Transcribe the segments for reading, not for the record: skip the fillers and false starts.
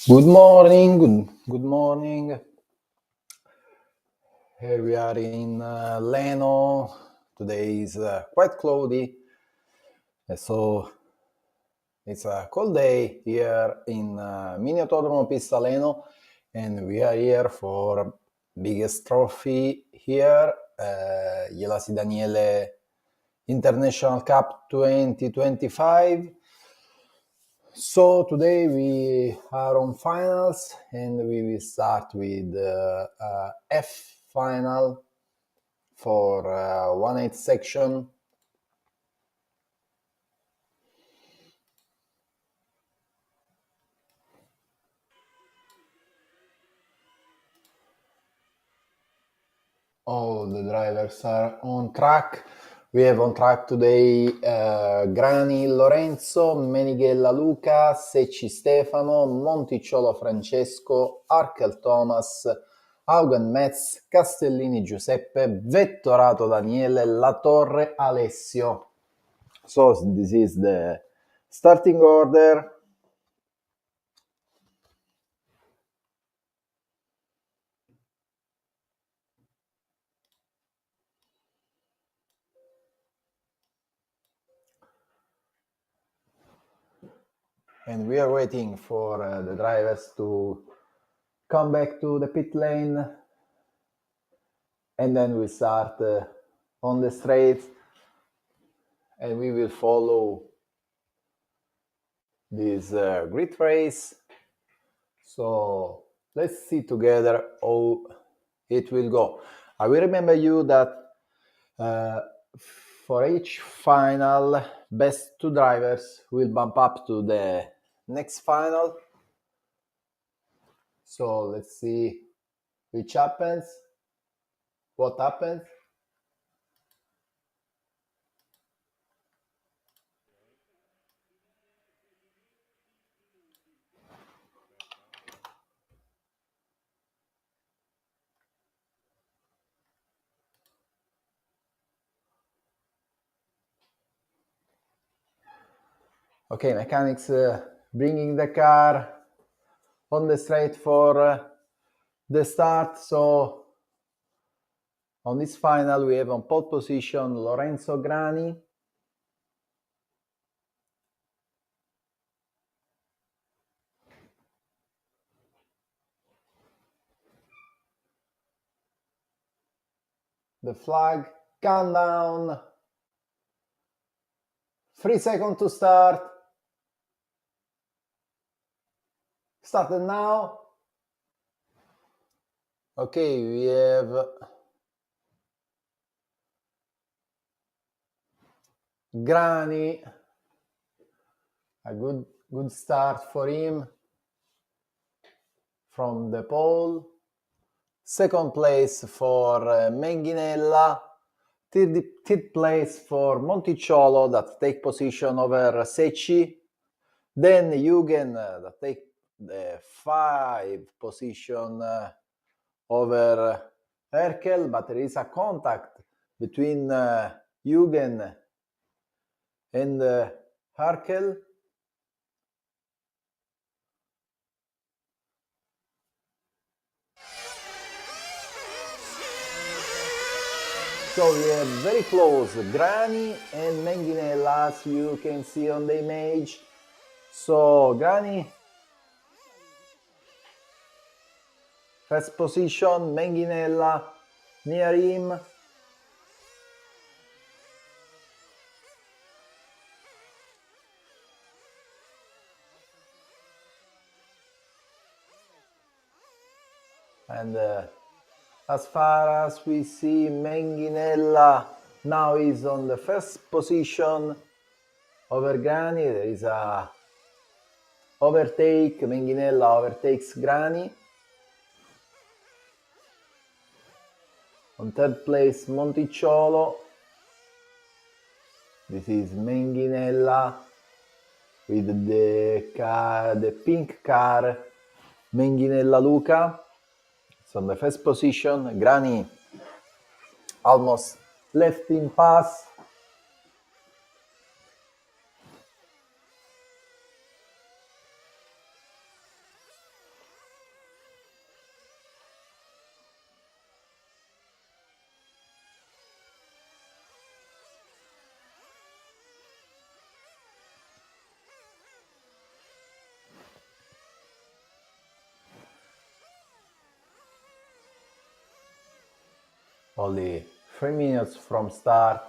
Good morning, good morning. Here we are in Leno. Today is quite cloudy, so it's a cold day here in Mini Autodromo Pista Leno, and we are here for biggest trophy here, Ielasi Daniele International Cup 2025. So today we are on finals, and we will start with F final for 1/8 section. All the drivers are on track. We have on track today Grani Lorenzo, Menighella Luca, Secci Stefano, Monticciolo Francesco, Arkel Thomas, Augen Metz, Castellini Giuseppe, Vettorato Daniele, Latorre Alessio. So this is the starting order. And we are waiting for the drivers to come back to the pit lane, and then we start on the straight, and we will follow this grid race. So let's see together how it will go. I will remember you that for each final, best two drivers will bump up to the next final. So let's see which happens, what happens. Okay, mechanics bringing the car on the straight for the start. So on this final we have on pole position Lorenzo Grani, the flag, countdown, 3 seconds to start, started now. Okay, we have Grani, a good start for him from the pole. Second place for Menghinella. Third place for Monticciolo that take position over Secci. Then Eugen that take the 5 position over Erkel, but there is a contact between Eugen and Erkel. So we are very close, Grani and Menghinella, as you can see on the image. So Grani, first position, Menghinella near him. And as far as we see, Menghinella now is on the first position over Grani. There is a overtake. Menghinella overtakes Grani. On third place, Monticciolo. This is Menghinella with the pink car, Menghinella Luca. It's on the first position. Grani almost left him pass. only 3 minutes from start.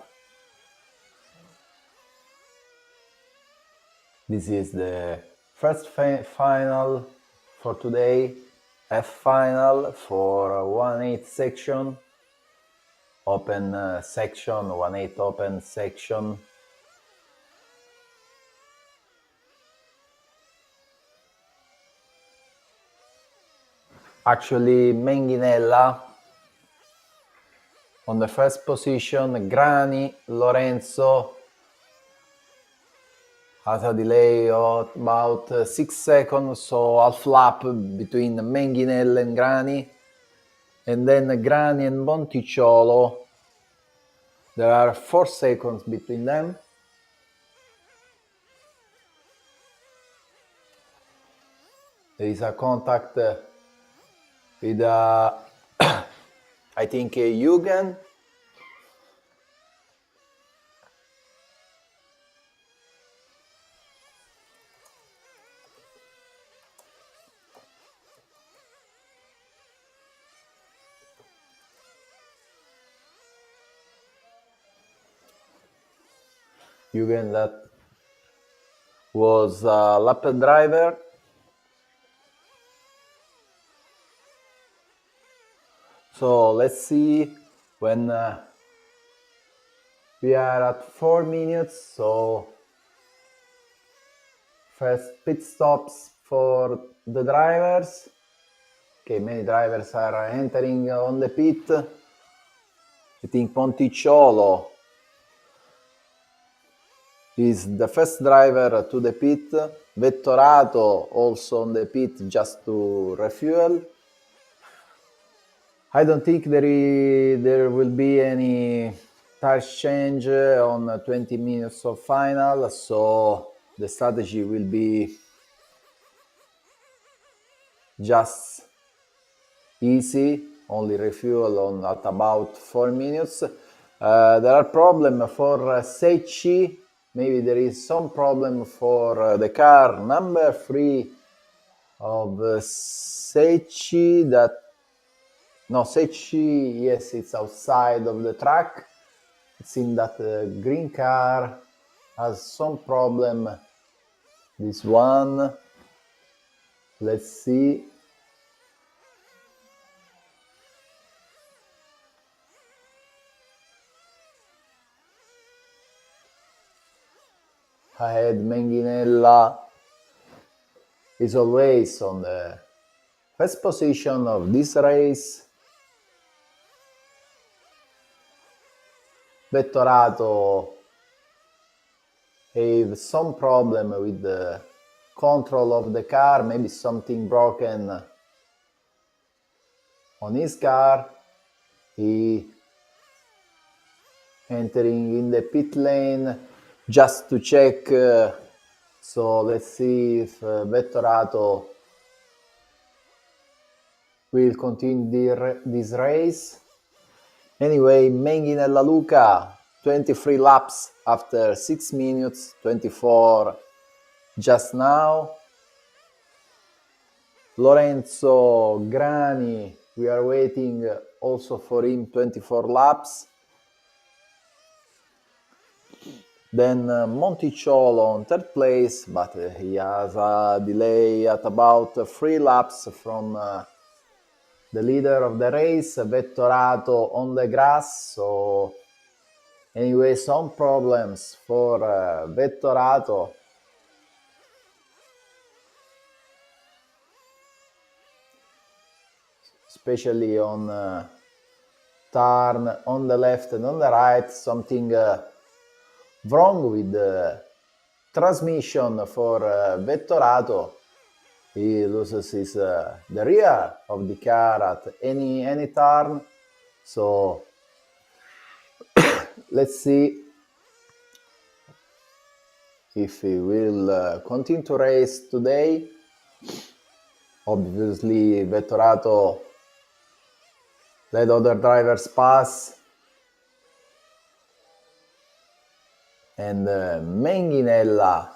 This is the first final for today, F final for 1/8 section, open section, 1/8 open section. Actually, Menghinella on the first position, Grani, Lorenzo has a delay of about 6 seconds, so half lap between Menghinella and Grani. And then Grani and Monticciolo, there are 4 seconds between them. There is a contact with, I think, Jürgen. Jürgen that was a lap driver. So let's see when we are at 4 minutes. So first pit stops for the drivers. Okay, many drivers are entering on the pit. I think Monticciolo is the first driver to the pit. Vettorato also on the pit just to refuel. I don't think there will be any tires change on 20 minutes of final, so the strategy will be just easy, only refuel on at about 4 minutes. There are problems for Secchi. Maybe there is some problem for the car number 3 of Secchi that... No, Secchi, yes, it's outside of the track. It seems that the green car has some problem. This one, let's see. Ahead, Menghinella is always on the first position of this race. Vettorato have some problem with the control of the car, maybe something broken on his car. He entering in the pit lane just to check. So let's see if Vettorato will continue this race. Anyway, Menghinella Luca, 23 laps after 6 minutes, 24 just now. Lorenzo Grani, we are waiting also for him, 24 laps. Then Monticciolo on third place, but he has a delay at about 3 laps from the leader of the race, Vettorato on the grass. So anyway, some problems for Vettorato. Especially on turn on the left and on the right, something wrong with the transmission for Vettorato. He loses his, the rear of the car at any turn. So let's see if he will continue to race today. Obviously, Vettorato let other drivers pass. And Menghinella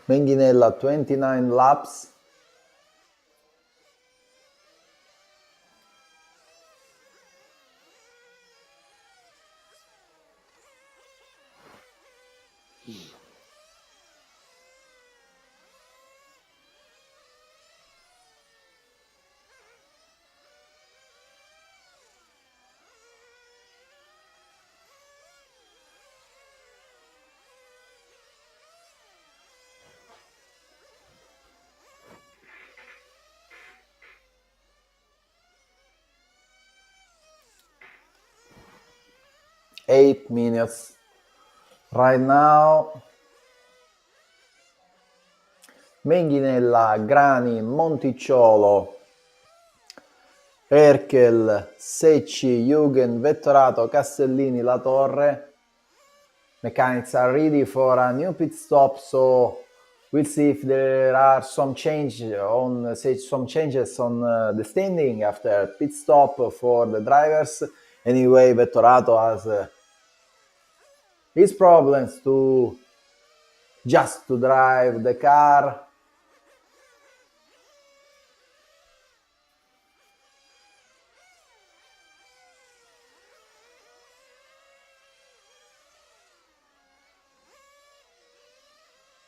Menghinella 29 laps. Eight minutes right now. Menghinella, Grani, Monticciolo, Erkel, Secci, Jugend, Vettorato, Castellini, La Torre. Mechanics are ready for a new pit stop, so we'll see if there are some changes on the standing after pit stop for the drivers. Anyway, Vettorato has his problems to drive the car.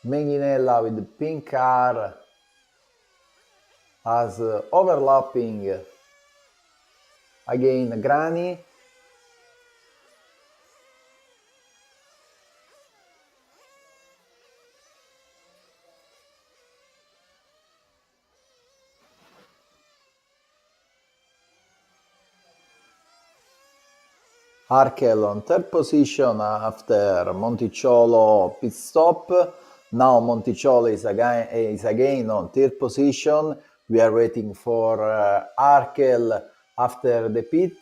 Menghinella with the pink car as overlapping again Grani. Arkel on third position after Monticciolo pit stop. Now Monticciolo is again on third position. We are waiting for Arkel after the pit.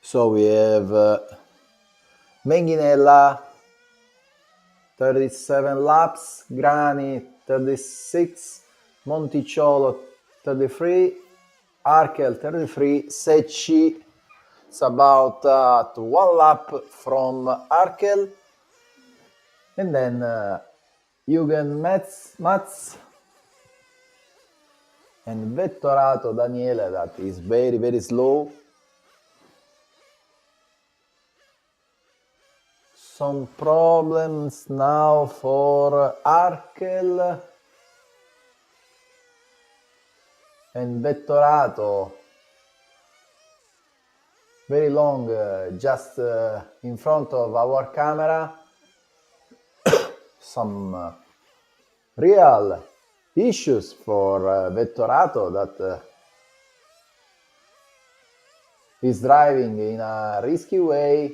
So we have Menghinella 37 laps, Grani 36, Monticciolo 33, Arkel 33, Secci is about 1 lap from Arkel, and then Jürgen Mats and Vettorato Daniele, that is very, very slow. Some problems now for Arkel and Vettorato. Very long, just in front of our camera. Some real issues for Vettorato that is driving in a risky way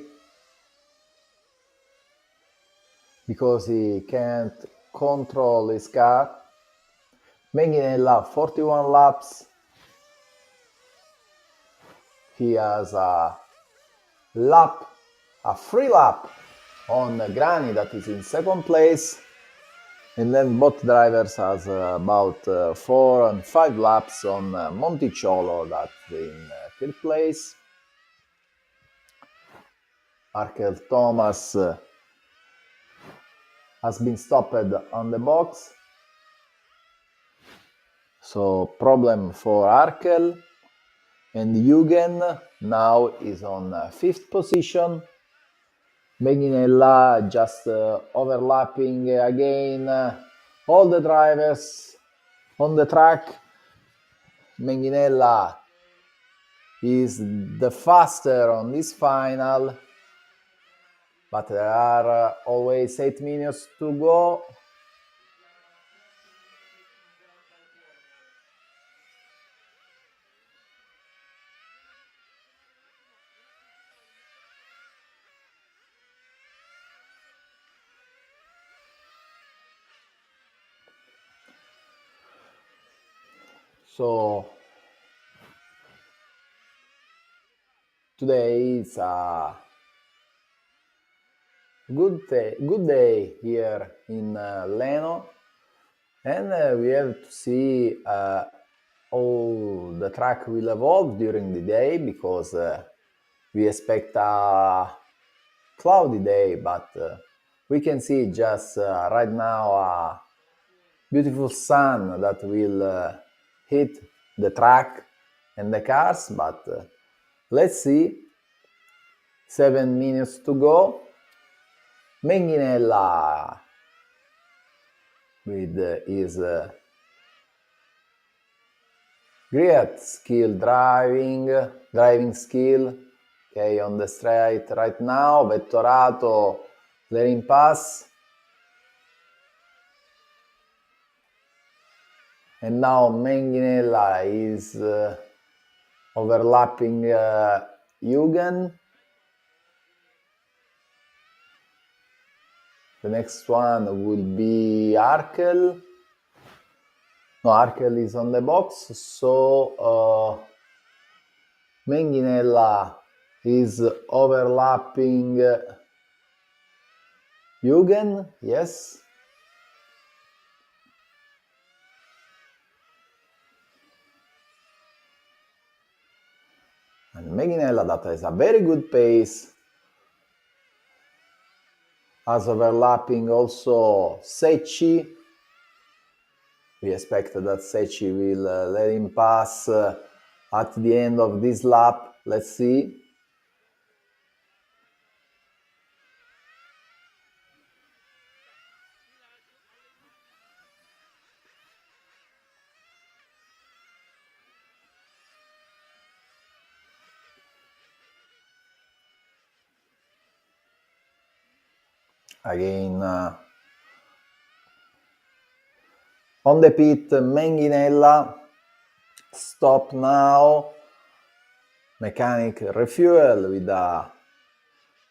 because he can't control his car. Menghinella 41 laps. He has a free lap on Grani that is in second place, and then both drivers has about 4 and 5 laps on Monticciolo that's in third place. Arkel Thomas has been stopped on the box, so problem for Arkel. And Jürgen now is on 5th position. Menghinella just overlapping again all the drivers on the track. Menghinella is the faster on this final, but there are always 8 minutes to go. So today is a good day here in Leno, and we have to see how the track will evolve during the day, because we expect a cloudy day, but we can see just right now a beautiful sun that will hit the track and the cars, but let's see. 7 minutes to go. Menghinella with his great skill driving skill, okay, on the straight right now. Vettorato letting pass, and now Menghinella is overlapping Eugen. The next one will be Arkel. No, Arkel is on the box, so Menghinella is overlapping Eugen, yes. And Menghinella, that has a very good pace, as overlapping also Secchi. We expect that Secchi will let him pass at the end of this lap. Let's see. Again, on the pit, Menghinella, stop now. Mechanic refuel with a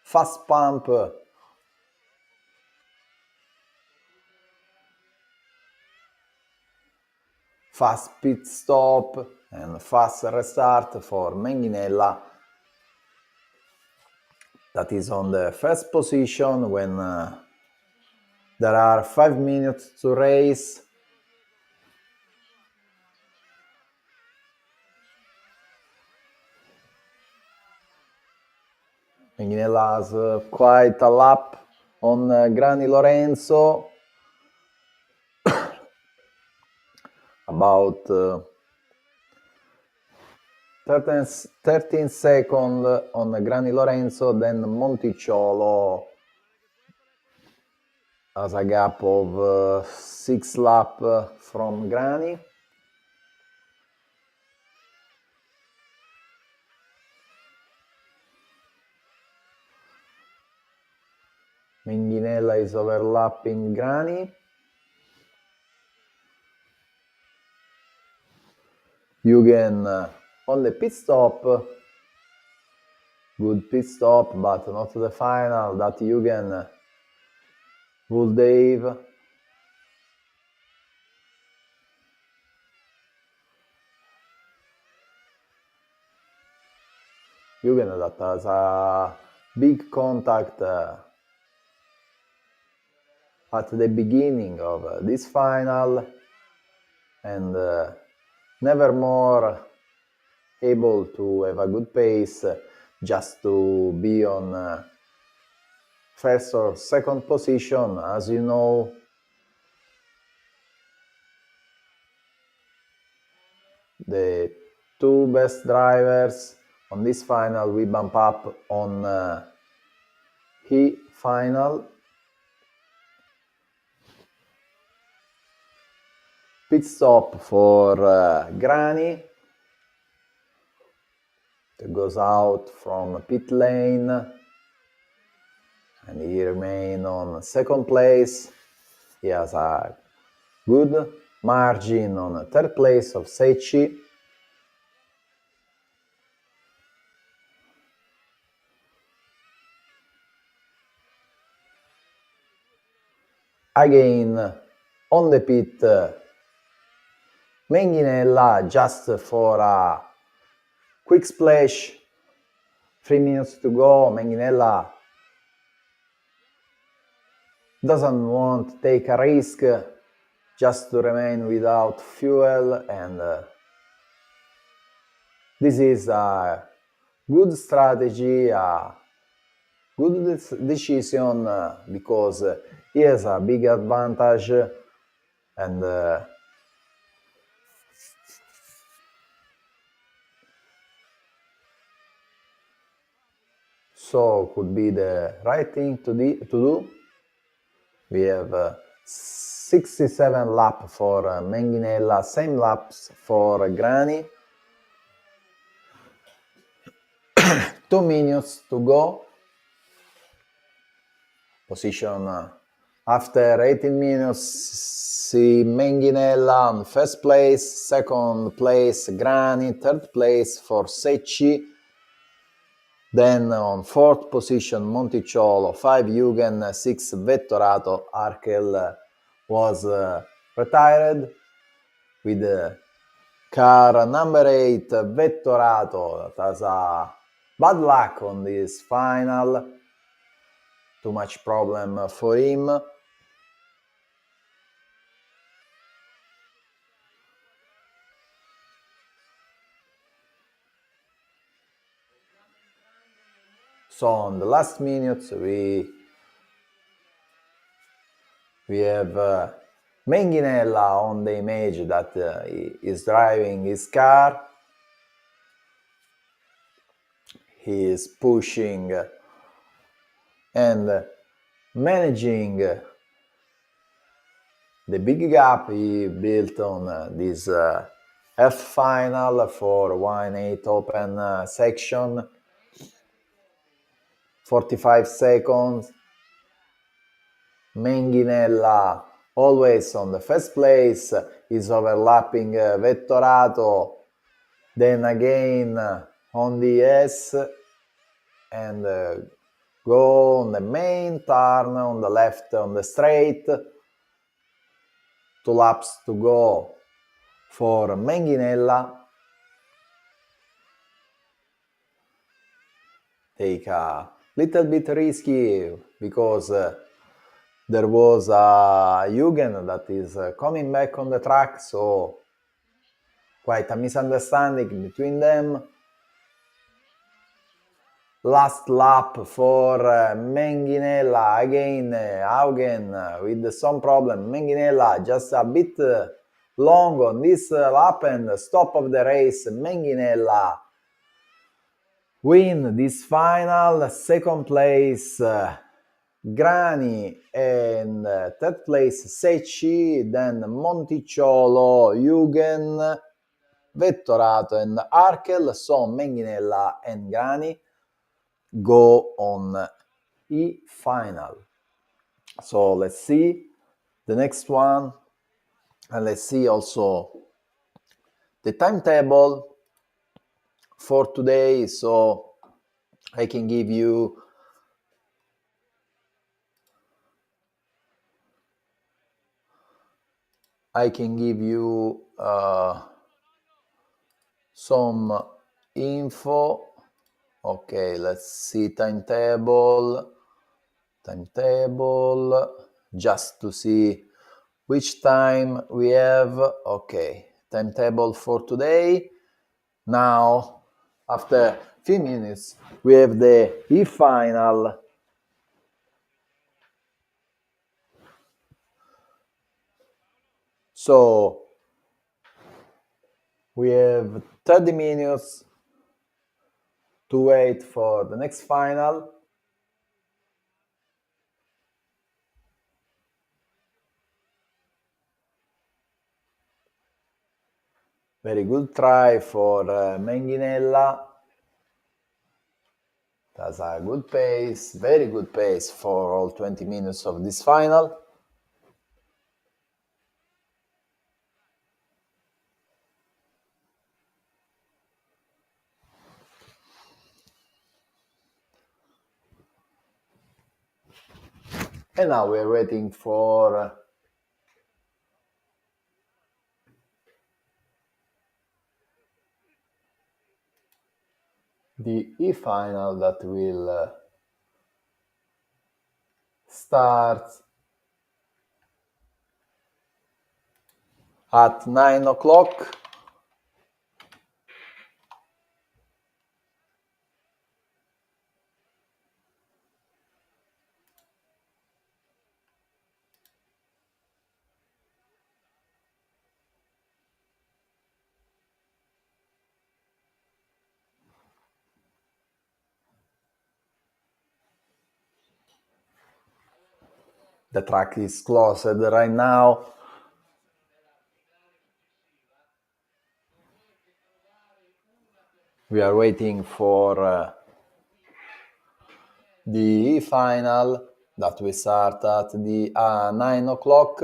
fast pump. Fast pit stop and fast restart for Menghinella, that is on the first position when there are 5 minutes to race. Menghinella has quite a lap on Grani Lorenzo, about 13 seconds on Grani Lorenzo, then Monticciolo has a gap of 6 laps from Grani. Menghinella is overlapping Grani. Eugen on the pit stop. Good pit stop, but not the final. That Eugen will Dave. Eugen that has a big contact at the beginning of this final, and never more able to have a good pace, just to be on first or second position. As you know, the two best drivers on this final will bump up on he final. Pit stop for Grani, that goes out from pit lane, and he remains on second place. He has a good margin on third place of Secchi. Again on the pit, Menghinella, just for a quick splash. 3 minutes to go. Menghinella doesn't want to take a risk, just to remain without fuel and This is a good strategy, a good decision because he has a big advantage and so could be the right thing to do. We have 67 laps for Menghinella, same laps for Grani. 2 minutes to go. Position after 18 minutes, see Menghinella on first place, second place Grani, third place for Secchi. Then on fourth position Monticciolo, 5 Eugen, 6 Vettorato. Arkel was retired with car number 8 Vettorato. That has a bad luck on this final. Too much problem for him. So on the last minutes we have Menghinella on the image that he is driving his car. He is pushing and managing the big gap he built on this F final for 1/8 open section. 45 seconds. Menghinella always on the first place, is overlapping Vettorato, then again on the S, and go on the main turn on the left on the straight. 2 laps to go for Menghinella. Take a little bit risky because there was a Eugen that is coming back on the track, so quite a misunderstanding between them. Last lap for Menghinella, again Eugen with some problem. Menghinella just a bit long on this lap and stop of the race. Menghinella win this final. Second place Grani and third place Secchi, then Monticciolo, Eugen, Vettorato and Arkel. So Menghinella and Grani go on E final. So let's see the next one, and let's see also the timetable for today. So I can give you some info. Okay, let's see timetable, just to see which time we have. Okay, timetable for today. Now, after a few minutes, we have the E final. So we have 30 minutes to wait for the next final. Very good try for Menghinella. That's a good pace, very good pace for all 20 minutes of this final. And now we're waiting for the E final that will start at 9 o'clock. The track is closed right now. We are waiting for the final that we start at the 9 o'clock.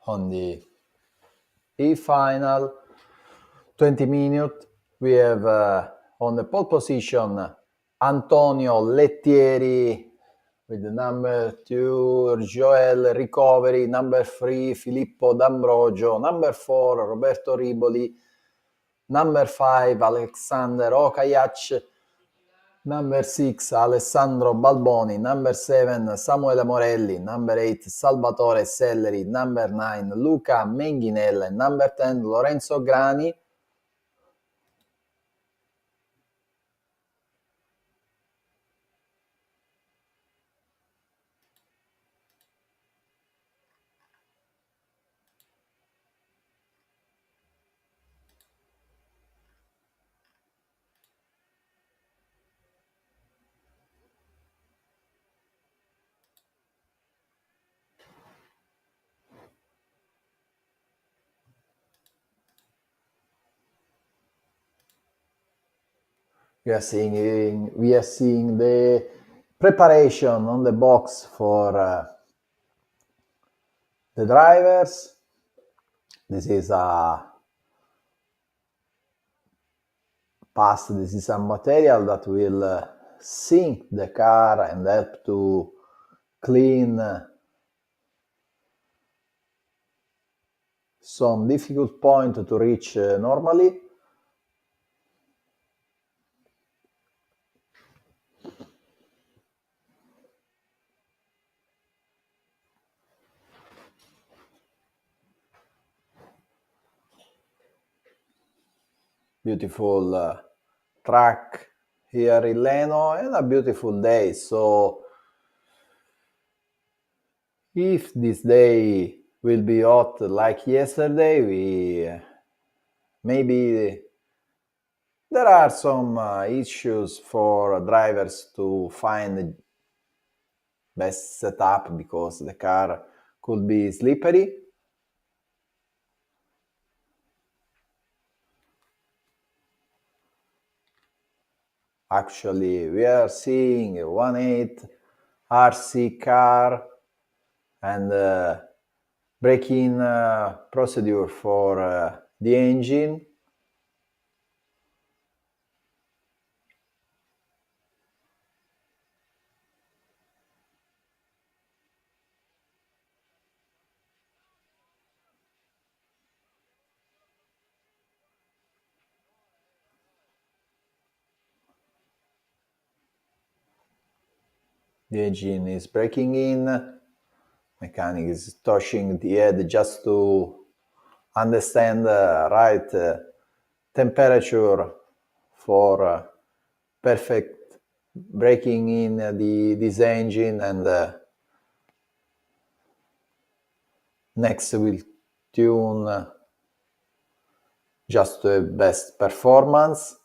On the E-final, 20 minutes, we have on the pole position Antonio Lettieri with the number 2, Joel Recovery, number 3, Filippo D'Ambrogio, number 4, Roberto Riboli, number 5, Alexander Okayac, number 6, Alessandro Balboni, number 7, Samuele Morelli, number 8, Salvatore Selleri, number 9, Luca Menghinella, and number 10, Lorenzo Grani. We are seeing the preparation on the box for the drivers. This is a this is a material that will sink the car and help to clean some difficult point to reach normally. Beautiful track here in Leno and a beautiful day. So if this day will be hot like yesterday, maybe there are some issues for drivers to find the best setup because the car could be slippery. Actually, we are seeing a 1.8 RC car and break-in procedure for the engine. The engine is breaking in. Mechanic is touching the head just to understand the right temperature for perfect breaking in this engine, and next we'll tune just to best performance.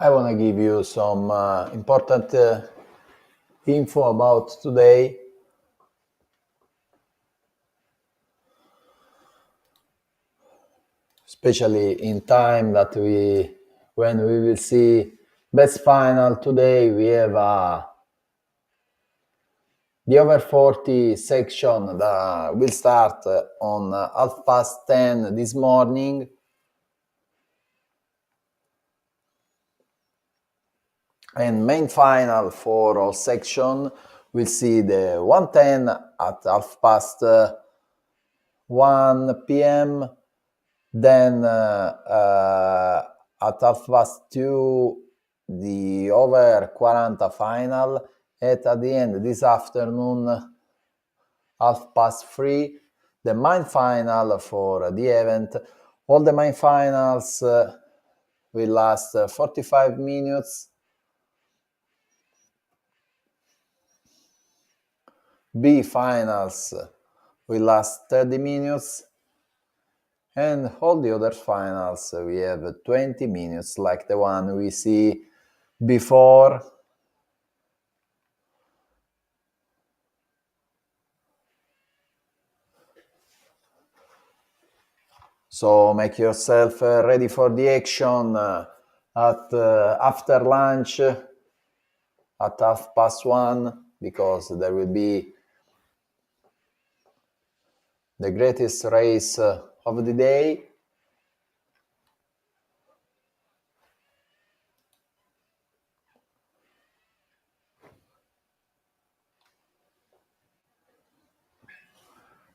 I want to give you some important info about today. Especially in time that when we will see best final today, we have the over 40 section that will start on 10:30 this morning. And main final for all section, we'll see the 110 at 1 p.m. Then at 2:30 the over 40 final, and at the end this afternoon 3:30 the main final for the event. All the main finals will last 45 minutes. B finals will last 30 minutes. And all the other finals we have 20 minutes, like the one we see before. So make yourself ready for the action at after lunch at 1:30, because there will be the greatest race of the day.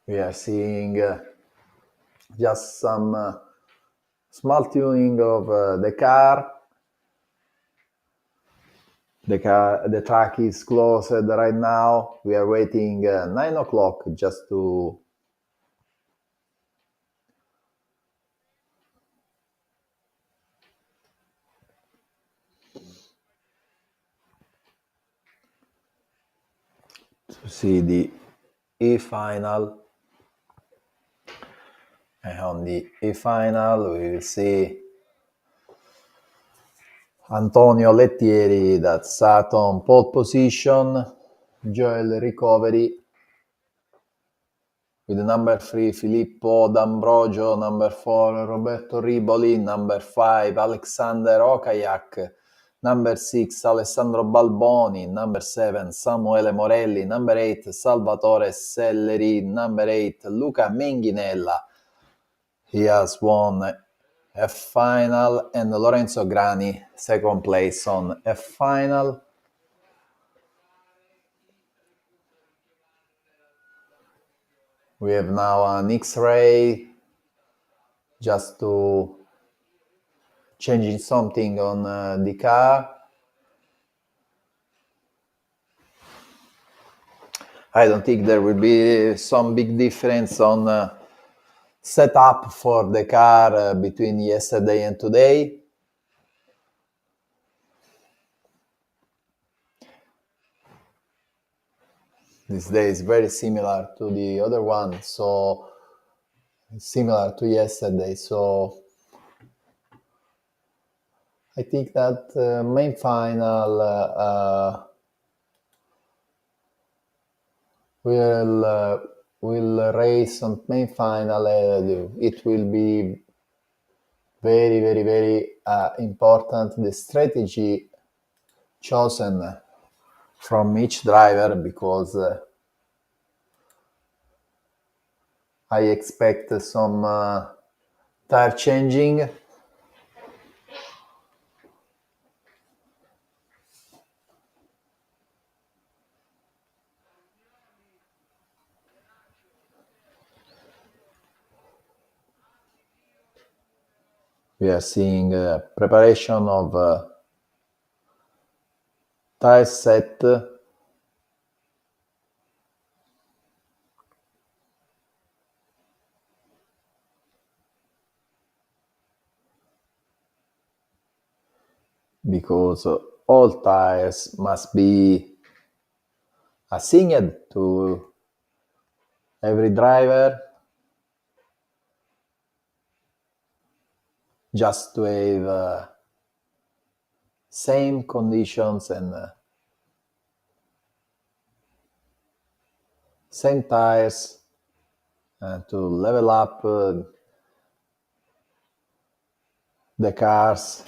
We are seeing just some small tuning of the car. The track is closed right now. We are waiting 9 o'clock just to see the E-final. And on the E-final we will see Antonio Lettieri that sat on pole position, Joel Recovery with number 3 Filippo D'Ambrogio, number 4 Roberto Riboli, number 5 Alexander Okayak, number 6 Alessandro Balboni, number 7 Samuele Morelli, number 8 Salvatore Selleri, number 8 Luca Menghinella. He has won F-final, and Lorenzo Grani second place on F-final. We have now an X-ray just to changing something on the car. I don't think there will be some big difference on setup for the car between yesterday and today. This day is very similar to the other one, so similar to yesterday. So I think that main final will race on main final. It will be very, very, very important, the strategy chosen from each driver, because I expect some tire changing. We are seeing preparation of tire set. Because all tires must be assigned to every driver, just to have same conditions and same tires to level up the cars.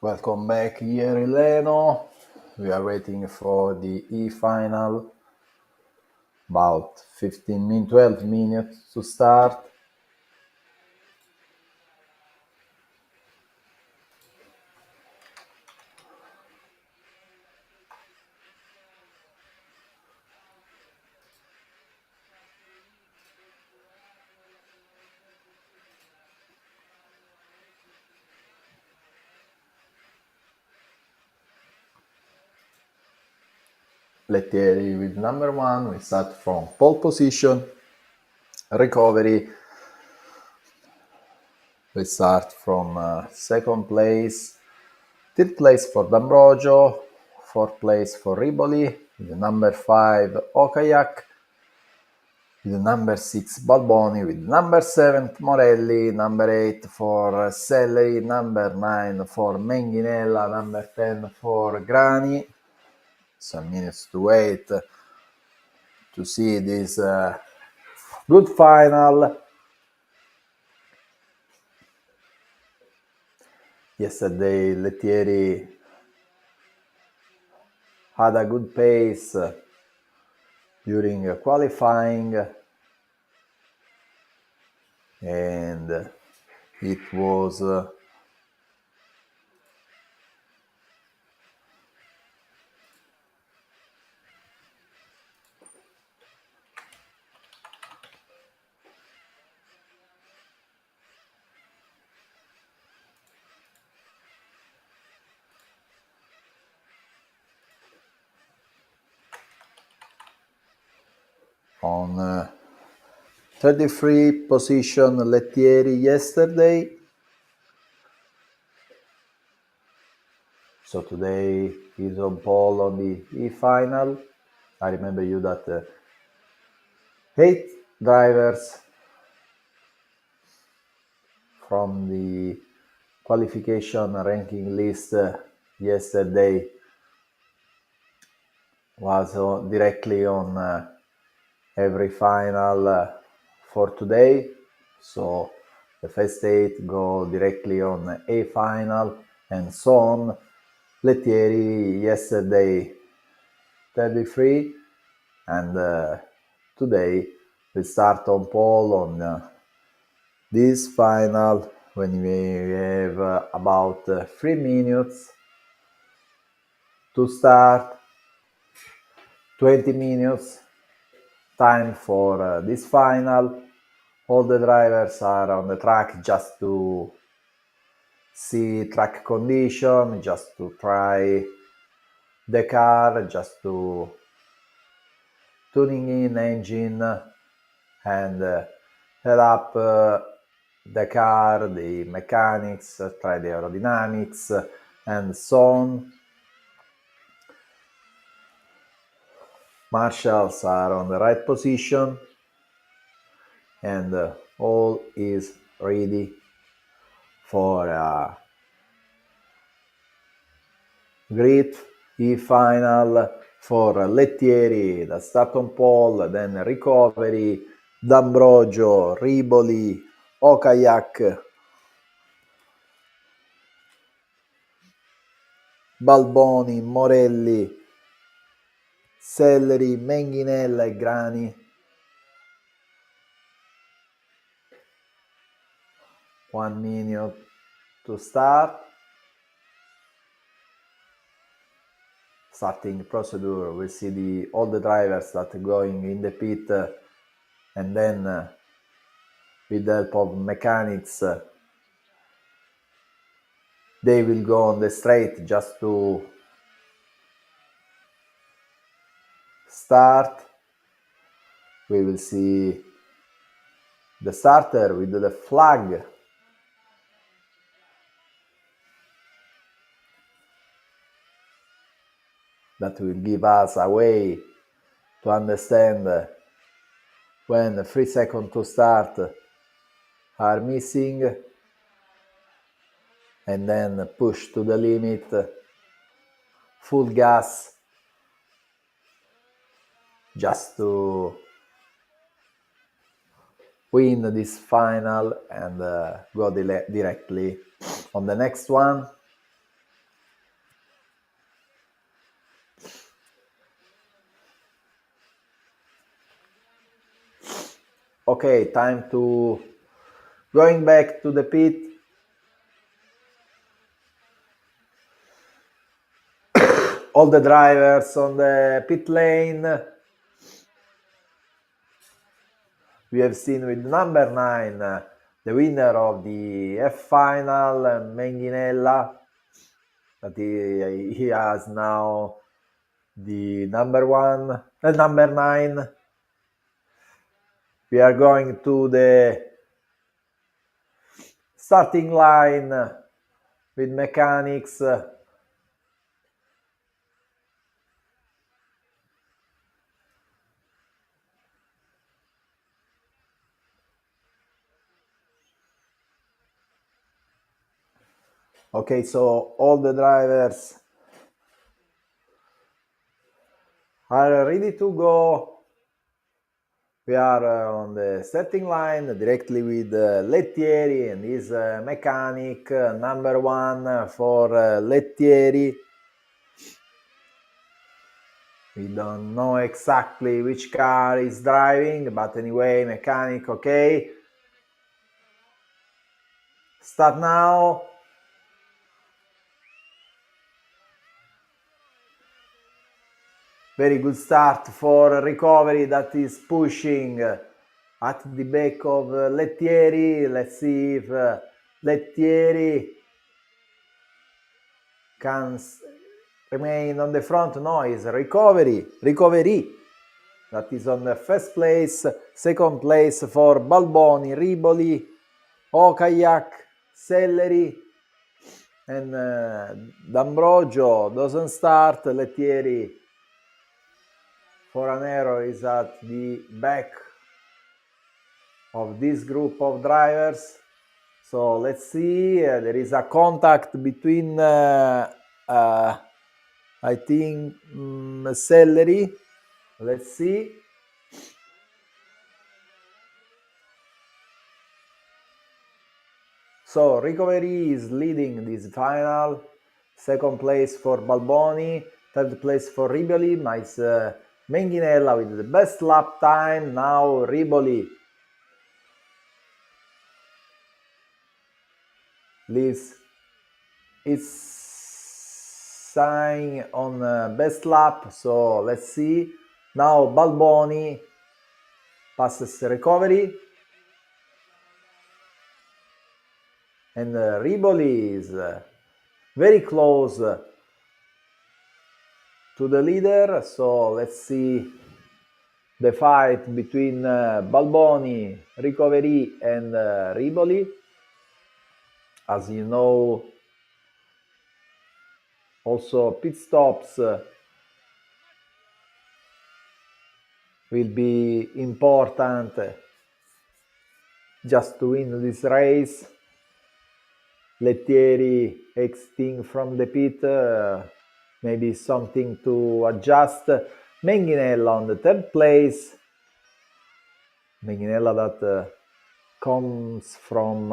Welcome back here, Leno. We are waiting for the E-final. About 12 minutes to start. Lettieri with number 1. We start from pole position. Recovery. We start from second place. Third place for D'Ambrogio. Fourth place for Riboli. The number 5 Okayak. With number 6 Balboni, with number 7 Morelli, number 8 for Selleri, number 9 for Menghinella, number 10 for Grani. Some minutes to wait to see this good final. Yesterday Lettieri had a good pace during qualifying, and it was on 33 position Lettieri yesterday. So today he's on pole on the E-final. I remember you that 8 drivers from the qualification ranking list yesterday was directly on every final for today. So the first 8 go directly on A final and so on. Lettieri yesterday 33, and today we start on pole on this final when we have about 3 minutes to start. 20 minutes time for this final. All the drivers are on the track just to see track condition, just to try the car, just to tuning in engine and head up the car, the mechanics, try the aerodynamics and so on. Marshals are on the right position and all is ready for a great E-final for Lettieri that start on pole, then recovery, D'Ambrogio, Riboli, Okayak, Balboni, Morelli, Selleri, Menghinella e Grani. 1 minute to start. Starting procedure, we see all the drivers that are going in the pit, and then with the help of mechanics they will go on the straight just to start. We will see the starter with the flag that will give us a way to understand when 3 seconds to start are missing, and then push to the limit, full gas, just to win this final and go directly on the next one. Okay, time to going back to the pit. All the drivers on the pit lane. We have seen with number 9 the winner of the F final, Menghinella, that he has now the number 9. We are going to the starting line with mechanics. Okay, so all the drivers are ready to go. We are on the starting line directly with Lettieri and his mechanic, number 1 for Lettieri. We don't know exactly which car is driving, but anyway, mechanic, okay. Start now. Very good start for recovery that is pushing at the back of Lettieri. Let's see if Lettieri can remain on the front. No, it's recovery. That is on the first place. Second place for Balboni, Riboli, Okayak, Selleri, and D'Ambrogio doesn't start. Lettieri for an error is at the back of this group of drivers. So let's see, there is a contact between I think Selleri. Let's see. So recovery is leading this final. Second place for Balboni, third place for Riboli, nice Menghinella with the best lap time. Now Riboli leaves its sign on best lap. So let's see. Now Balboni passes recovery. And Riboli is very close to the leader. So let's see the fight between Balboni, Recovery, and Riboli. As you know, also pit stops will be important just to win this race. Lettieri exiting from the pit, maybe something to adjust. Menghinella on the third place. Menghinella that comes from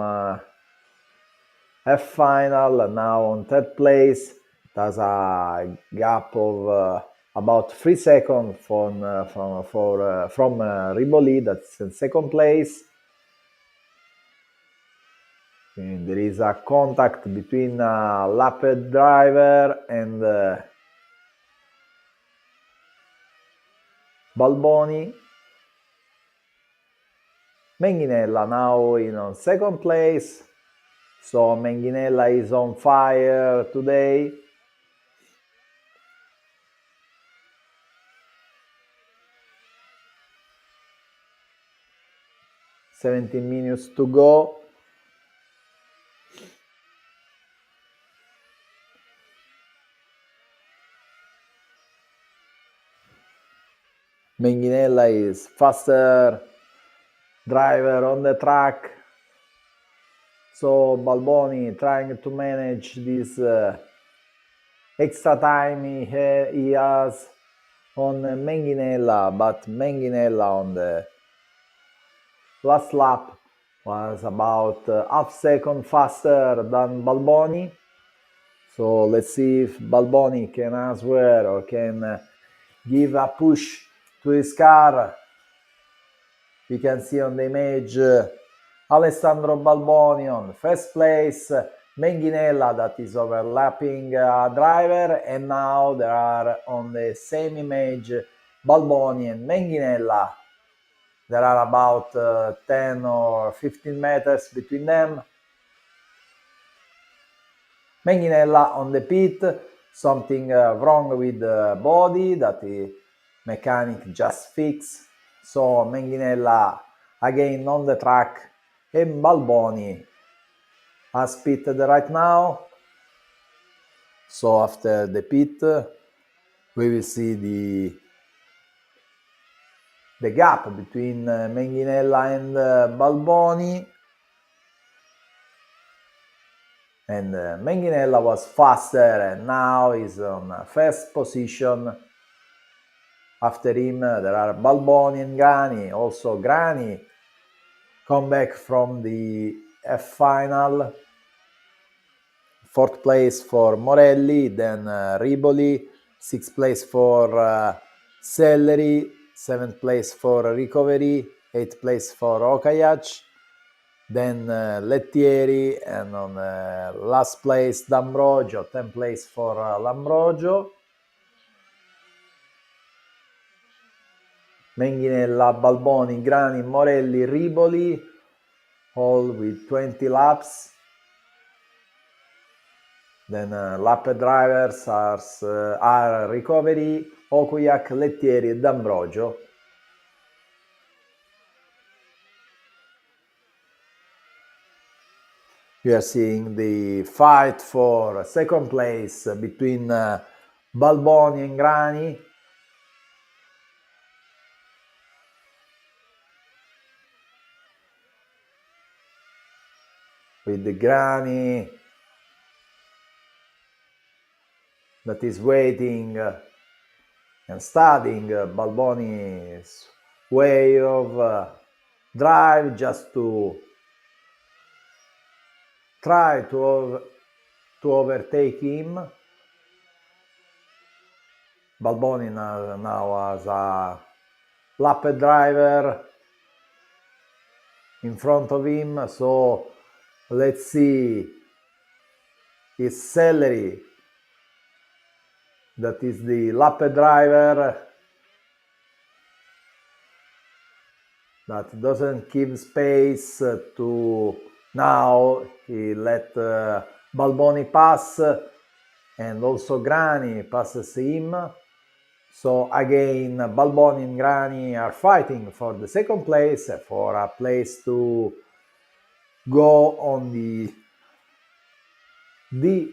F final, now on third place. It has a gap of about 3 seconds from Riboli, that's in second place. And there is a contact between a lapped driver and Balboni. Menghinella now in on second place. So Menghinella is on fire today. "17 minutes to go." Menghinella is faster driver on the track. So Balboni trying to manage this extra time he has on Menghinella, but Menghinella on the last lap was about half second faster than Balboni. So let's see if Balboni can answer or can give a push to his car we can see on the image Alessandro Balboni on first place, Menghinella that is overlapping driver, and now there are on the same image Balboni and Menghinella. There are about 10 or 15 meters between them. Menghinella on the pit, something wrong with the body that the mechanic just fixed. So Menghinella again on the track, and Balboni has pitted right now. So after the pit, we will see the gap between Menghinella and Balboni. And Menghinella was faster and now is on first position. After him there are Balboni and Grani. Also Grani come back from the F final. Fourth place for Morelli, then Riboli, sixth place for Selleri, seventh place for Recovery, eighth place for Okayac, then Lettieri, and on last place D'Ambrogio, 10th place for L'Ambrogio. Menghinella, Balboni, Grani, Morelli, Riboli, all with 20 laps. Then lap drivers are Recovery, Okuyak, Lettieri, and D'Ambrogio. We are seeing the fight for second place between Balboni and Grani. With the Grani that is waiting and studying Balboni's way of drive just to try to overtake him. Balboni now has a lap driver in front of him, so let's see, is Selleri that is the lap driver that doesn't give space to. Now he let Balboni pass, and also Grani passes him. So again Balboni and Grani are fighting for the second place, for a place to go on the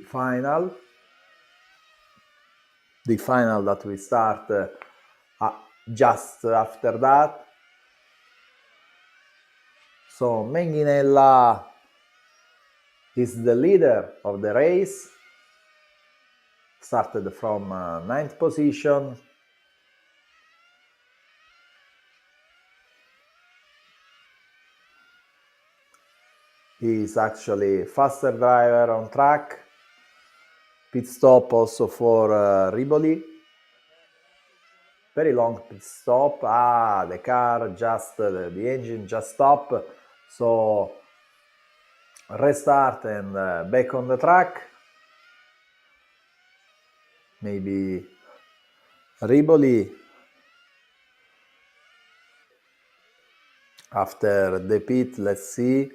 final. The final that will start just after that. So Menghinella is the leader of the race. Started from 9th position. He is actually faster driver on track. Pit stop also for Riboli. Very long pit stop. The car just, the engine just stopped. So restart and back on the track. Maybe Riboli after the pit, let's see.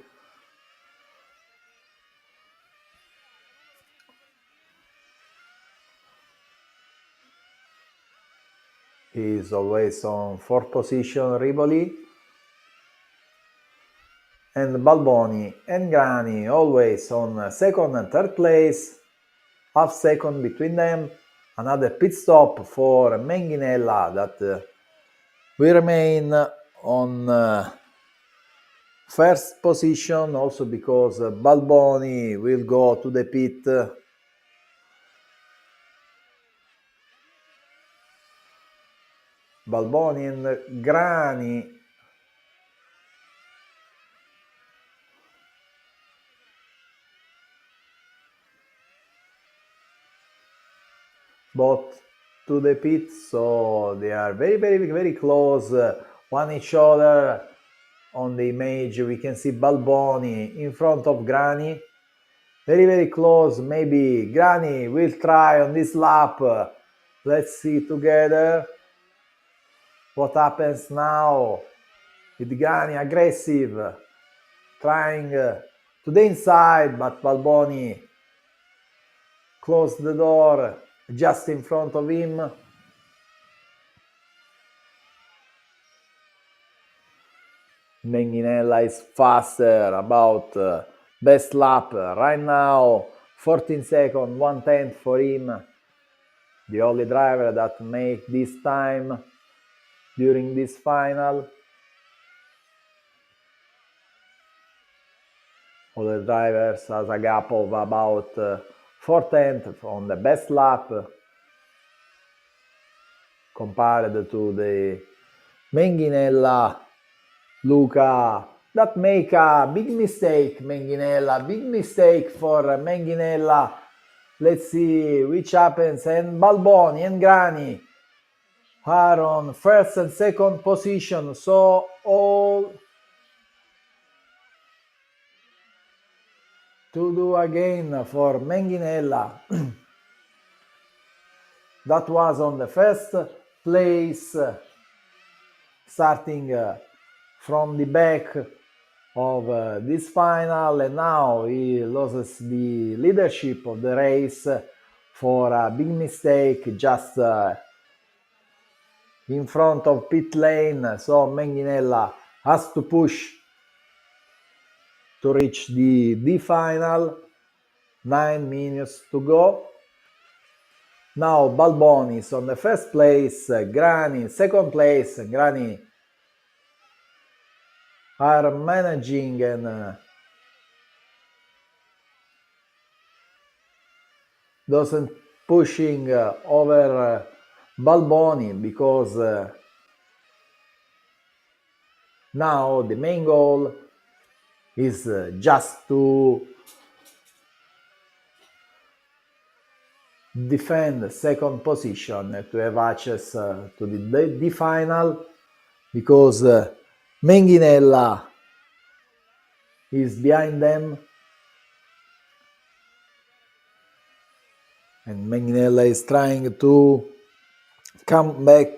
He is always on 4th position, Riboli. And Balboni and Grani always on 2nd and 3rd place. Half second between them. Another pit stop for Menghinella that will remain on 1st position, also because Balboni will go to the pit. Balboni and Grani both to the pit, so they are very close one each other. on the image we can see Balboni in front of Grani, very close. Maybe Grani will try on this lap. Let's see together what happens now with Grani aggressive, trying to the inside, but Balboni closed the door just in front of him. Menghinella is faster, about best lap right now, 14 seconds, 1/10 for him. The only driver that made this time during this final. Other drivers has a gap of about 4/10 on the best lap compared to the Menghinella, Luca, that make a big mistake. Menghinella, big mistake for Menghinella. Let's see which happens. And Balboni and Grani are on first and second position, so all to do again for Menghinella. That was on the first place, starting from the back of this final, and now he loses the leadership of the race for a big mistake just in front of pit lane. So Menghinella has to push to reach the final. 9 minutes to go. Now Balboni is on the first place, Grani second place. Grani are managing and doesn't pushing over Balboni, because now the main goal is just to defend second position, to have access to the final, because Menghinella is behind them, and Menghinella is trying to come back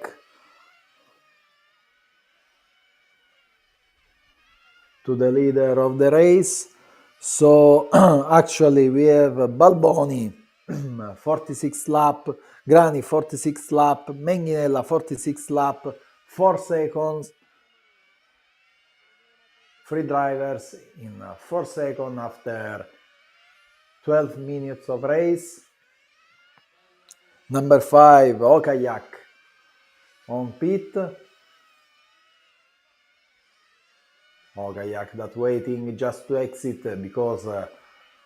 to the leader of the race. So actually we have Balboni 46 lap, Grani 46 lap, Menghinella 46 lap, 4 seconds. 3 drivers in 4 seconds after 12 minutes of race. Number 5, Okayak on pit. Okayak that waiting just to exit because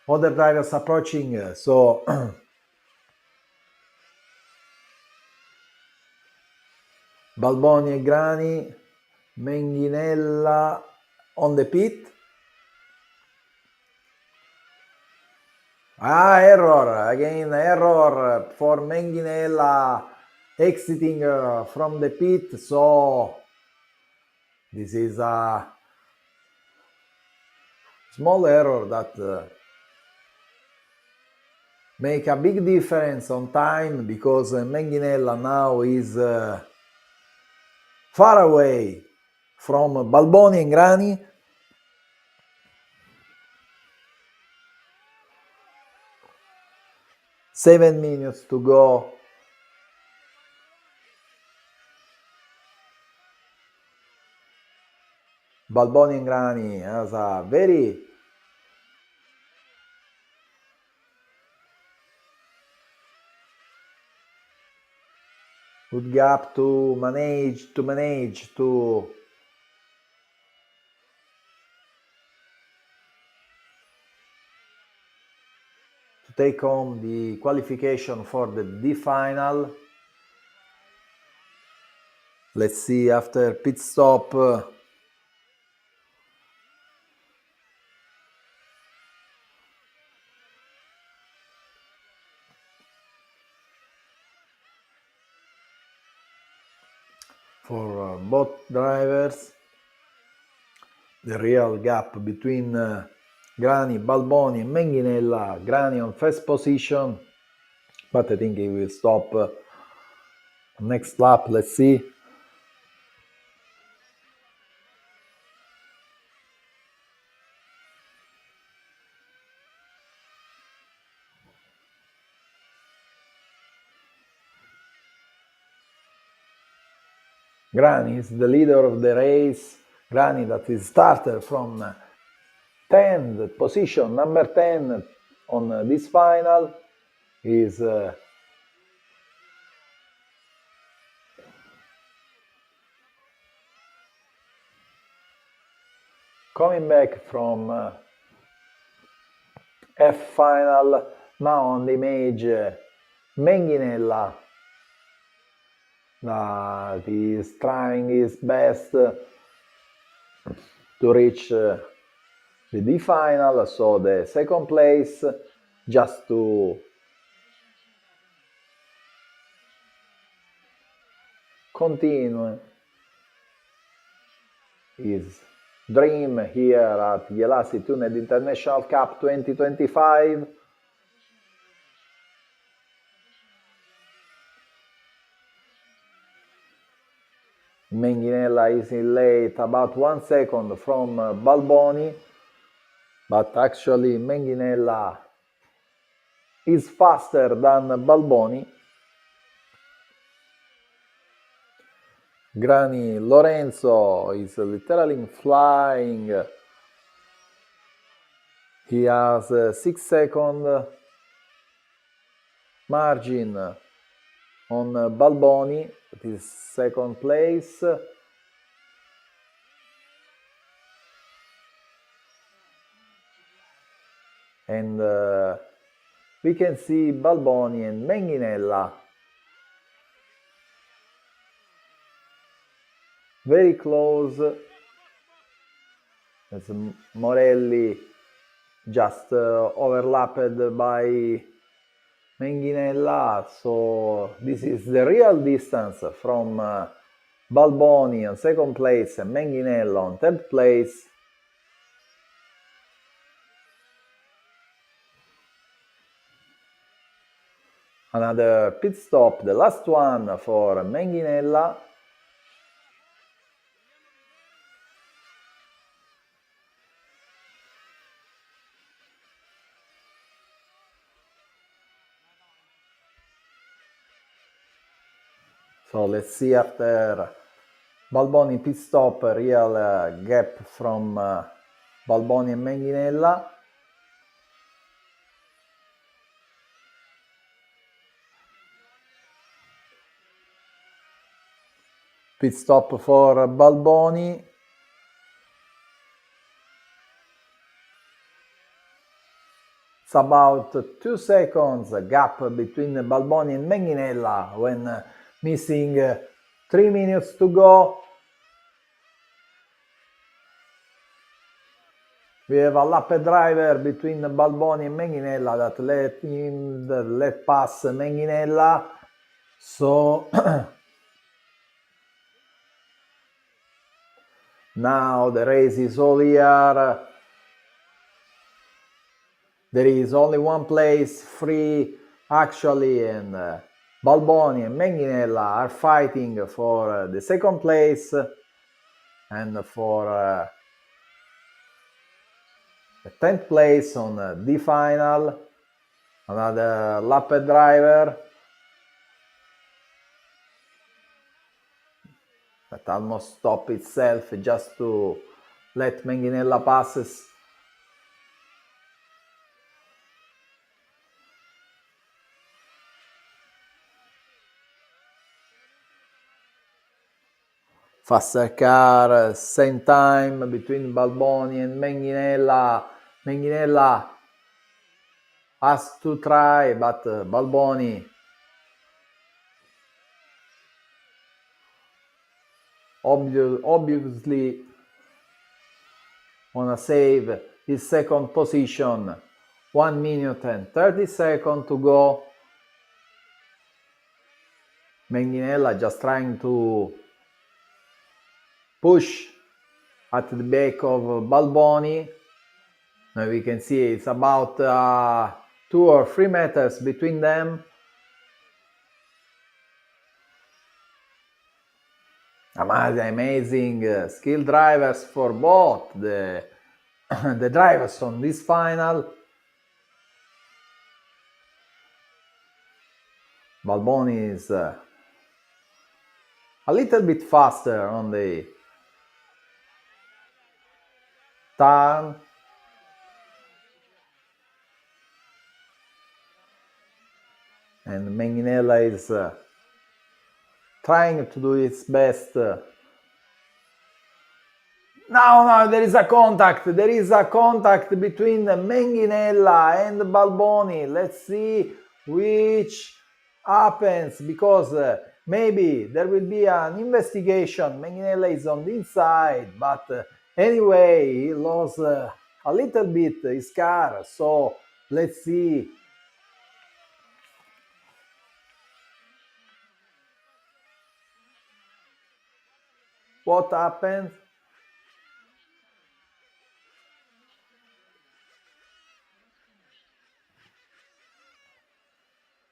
other drivers approaching, so Balboni e Grani, Menghinella on the pit. Error, again error for Menghinella exiting from the pit, so this is a small error that make a big difference on time, because Menghinella now is far away from Balboni and Grani. Seven minutes to go. Balboni and Grani has a very good gap to manage to take home the qualification for the D final. Let's see after pit stop for both drivers. the real gap between Grani, Balboni and Menghinella. Grani on first position, but I think he will stop next lap. Let's see. Grani is the leader of the race. Grani that is started from 10th position, number 10 on this final, is coming back from F final. Now on the image Menghinella that is trying his best to reach the D final, so the second place, just to continue his dream here at Ielasi Tuned International Cup 2025. Menghinella is in late, about 1 second from Balboni, but actually Menghinella is faster than Balboni. Grani Lorenzo is literally flying. He has a 6 second margin on Balboni, it is second place. And we can see Balboni and Menghinella very close, as Morelli just overlapped by Menghinella. So this is the real distance from Balboni on second place and Menghinella on third place. Another pit stop, the last one for Menghinella. So let's see after Balboni pit stop, a real gap from Balboni and Menghinella. Pit stop for Balboni. It's about 2 seconds gap between Balboni and Menghinella when missing 3 minutes to go. We have a lap driver between Balboni and Menghinella that let pass Menghinella. So now the race is all here. There is only one place free actually, and Balboni and Menghinella are fighting for the second place and for the 10th place on D final. Another lap driver that almost stopped itself just to let Menghinella passes. Faster car, same time between Balboni and Menghinella. Menghinella has to try, but Balboni obviously wanna save his second position. 1 minute and 30 seconds to go. Menghinella just trying to push at the back of Balboni. Now we can see it's about 2 or 3 meters between them. Amazing skill drivers for both the drivers on this final. Balboni is a little bit faster on the turn. And Menginella is trying to do its best. No, there is a contact. There is a contact between Menginella and Balboni. Let's see which happens, because maybe there will be an investigation. Menginella is on the inside, but anyway, he lost a little bit his car. So let's see. What happened?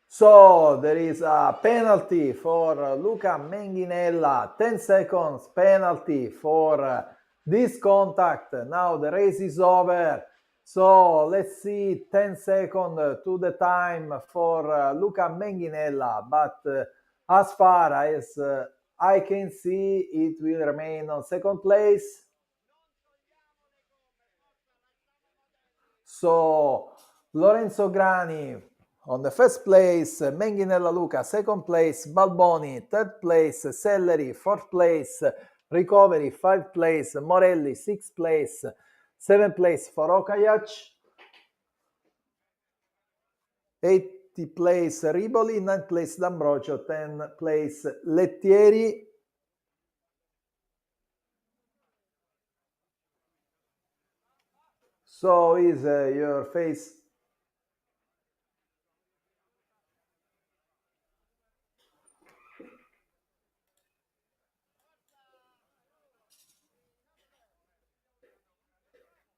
So there is a penalty for Luca Menginella, 10 seconds penalty for this contact. Now the race is over. So let's see, 10 seconds to the time for Luca Menginella. But as far as I can see, it will remain on second place. So Lorenzo Grani on the first place, Menginella Luca, second place, Balboni, third place, Selleri, fourth place, Recovery, fifth place, Morelli, sixth place, seventh place for Okayac, 8th place Riboli, 9th place D'Ambrogio, 10th place Lettieri. So is your face?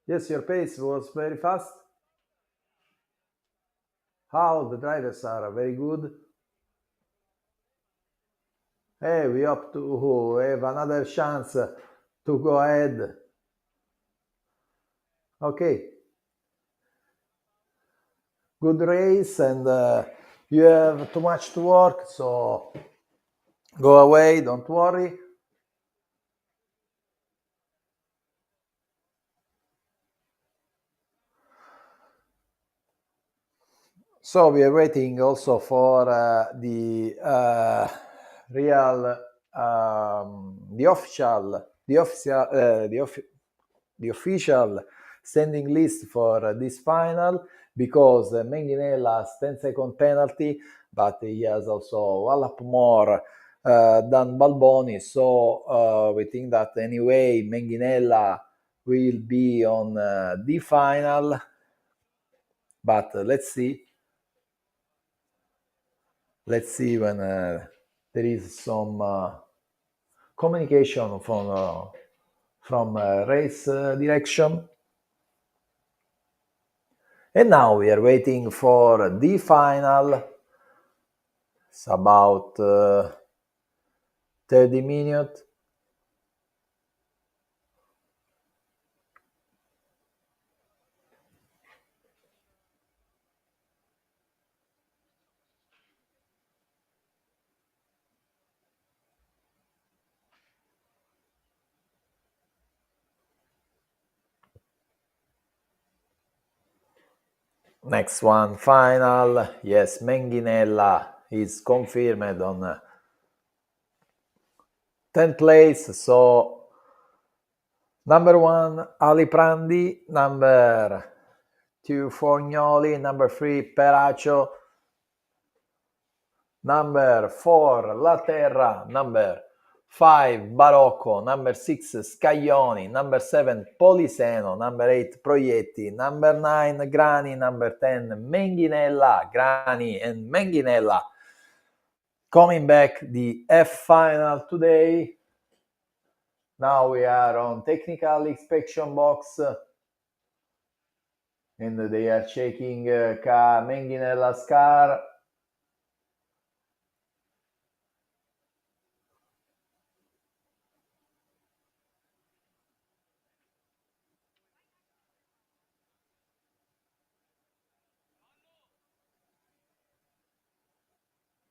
Yes, your pace was very fast. How the drivers are very good. Hey, we hope to have another chance to go ahead. Okay. Good race, and you have too much to work, so go away, don't worry. So we are waiting also for the official standing list for this final, because Menginella has 10-second penalty, but he has also a lap more than Balboni. So we think that anyway Menginella will be on the final, but let's see. Let's see when there is some communication from race direction. And now we are waiting for the final. It's about 30 minutes. Next one, final. Yes, Menginella is confirmed on 10th place. So number 1, Ali Prandi, number 2, Fognoli, number 3, Peraccio, number 4, Laterra, number 5, Barocco, number 6, Scaglioni, number 7, Poliseno, number 8, Proietti, number 9, Grani, number 10, Menginella. Grani and Menginella coming back the F final today. Now we are on technical inspection box, and they are checking Menghinella's car.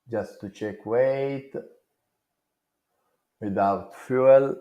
Just to check weight without fuel.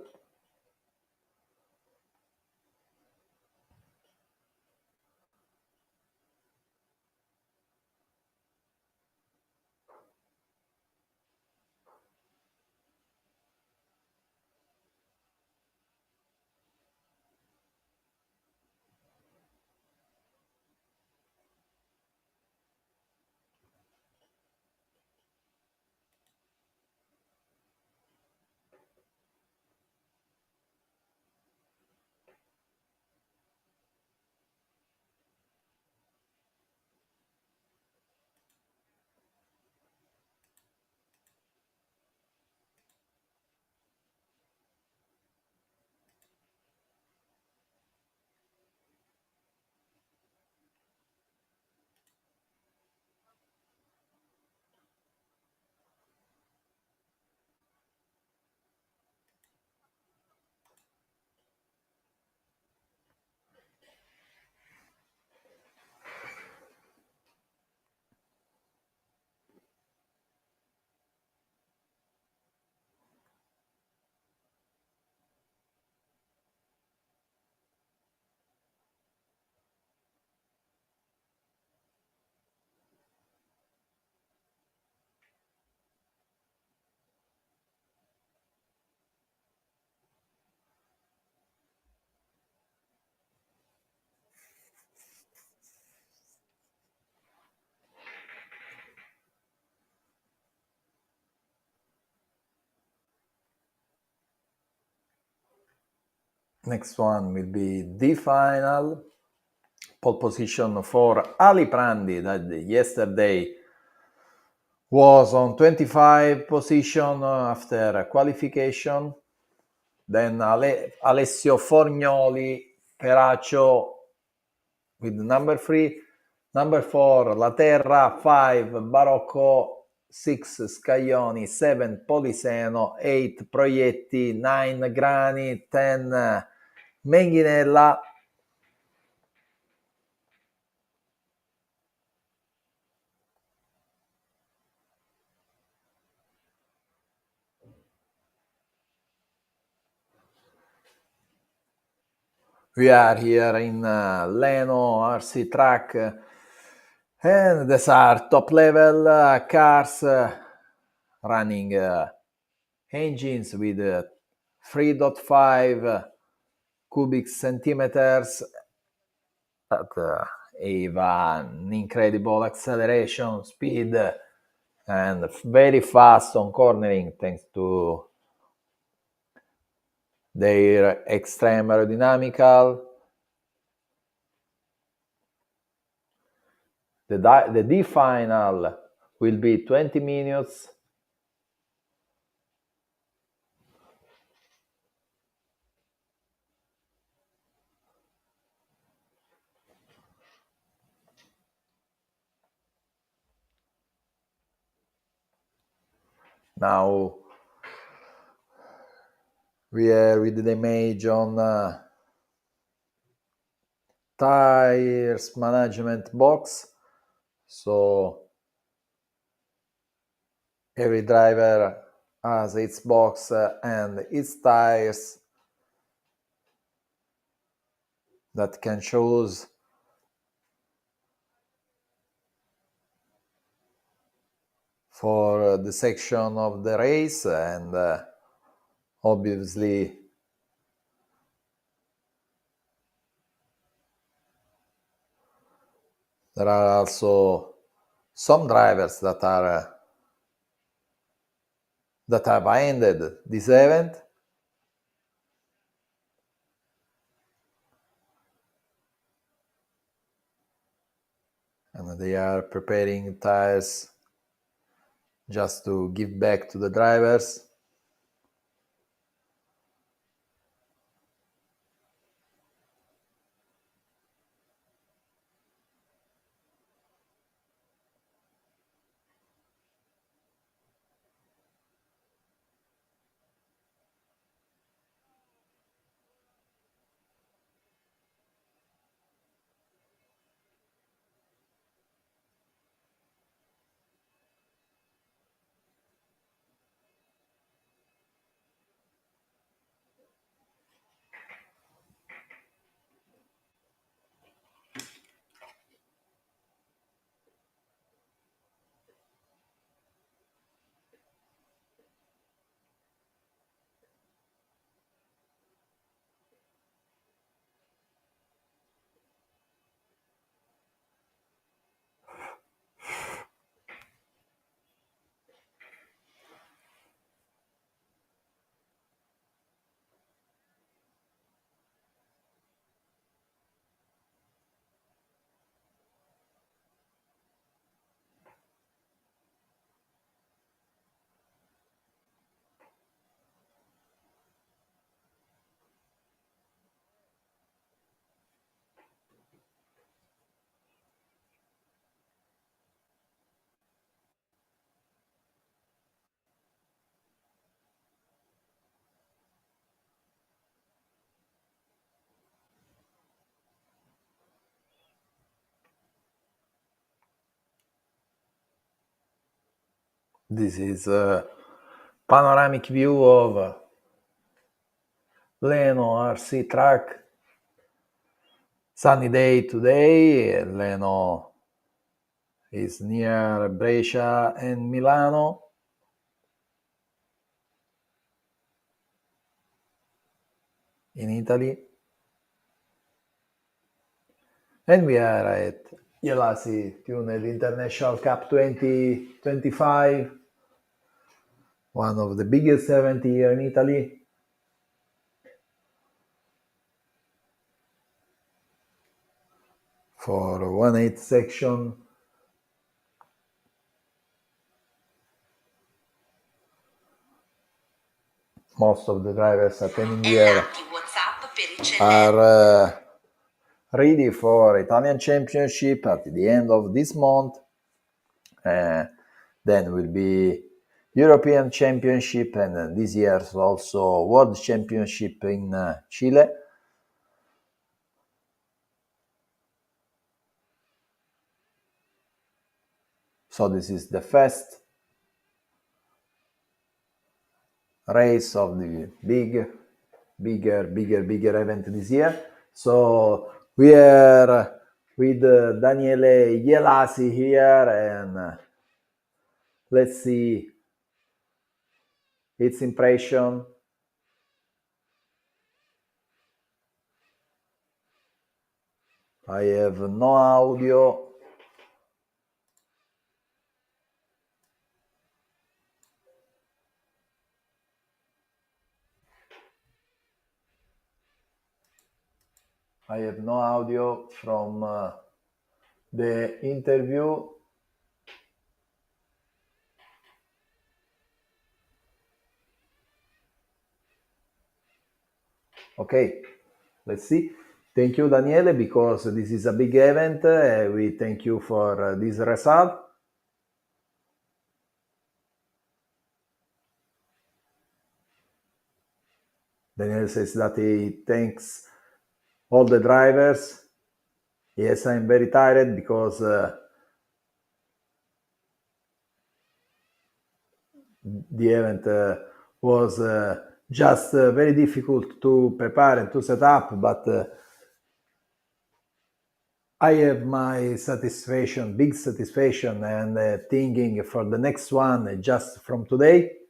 Next one will be the final pole position for Ali Prandi, that yesterday was on 25 position after qualification. Then Alessio Forgnoli, Peraccio with number 3. Number 4, La Terra. 5, Barocco. 6, Scaglioni. 7, Poliseno. 8, Proietti. 9, Grani. 10, Menghinella. We are here in Leno RC track, and these are top level cars running engines with 3.5 cubic centimeters that have an incredible acceleration speed and very fast on cornering thanks to their extreme aerodynamical. The D final will be 20 minutes. Now we are with the image on tires management box. So every driver has its box and its tires that can choose for the section of the race, and obviously there are also some drivers that have ended this event. And they are preparing tires just to give back to the drivers. This is a panoramic view of Leno RC track. Sunny day today. Leno is near Brescia and Milano. In Italy. And we are at Ielasi Tuned International Cup 2025, one of the biggest events here in Italy. For 1/8 section. Most of the drivers attending here are ready for Italian Championship at the end of this month. Then will be European Championship, and this year also World Championship in Chile. So this is the first race of the bigger event this year. So we are with Daniele Ielasi here, and let's see its impression. I have no audio. I have no audio from the interview. Okay, let's see. Thank you, Daniele, because this is a big event. We thank you for this result. Daniele says that he thanks all the drivers. Yes, I'm very tired because the event was just very difficult to prepare and to set up, but I have my satisfaction, big satisfaction, and thinking for the next one just from today.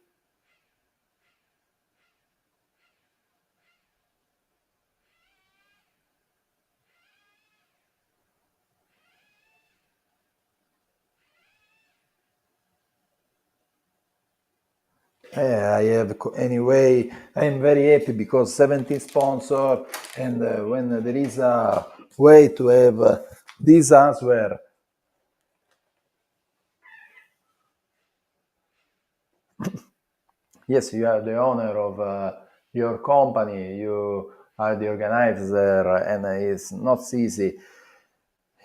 I have anyway. I'm very happy because 17 sponsor, and when there is a way to have this answer, yes, you are the owner of your company. You are the organizer, and it's not easy.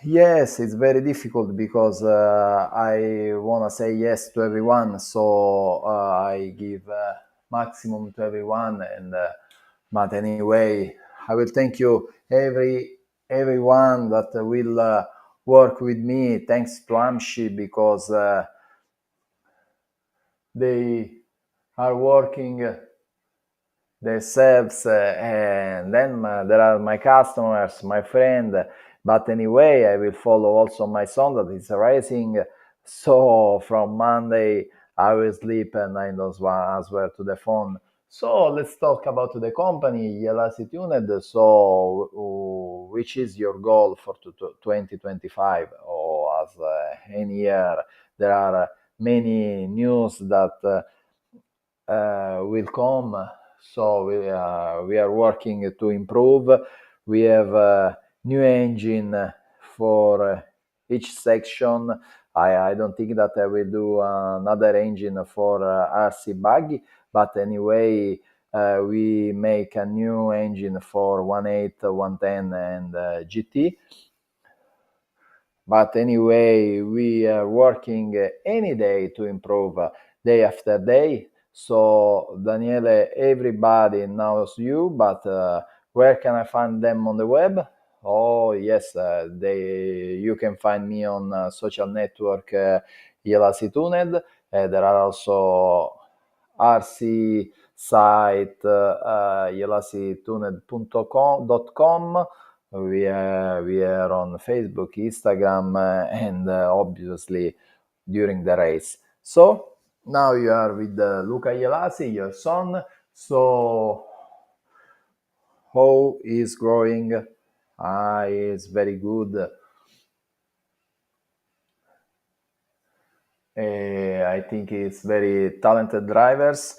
Yes, it's very difficult because I want to say yes to everyone, so I give maximum to everyone. And but anyway, I will thank you everyone that will work with me. Thanks to Amshi, because they are working themselves, and then there are my customers, my friend. But anyway, I will follow also my son that is racing. So from Monday, I will sleep and I don't answer to the phone. So let's talk about the company, Ielasi Tuned. So which is your goal for 2025? Or as any year, there are many news that will come. So we are working to improve. We have a new engine for each section. I don't think that I will do another engine for RC buggy, but anyway, we make a new engine for 1.8, 110, and GT. But anyway, we are working any day to improve day after day. So Daniele, everybody knows you, but where can I find them on the web? Oh yes, you can find me on social network Ielasi Tuned, There are also RC site, ielasituned.com. We are on Facebook, Instagram, and obviously during the race. So now you are with Luca Ielasi, your son. So how is growing? Is very good. I think he's very talented drivers.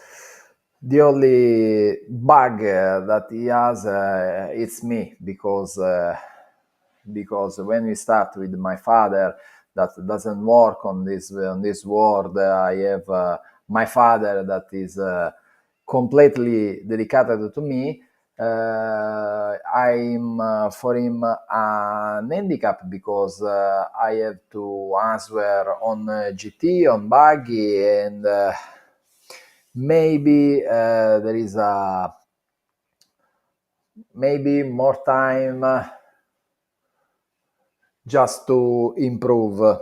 The only bug that he has, it's me, because when we start with my father, that doesn't work on this world. I have my father that is completely dedicated to me. I'm for him an handicap because I have to answer on GT, on buggy, and maybe there is maybe more time just to improve.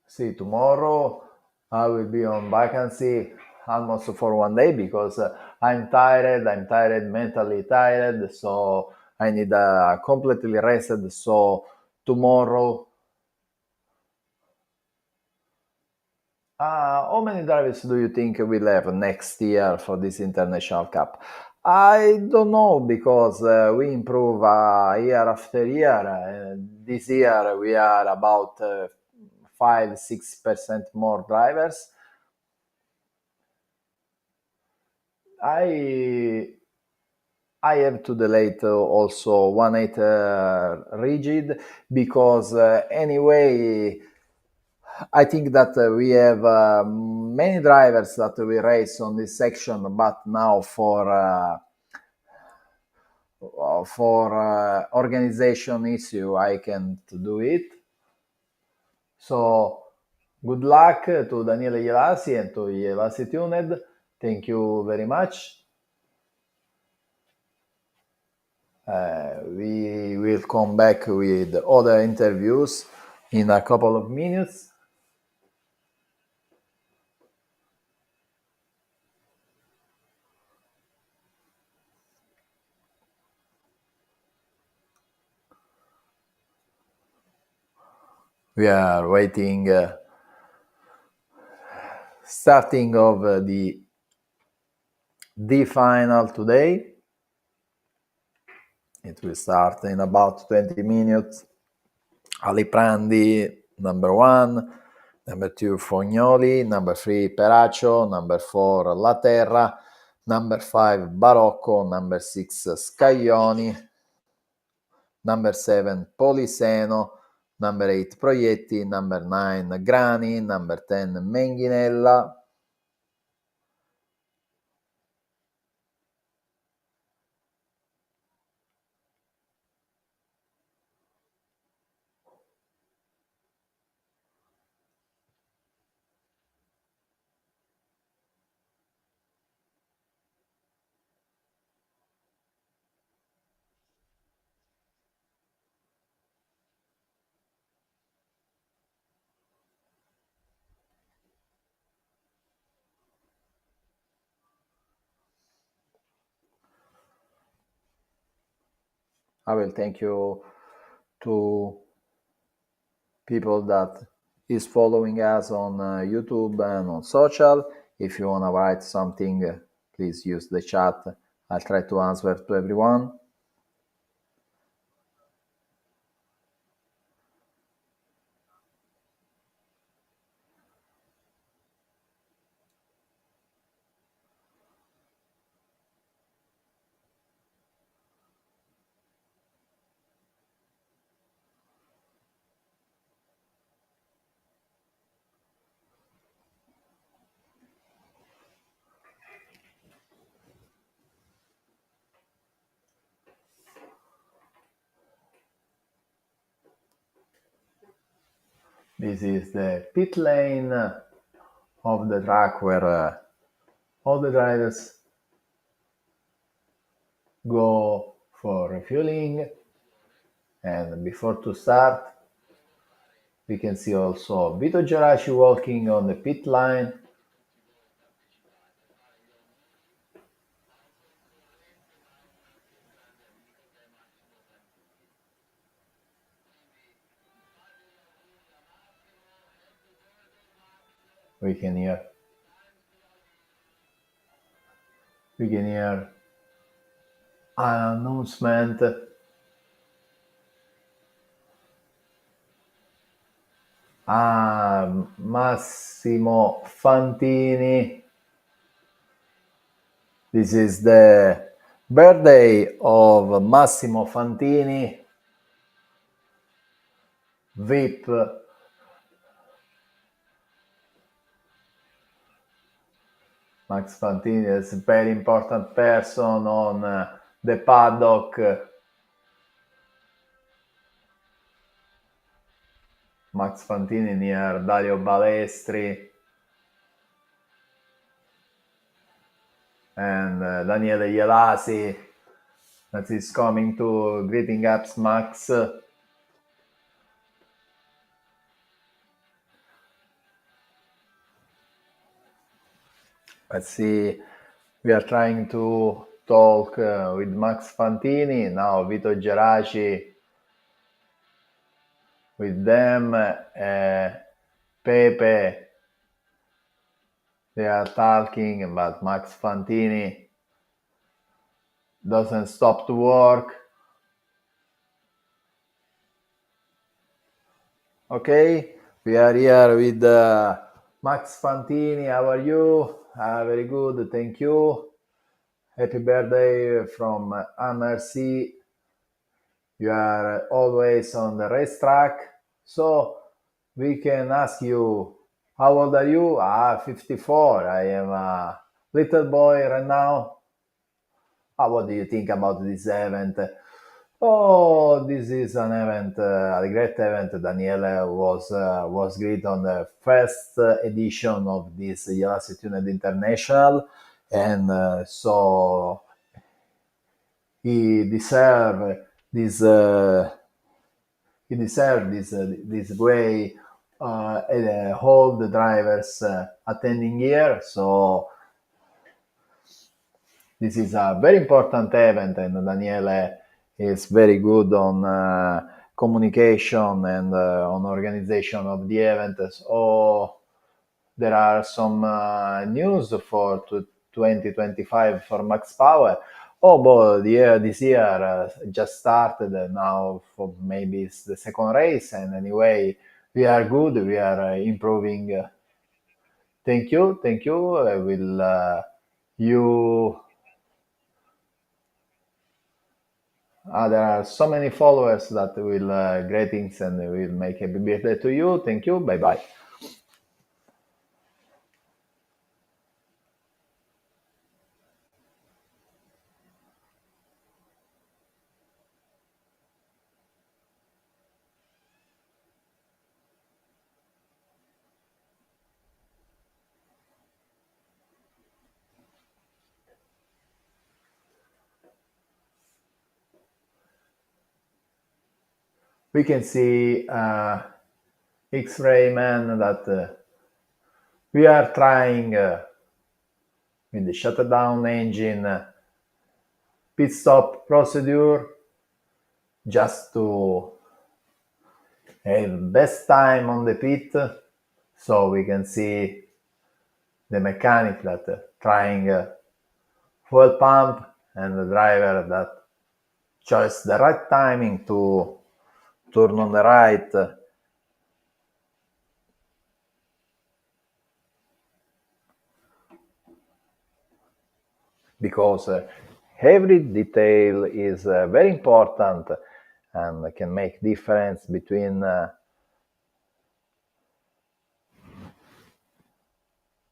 See, tomorrow I will be on vacancy almost for one day because I'm tired, mentally tired, so I need completely rested. So tomorrow, how many drivers do you think we'll have next year for this International Cup? I don't know because we improve year after year. This year we are about 5-6% more drivers. I have to delete also 1.8 rigid because anyway I think that we have many drivers that we race on this section, but now for organization issue I can't do it. So good luck to Daniele Ielasi and to Ielasi Tuned. Thank you very much. We will come back with other interviews in a couple of minutes. We are waiting starting of the D final today. It will start in about 20 minutes. Aliprandi, number 1, number 2, Fognoli, number 3, Peraccio, number 4, Laterra, number 5, Barocco, number 6, Scaglioni, number 7, Poliseno, number 8, Proietti, number 9, Grani, number 10, Menghinella. I will thank you to people that is following us on YouTube and on social. If you want to write something, please use the chat. I'll try to answer to everyone. This is the pit lane of the track where all the drivers go for refueling. And before to start, we can see also Vito Geraci walking on the pit line. We can hear an announcement. Massimo Fantini. This is the birthday of Massimo Fantini, VIP. Max Fantini is a very important person on the paddock. Max Fantini near Dario Balestri and Daniele Ielasi that is coming to greeting up Max. Let's see, we are trying to talk with Max Fantini, now Vito Geraci with them, Pepe, they are talking, but Max Fantini doesn't stop to work. Okay, we are here with Max Fantini. How are you? Very good, thank you. Happy birthday from MRC. You are always on the racetrack. So we can ask you, how old are you? 54. I am a little boy right now. What do you think about this event? Oh, this is an event, a great event. Daniele was great on the first edition of this Ielasi Tuned International, and so he deserved this. He deserved this way. All the drivers attending here, so this is a very important event, and Daniele is very good on communication and on organization of the event. So there are some news for 2025 for Max Power. Oh, but this year just started now. For maybe it's the second race, and anyway, we are good. We are improving. Thank you, thank you. I will you. There are so many followers that will greetings and will make happy birthday to you. Thank you. Bye bye. We can see X-Ray Man that we are trying with the shutdown engine pit stop procedure just to have best time on the pit, so we can see the mechanic that trying fuel pump and the driver that chose the right timing to turn on the right. Because every detail is very important and can make difference between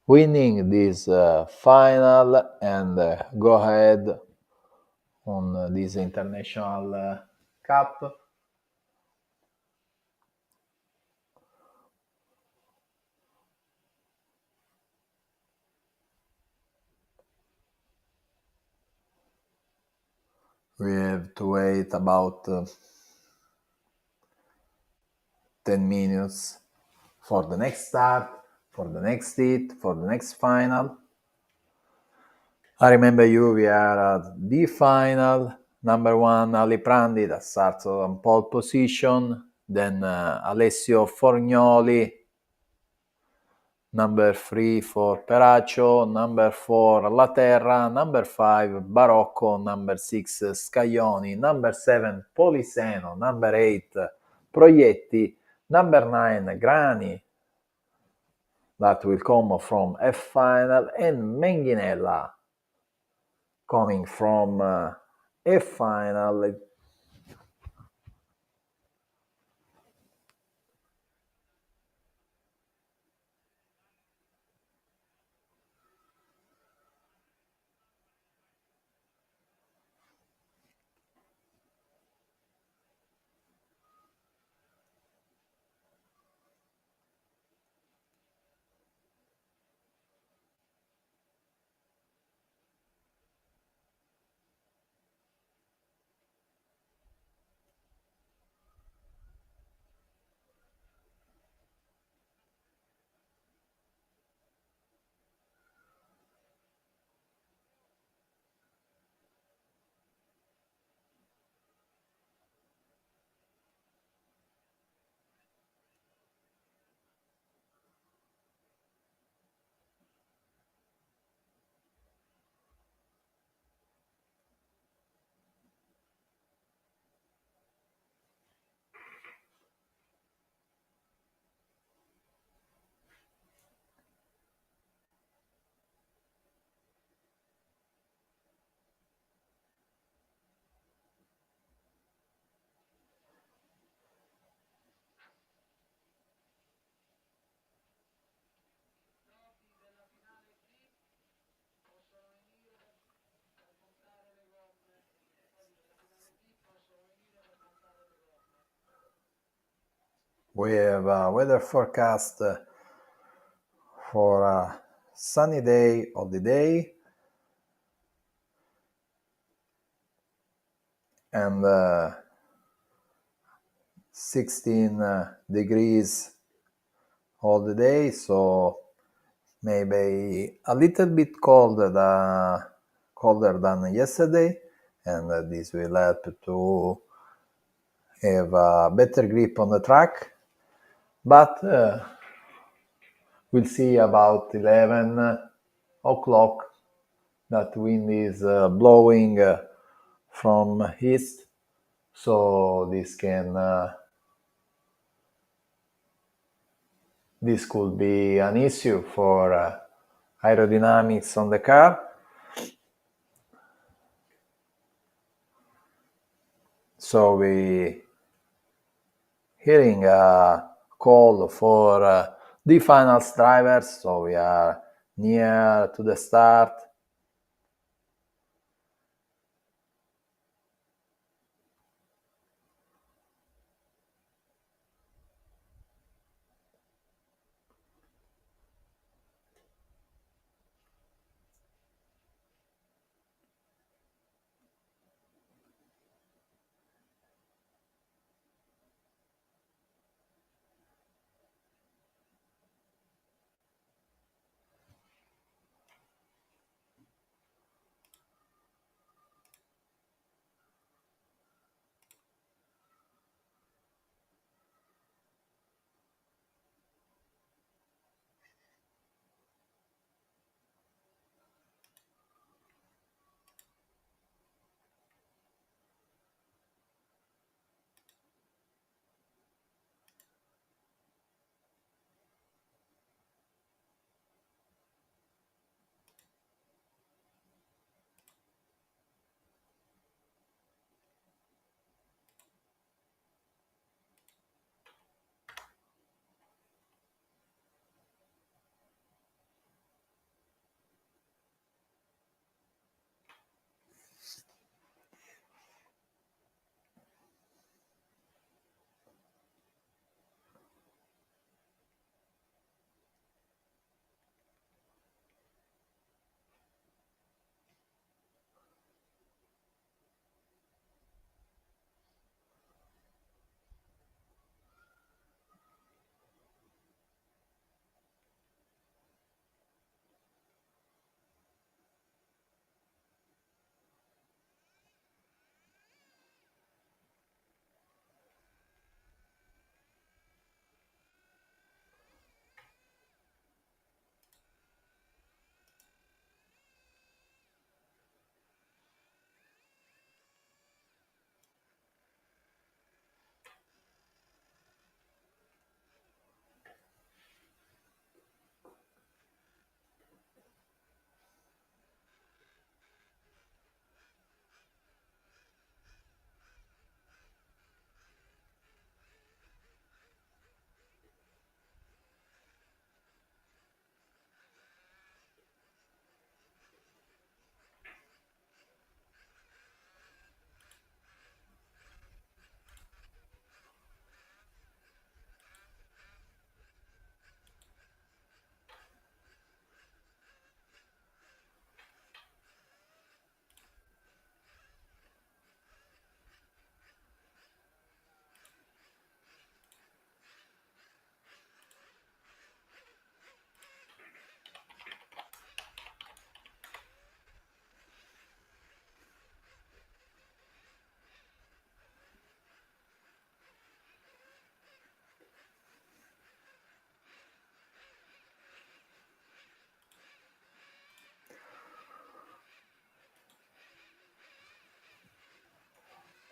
winning this final and go ahead on this international cup. We have to wait about 10 minutes for the next start, for the next hit, for the next final. I remember you, we are at the final. Number 1, Ali Prandi, that starts on pole position. Then Alessio Forgnoli. Number 3 for Peraccio. Number 4, Laterra. Number 5, Barocco. Number 6, Scaglioni. Number 7, Poliseno. Number 8, Proietti. Number 9, Grani. That will come from F final. And Menghinella coming from F final. We have a weather forecast for a sunny day of the day and 16 degrees all the day, so maybe a little bit colder than yesterday, and this will help to have a better grip on the track. But we'll see about 11 o'clock that wind is blowing from east, so this could be an issue for aerodynamics on the car. So we hearing a call for the finals drivers, so we are near to the start.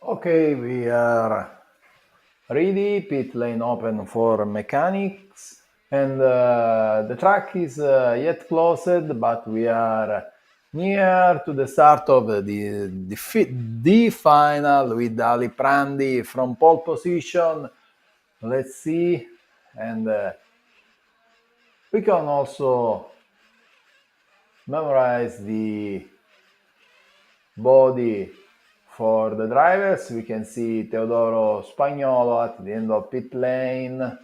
Okay, we are ready, pit lane open for mechanics, and the track is yet closed, but we are near to the start of the final with Ali Prandi from pole position. Let's see, and we can also memorize the body for the drivers. We can see Teodoro Spagnolo at the end of pit lane.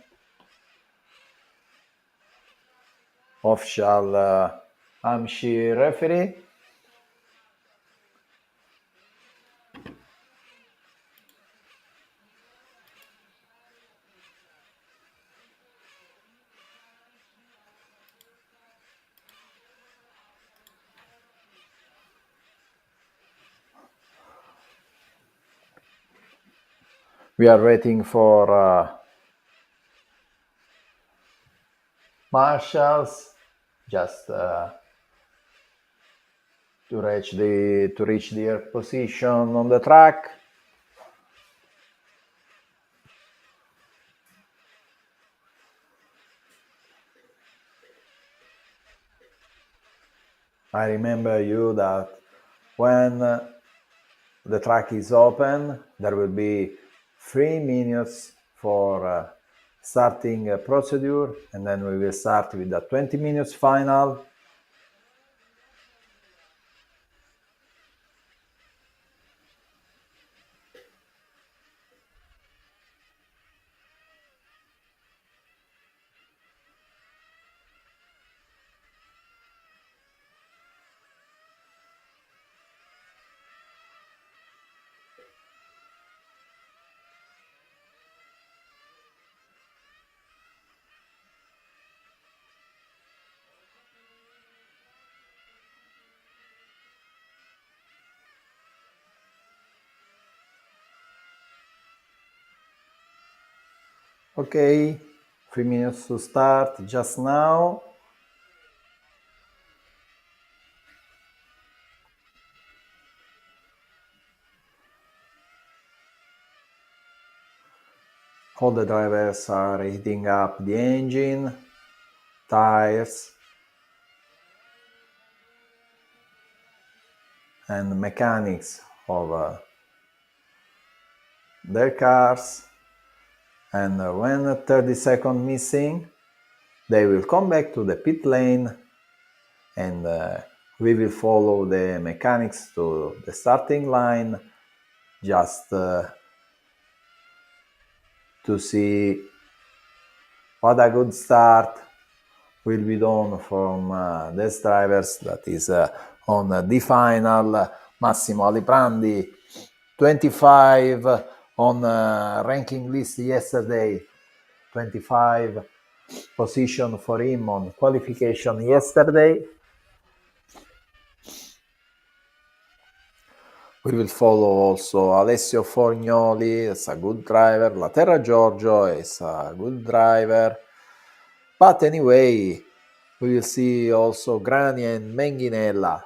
Official Amshi referee. We are waiting for marshals just to reach their position on the track. I remember you that when the track is open, there will be 3 minutes for starting a procedure, and then we will start with the 20 minutes final. Okay, 3 minutes to start just now. All the drivers are heating up the engine, tires, and mechanics of their cars. And when 30 seconds missing, they will come back to the pit lane, and we will follow the mechanics to the starting line just to see what a good start will be done from these drivers. That is on the final. Massimo Aliprandi, 25 on ranking list yesterday, 25 position for him on qualification yesterday. We will follow also Alessio Fognoli, is a good driver. Laterra Giorgio is a good driver. But anyway, we will see also Grani and Menghinella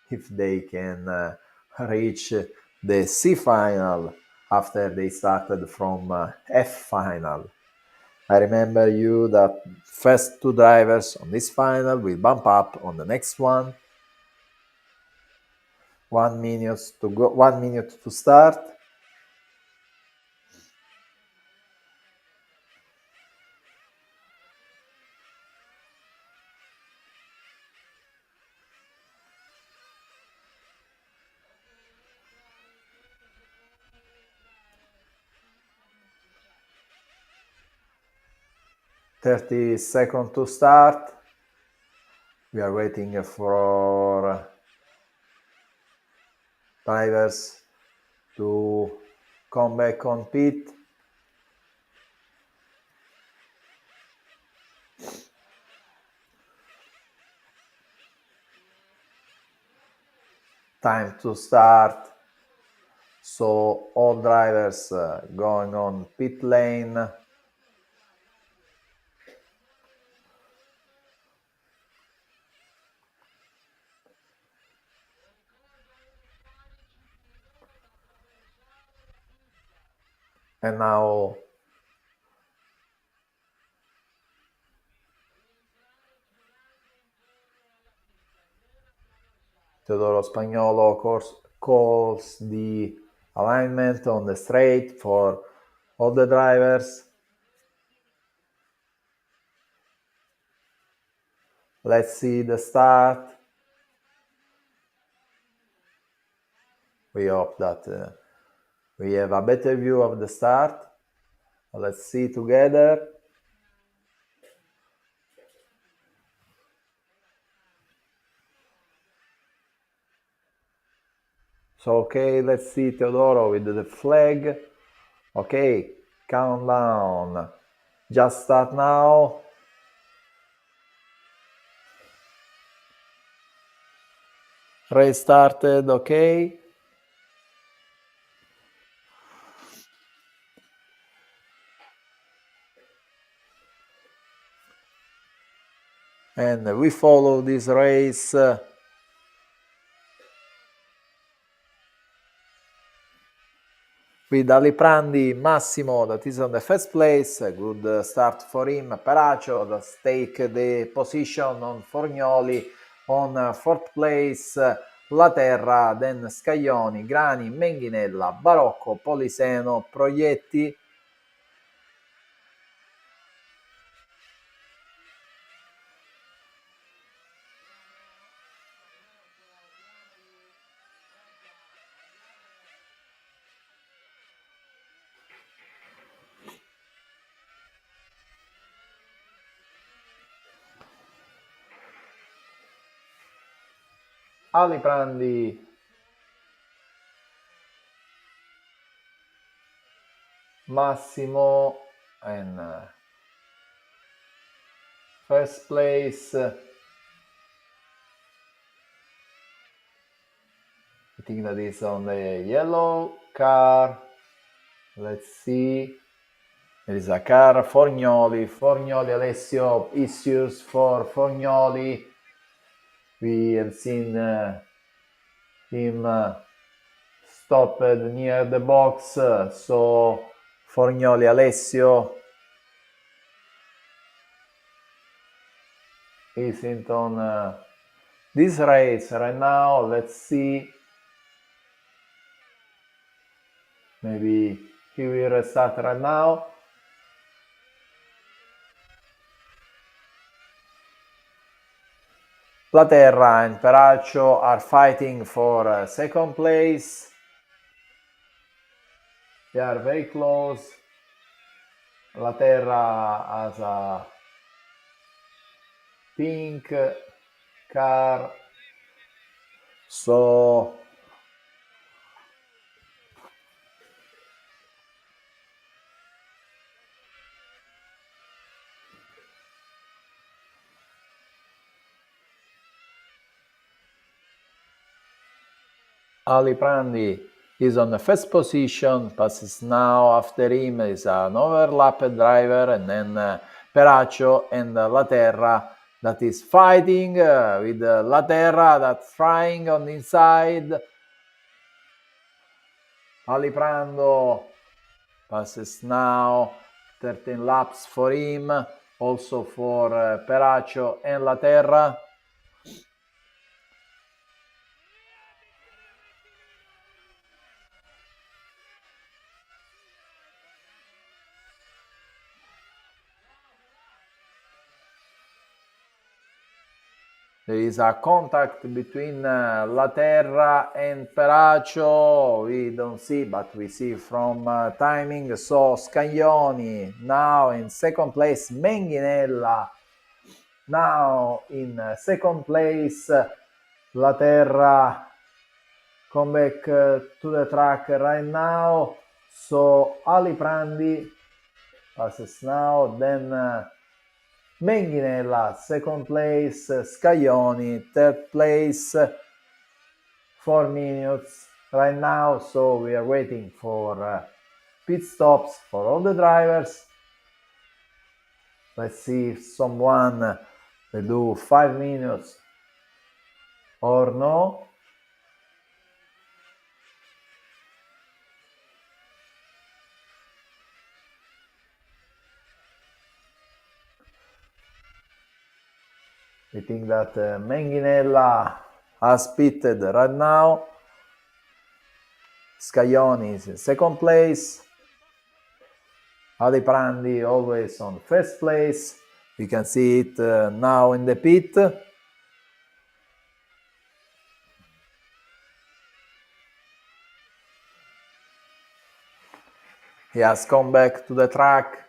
if they can reach the C final after they started from F final. I remember you that first 2 drivers on this final will bump up on the next one. 1 minute to go, 1 minute to start. "30 seconds to start." We are waiting for drivers to come back on pit. Time to start. So all drivers going on pit lane. And now Teodoro Spagnolo calls the alignment on the straight for all the drivers. Let's see the start. We hope that we have a better view of the start. Let's see together. So, okay, let's see Teodoro with the flag. Okay, countdown. Just start now. Race started, okay. And we follow this race with Aliprandi Massimo that is on the first place. A good start for him. Peracio that take the position on Forgnoli on fourth place. Laterra, then Scaglioni, Grani, Menghinella, Barocco, Poliseno, Proietti. Aliprandi, Massimo, and first place. I think that is on the yellow car. Let's see. There is a car, Forgnoli, Alessio, issues for Forgnoli. We have seen him stopped near the box, so Forgnoli, Alessio isn't on this race right now. Let's see. Maybe he will restart right now. Laterra and Peracio are fighting for second place. They are very close. Laterra has a pink car, so Aliprandi is on the first position, passes now after him is an overlapped driver, and then Peracio and Laterra that is fighting with Laterra that's trying on the inside. Aliprando passes now, 13 laps for him, also for Peracio and Laterra. There is a contact between Laterra and Peracio. We don't see, but we see from timing. So Scaglioni now in second place. Menghinella now in second place. Laterra come back to the track right now. So Aliprandi passes now. Then Menghinella, second place, Scaglioni, third place, 4 minutes right now, so we are waiting for pit stops for all the drivers. Let's see if someone will do 5 minutes or no. I think that Menghinella has pitted right now. Scaglioni is in second place. Aliprandi always on first place. You can see it now in the pit. He has come back to the track.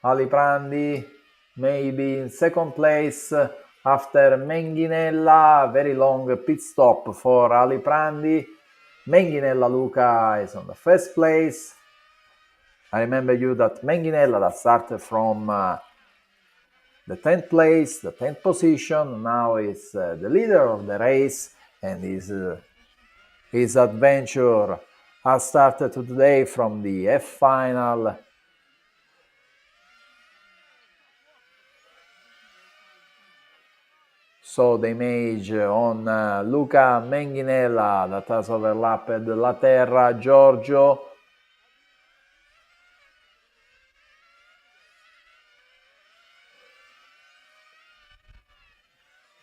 Aliprandi maybe in second place after Menghinella. Very long pit stop for Aliprandi. Menghinella Luca is on the first place. I remember you that Menghinella that started from the 10th place, the 10th position, now is the leader of the race, and his adventure has started today from the F final. So the image on Luca Menghinella that has overlapped La Terra Giorgio.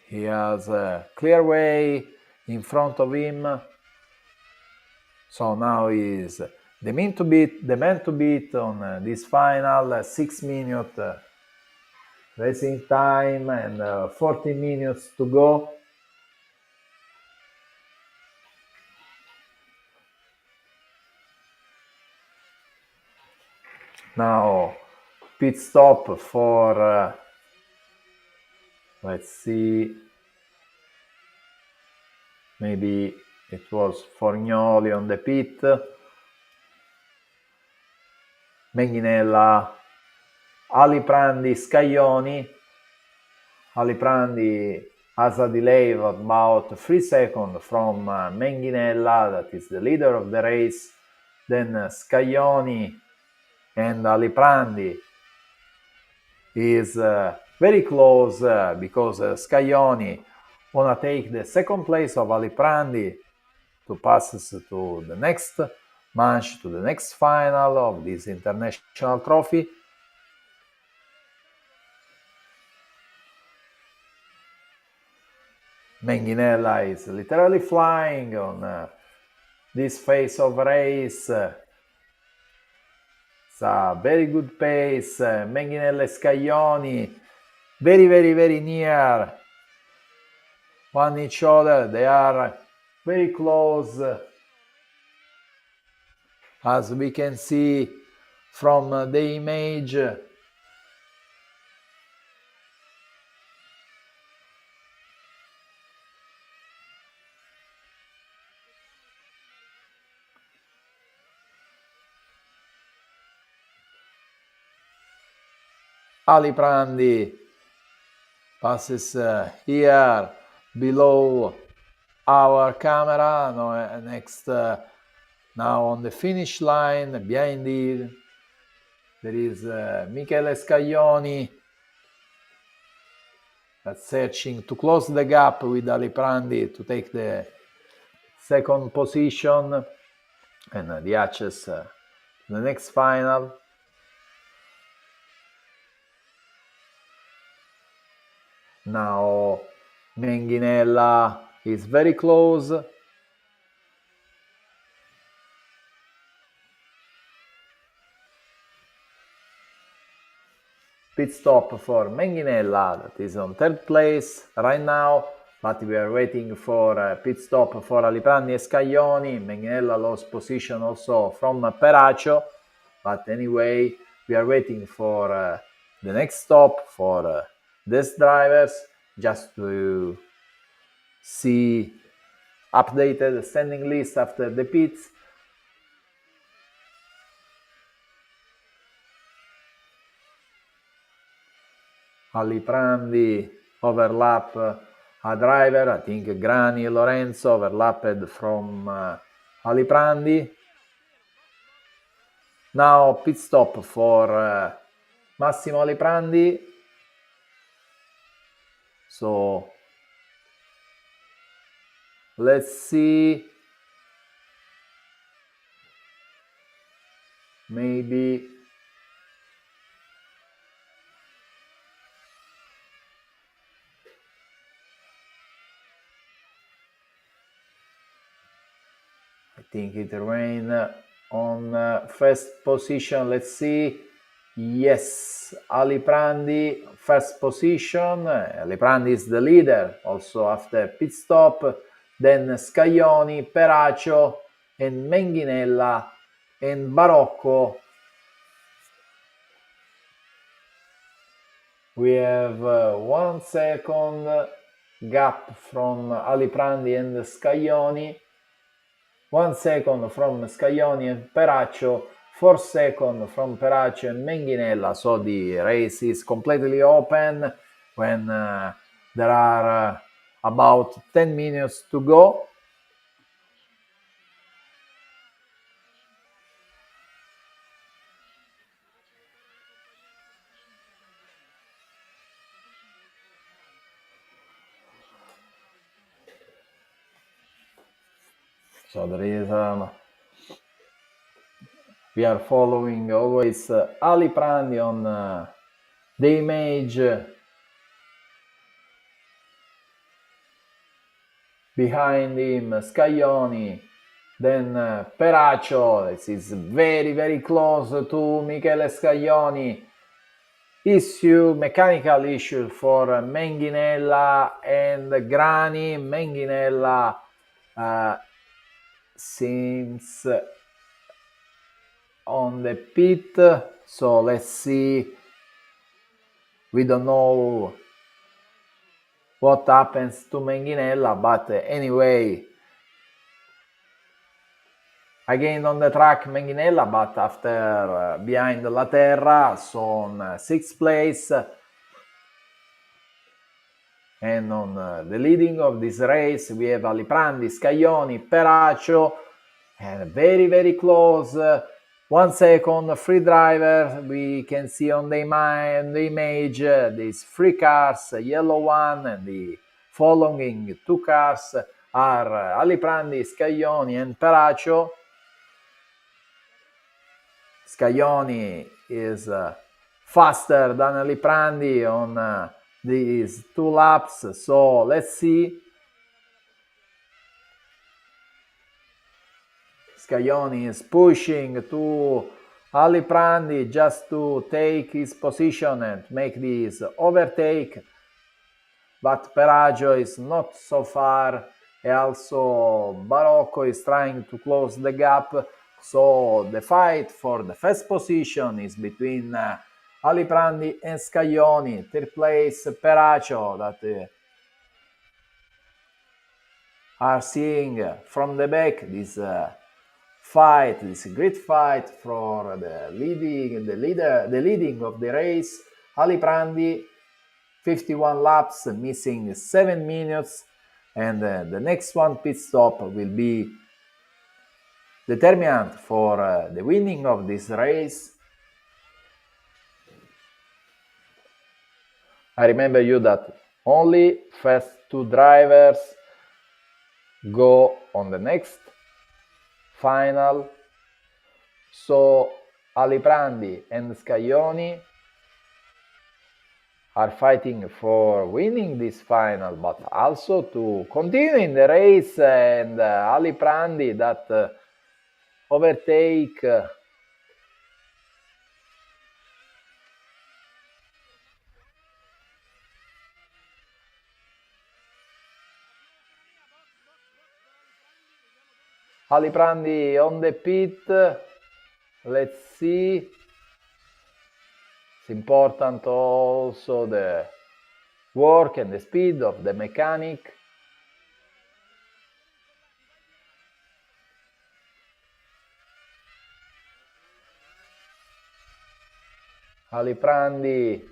He has a clear way in front of him. So now is the man to beat on this final. 6 minutes racing time and 14 minutes to go. Now pit stop for let's see, maybe it was Forgnoli on the pit. Menghinella, Aliprandi, Scaglioni. Aliprandi has a delay of about 3 seconds from Menghinella, that is the leader of the race. Then Scaglioni and Aliprandi is very close because Scaglioni wanna take the second place of Aliprandi to pass to the next match, to the next final of this international trophy. Menghinella is literally flying on this phase of race. It's a very good pace. Menghinella and Scaglioni very, very, very near one each other. They are very close, as we can see from the image. Aliprandi passes here below our camera. No, next, now on the finish line, behind it, there is Michele Scaglioni that's searching to close the gap with Aliprandi to take the second position and the access to the next final. Now Menghinella is very close. Pit stop for Menghinella, that is on third place right now, but we are waiting for a pit stop for Aliprandi and Scaglioni. Menghinella lost position also from Peraccio, but anyway, we are waiting for the next stop for these drivers, just to see updated standing list after the pits. Aliprandi overlap a driver, I think Grani Lorenzo overlapped from Aliprandi. Now pit stop for Massimo Aliprandi. So let's see, maybe think it rained on first position. Let's see. Yes, Aliprandi first position. Aliprandi is the leader also after pit stop. Then Scaglioni, Peracio, and Menghinella and Barocco. We have 1 second gap from Aliprandi and Scaglioni. 1 second from Scaglioni and Peracio, 4 seconds from Peracio and Menghinella. So the race is completely open when there are about 10 minutes to go. So there is we are following always Aliprandi on the image. Behind him Scaglioni, then Peracio. This is very, very close to Michele Scaglioni. Mechanical issue for Menghinella and Grani. Menghinella seems on the pit, so let's see. We don't know what happens to Menghinella, but anyway, again on the track Menghinella, but after behind La Terra, so on 6th place. And on the leading of this race we have Aliprandi, Scaglioni, Peracio, and very, very close. 1 second free driver. We can see on the image these 3 cars, yellow one, and the following 2 cars are Aliprandi, Scaglioni, and Peracio. Scaglioni is faster than Aliprandi on these 2 laps, so let's see. Scaglioni is pushing to Aliprandi just to take his position and make this overtake, but Peracio is not so far, and also Barocco is trying to close the gap. So the fight for the first position is between Aliprandi and Scaglioni. 3rd place Peracio, that are seeing from the back this fight, this great fight for the leading of the race. Aliprandi 51 laps, missing 7 minutes, and the next one pit stop will be determinant for the winning of this race. I remember you that only first 2 drivers go on the next final. So Aliprandi and Scaglioni are fighting for winning this final, but also to continue in the race, and Aliprandi that overtake Aliprandi on the pit. Let's see. It's important also the work and the speed of the mechanic. Aliprandi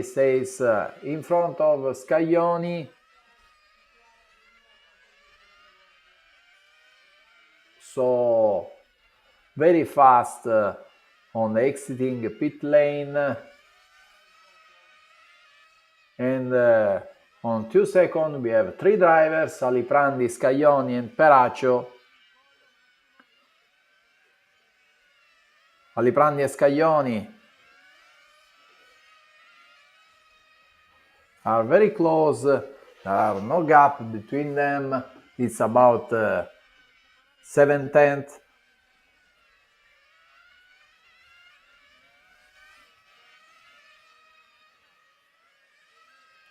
stays in front of Scaglioni. So very fast on the exiting pit lane. And on 2 seconds we have 3 drivers, Aliprandi, Scaglioni and Peracio. Aliprandi e Scaglioni are very close. There are no gap between them. It's about 7/10.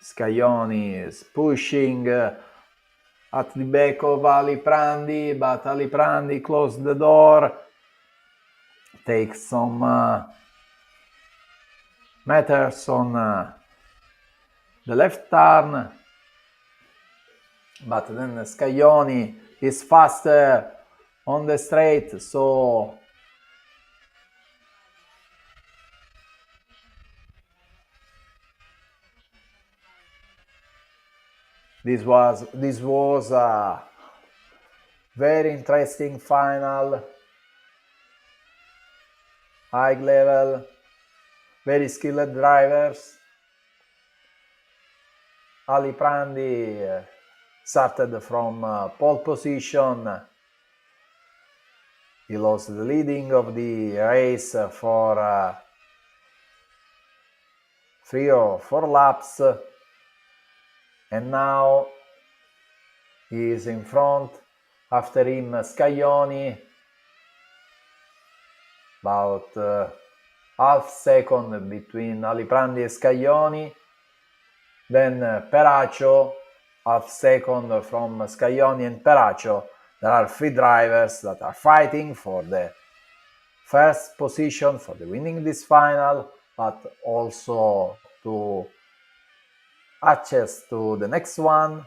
Scaglioni is pushing at the back of Aliprandi, but Aliprandi closed the door, takes some meters on the left turn, but then Scaglioni is faster on the straight, so this was a very interesting final, high level, very skilled drivers. Aliprandi started from pole position. He lost the leading of the race for 3 or 4 laps, and now he is in front. After him Scaglioni, about half second between Aliprandi and Scaglioni. Then Peraccio, half second from Scaglioni and Peraccio. There are 3 drivers that are fighting for the first position, for the winning this final, but also to access to the next one.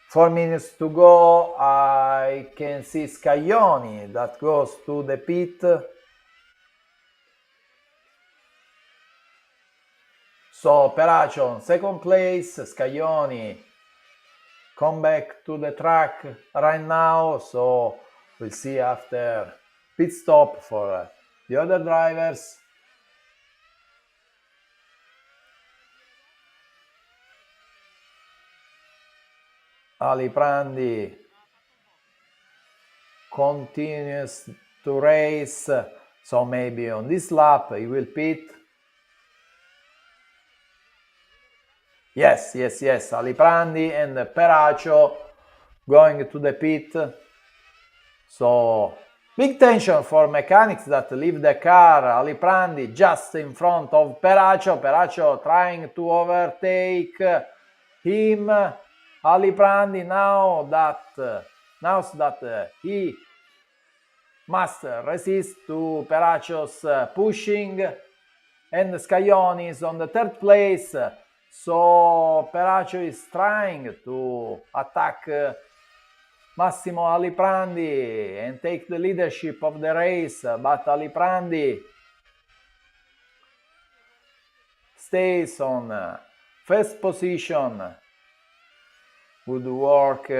4 minutes to go. I can see Scaglioni that goes to the pit. So Peraccio on second place, Scaglioni come back to the track right now, so we'll see after pit stop for the other drivers. Aliprandi continues to race, so maybe on this lap he will pit. Yes, Aliprandi and Peraccio going to the pit. So big tension for mechanics that leave the car. Aliprandi just in front of Peraccio. Peraccio trying to overtake him. Aliprandi now that he must resist to Peraccio's pushing, and Scaglioni is on the 3rd place. So Peraccio is trying to attack Massimo Aliprandi and take the leadership of the race, but Aliprandi stays on 1st position. Good work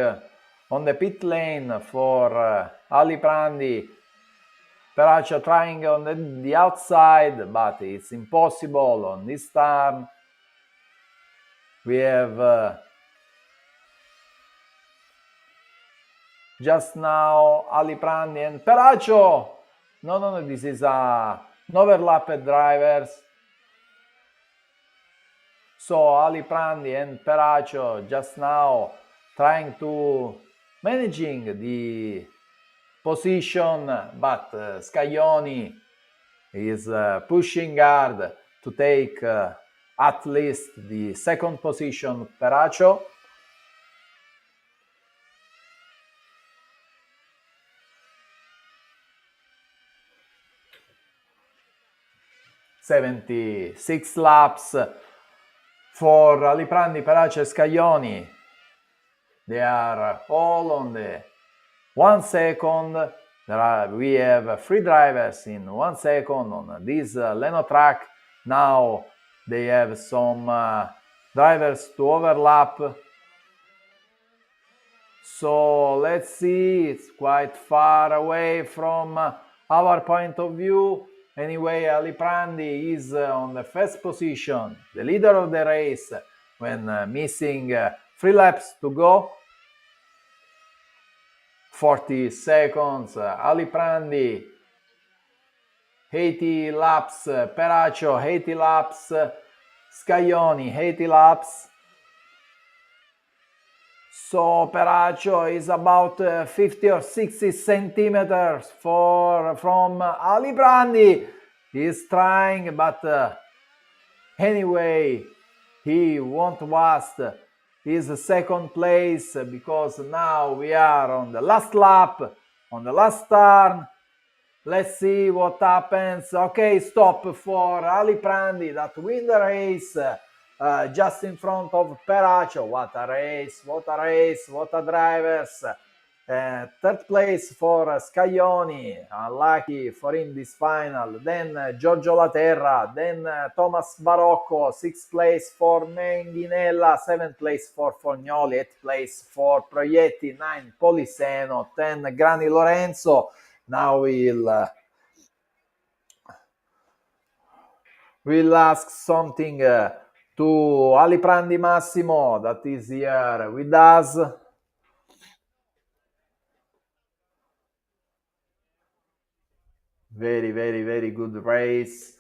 on the pit lane for Aliprandi. Peraccio trying on the outside, but it's impossible on this turn. We have just now Aliprandi and Peraccio. No, this is an overlapped drivers. So Aliprandi and Peraccio just now trying to managing the position, but Scaglioni is pushing hard to take at least the 2nd position. Peraccio. "76 laps for Aliprandi, Peraccio and Scaglioni. They are all on the 1 second. We have 3 drivers in 1 second on this Leno track. Now they have some drivers to overlap. So let's see, it's quite far away from our point of view. Anyway, Aliprandi is on the 1st position, the leader of the race, when missing 3 laps to go. 40 seconds, Aliprandi, 80 laps, Peraccio, 80 laps, Scaglioni, 80 laps. So Peraccio is about 50 or 60 centimeters from Aliprandi. He's trying, but anyway, he won't waste his second place because now we are on the last lap, on the last turn. Let's see what happens. Okay, stop for Aliprandi that win the race just in front of Peraccio. What a race, what a race, what a drivers. Third place for Scaglioni, unlucky for him this final. Then Giorgio Laterra, then Thomas Barocco, 6th place for Menghinella, 7th place for Fognoli, 8th place for Proietti, 9 Poliseno, 10 Grani Lorenzo. Now we'll ask something to Aliprandi Massimo that is here with us. Very, very, very good race.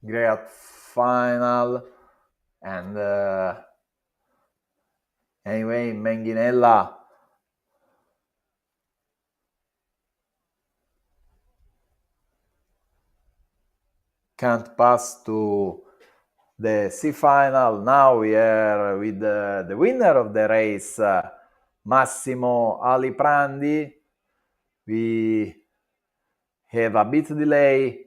Great final. And anyway, Menghinella can't pass to the C final. Now we are with the winner of the race, Massimo Aliprandi. We have a bit delay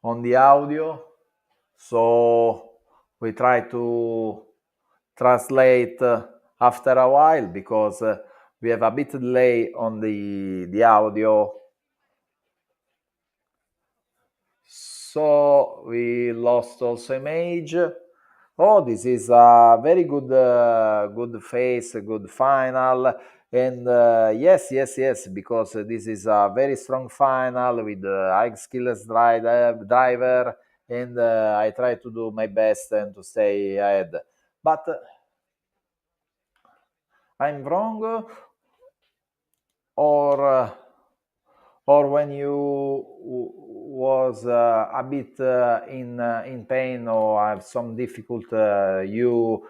on the audio, so we try to translate after a while because we have a bit delay on the audio. So we lost also image. Oh, this is a very good good face, a good final. And yes, because this is a very strong final with high skills driver, and I try to do my best and to stay ahead. But I'm wrong, or when you was a bit in pain or have some difficult, you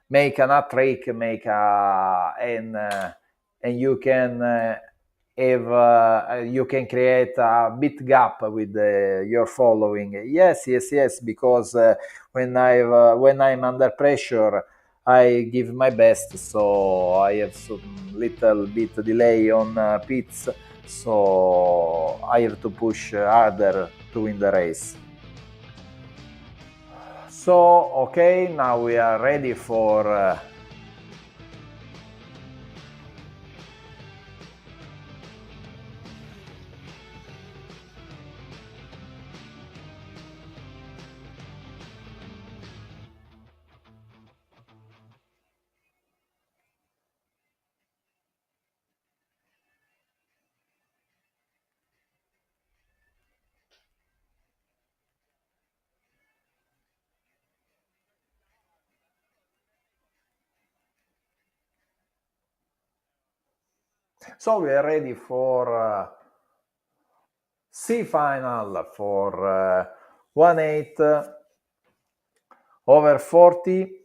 make an hat trick, and you can have you can create a bit gap with your following. Yes, because when I'm under pressure, I give my best, so I have some little bit delay on pits, so I have to push harder to win the race. So, okay, now we are ready for so we are ready for C final for 1.8 over 40.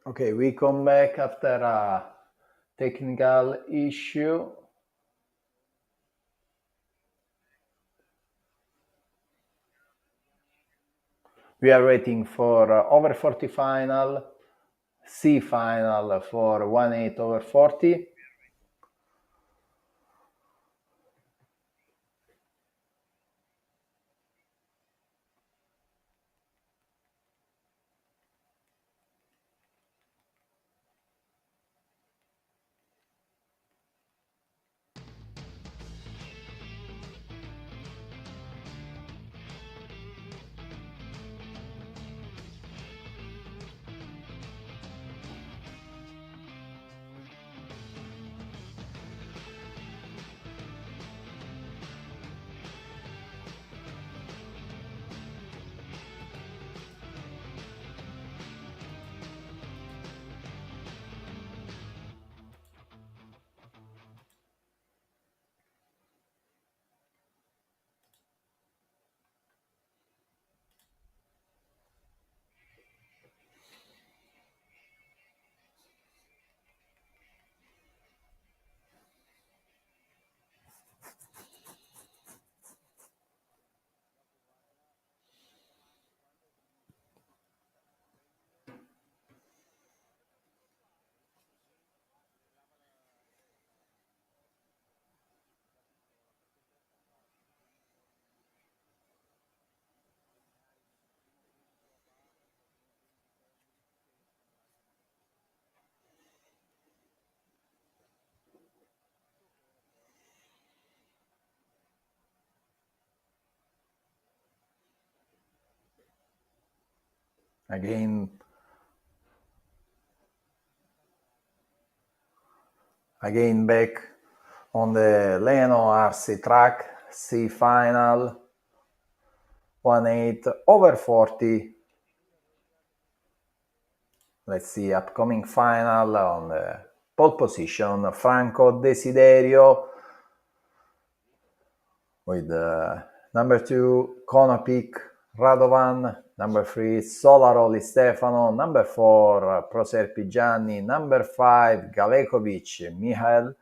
Okay, we come back after a technical issue. We are waiting for over 40 final, C final for 1/8 over 40. Again back on the ModellismoRC track, C final, 1/8 over 40. Let's see, upcoming final on the pole position, Franco Desiderio with number 2, Konopik Radovan, number 3, Solaroli Stefano, number 4, Proserpi Gianni, number 5, Galekovic Mihael,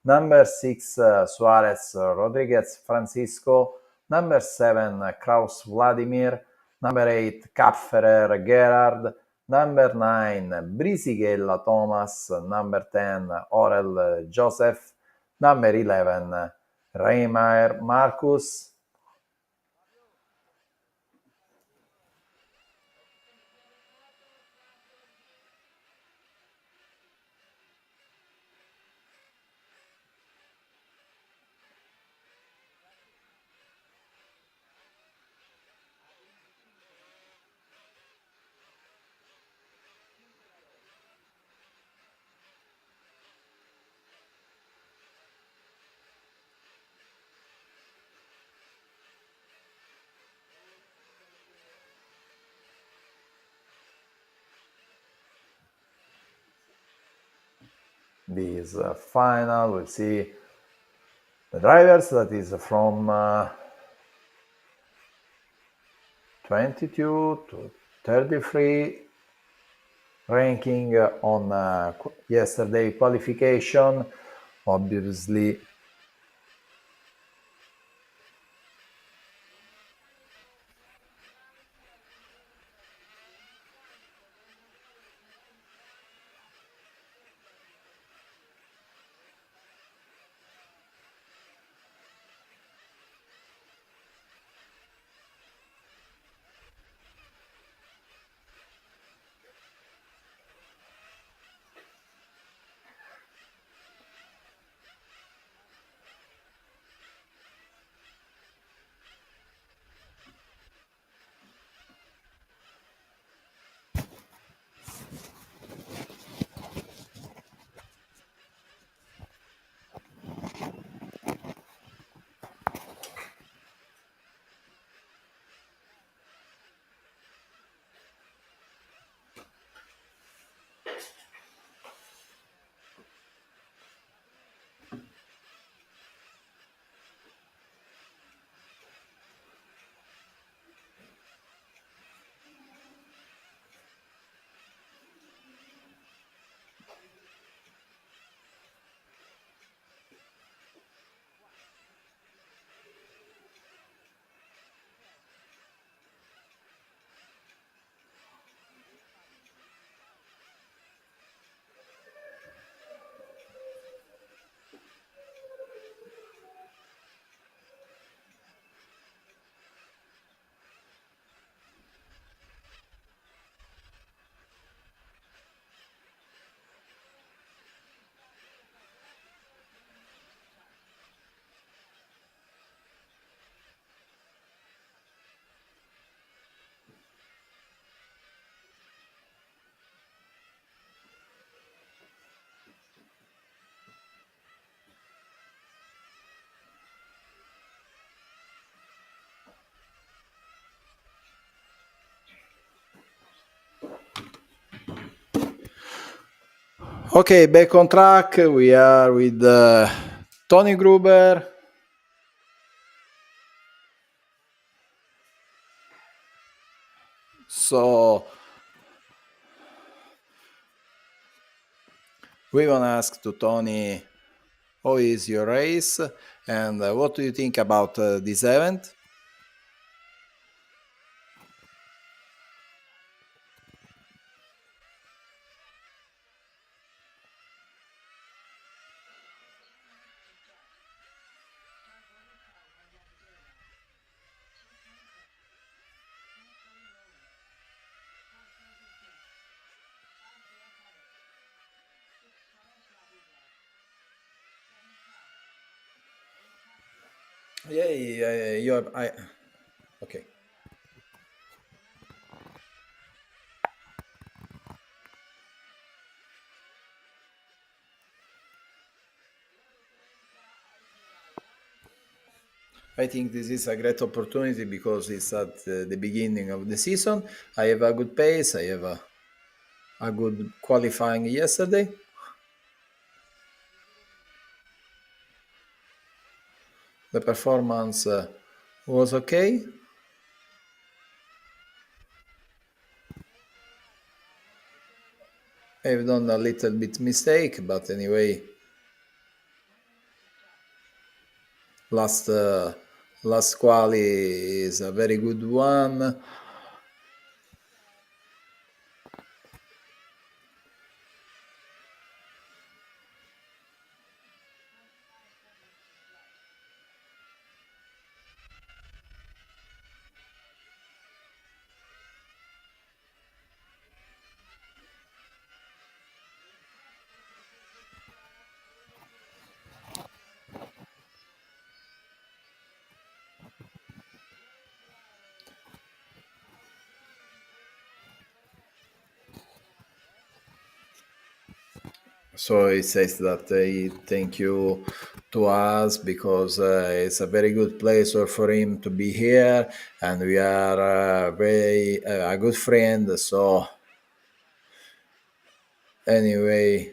number 6, Suarez Rodriguez Francisco, number 7, Kraus Vladimir, number 8, Kapferer Gerard, number 9, Brisighella Thomas, number 10, Orel Joseph, number 11, Reimer Marcus. This final, we'll see the drivers, that is from 22 to 33. ranking on yesterday qualification. Obviously, okay, back on track. We are with Tony Gruber. So we want to ask to Tony, how is your race and what do you think about this event? Yeah, okay. I think this is a great opportunity because it's at the beginning of the season. I have a good pace. I have a good qualifying yesterday. The performance was okay. I've done a little bit mistake, but anyway, last quali is a very good one. So he says that he thank you to us because it's a very good pleasure for him to be here, and we are very a good friend. So anyway,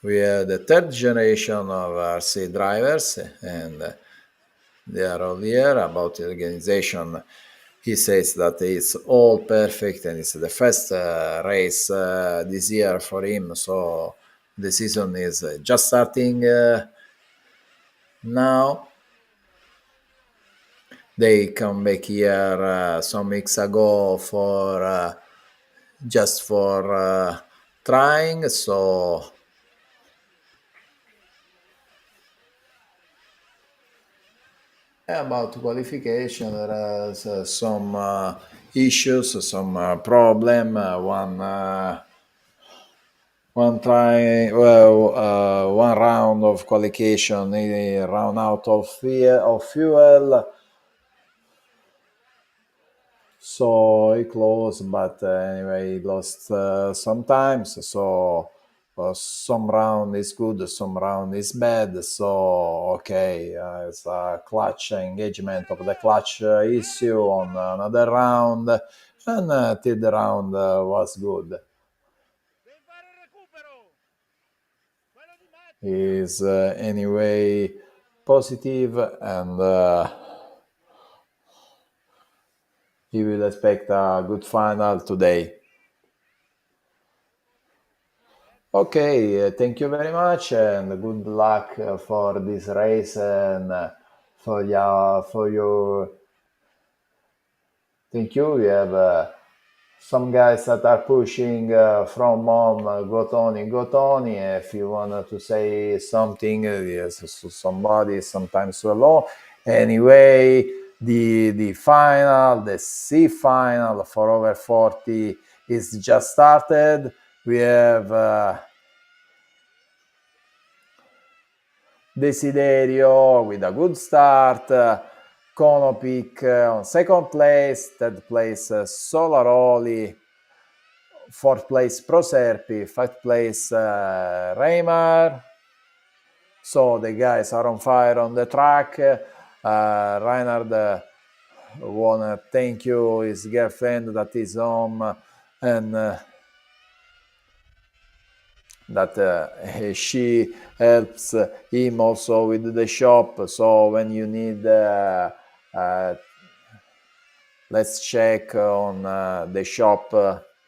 we are the third generation of RC drivers, and they are all here about the organization. he says that it's all perfect and it's the first race this year for him. So the season is just starting now. They come back here some weeks ago for just for trying. So about qualification, there is some issues, some problem. One try, well, one round of qualification, he ran out of fuel, so he closed. But anyway, he lost sometimes. So some round is good, some round is bad. So okay, it's a clutch engagement of the clutch issue on another round, and till the round was good. Is anyway positive, and he will expect a good final today. Okay, thank you very much, and good luck for this race, and for your thank you. We have some guys that are pushing from home, go Tony. If you want to say something, yes, somebody sometimes so low. Anyway, the final, the C final for over 40 is just started. We have Desiderio with a good start. Konopic on second place, third place Solaroli, fourth place Proserpi, fifth place Reymar. So the guys are on fire on the track. Reinhard wanna thank you his girlfriend that is home, and that she helps him also with the shop. So when you need let's check on the shop,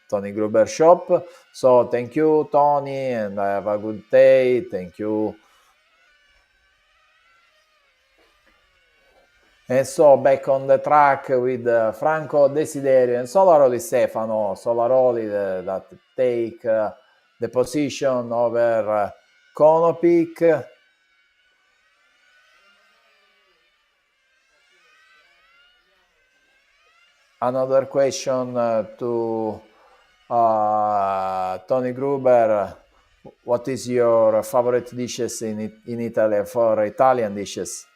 Tony Gruber shop. So thank you, Tony, and have a good day. Thank you. And so back on the track with Franco Desiderio and Solaroli Stefano. Solaroli that take the position over Konopic. Another question to Tony Gruber. What is your favorite dishes in Italy for Italian dishes?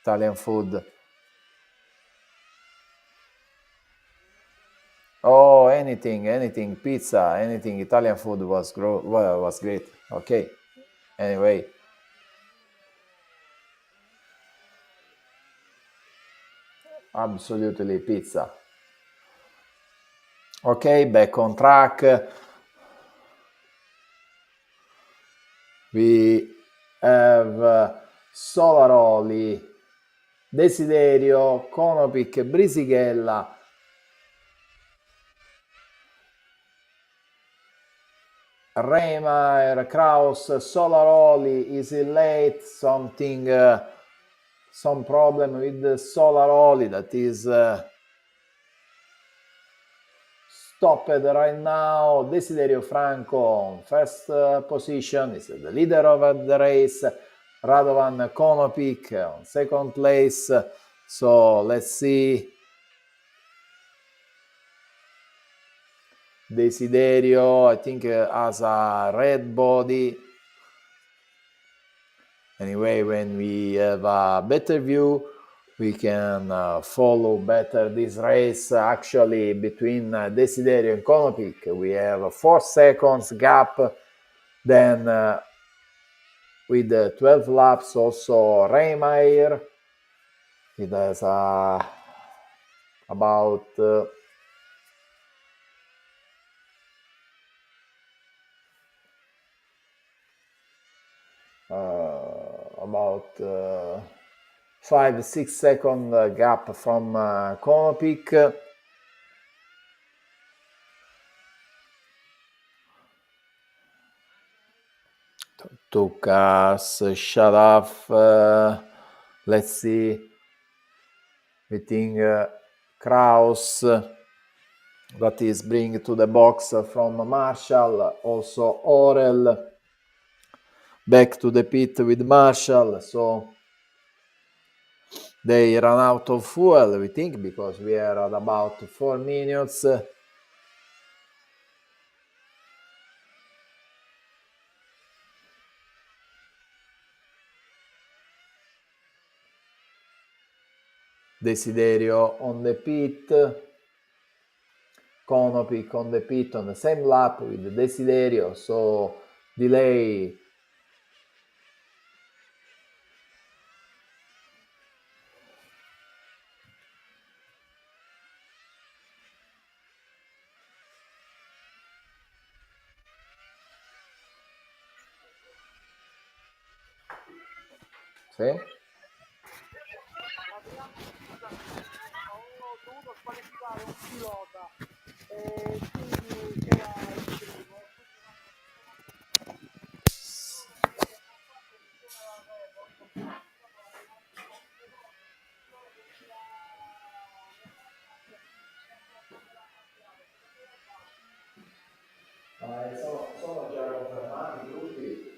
Italian food. Oh, anything, pizza, anything. Italian food was great. Okay. Anyway. Absolutely pizza. Okay, back on track. We have Solaroli, Desiderio, Konopic, Brisighella, Reymar, Kraus, Solaroli is late. Some problem with the Solaroli that is stopped right now. Desiderio Franco on first position is the leader of the race. Radovan Konopic on second place. So let's see. Desiderio, I think, has a red body. Anyway, when we have a better view, we can follow better this race. Actually, between Desiderio and Konopic, we have a 4 seconds gap. Then with 12 laps, also Reymar. It has about 5-6 second gap from Konopic. Two cars shut off. Let's see. We think Kraus that is bring to the box from Marshall. Also Orel back to the pit with Marshall. So they run out of fuel, we think, because we are at about 4 minutes. Desiderio on the pit. Konopic on the pit on the same lap with Desiderio. So delay. Sì. Ho dovuto squalificare un pilota e quindi era il primo. Sono già confermati tutti.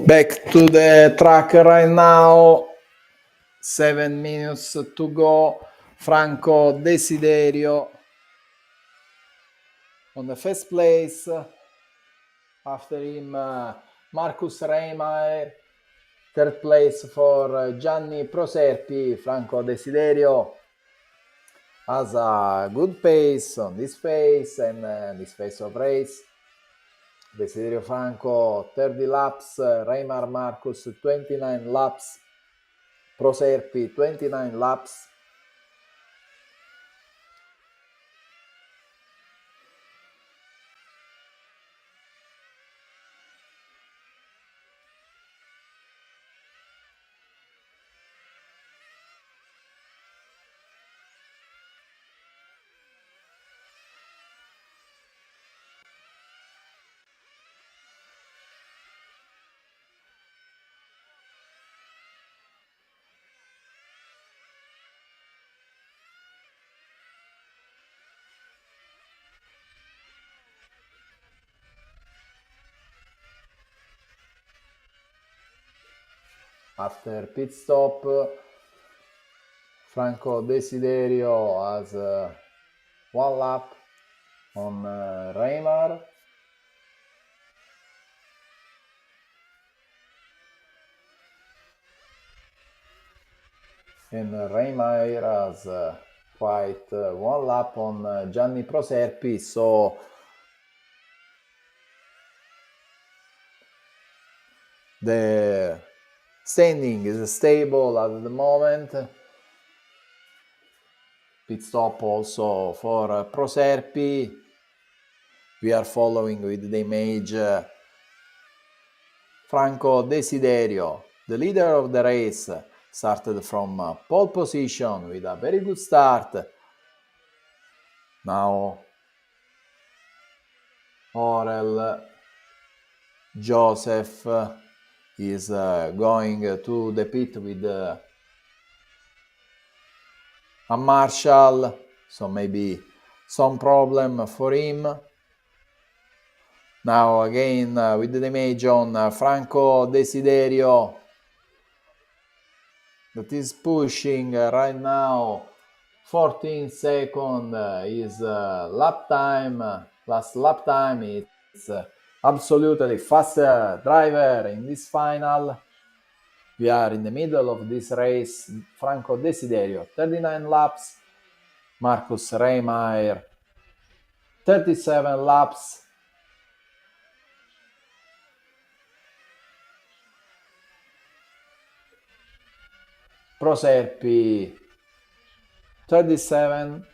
Back to the track right now. 7 minutes to go. Franco Desiderio on the first place. After him, Marcus Reimeyer. Third place for Gianni Proserpi. Franco Desiderio has a good pace on this phase and this phase of race. Desiderio Franco 30 laps, Reimar Marcus 29 laps, Proserpi 29 laps. After pit stop, Franco Desiderio has one lap on Reymar. And Reymar has quite one lap on Gianni Proserpi, so the standing is stable at the moment. Pit stop also for Proserpi. We are following with the image Franco Desiderio, the leader of the race, started from pole position with a very good start. Now Orel Joseph is going to the pit with a Marshall, so maybe some problem for him. Now again with the image on Franco Desiderio, that is pushing right now 14 seconds is lap time, last lap time. It's absolutely fast driver in this final. We are in the middle of this race. Franco Desiderio 39 laps, Marcus Reymar 37 laps. Proserpi 37.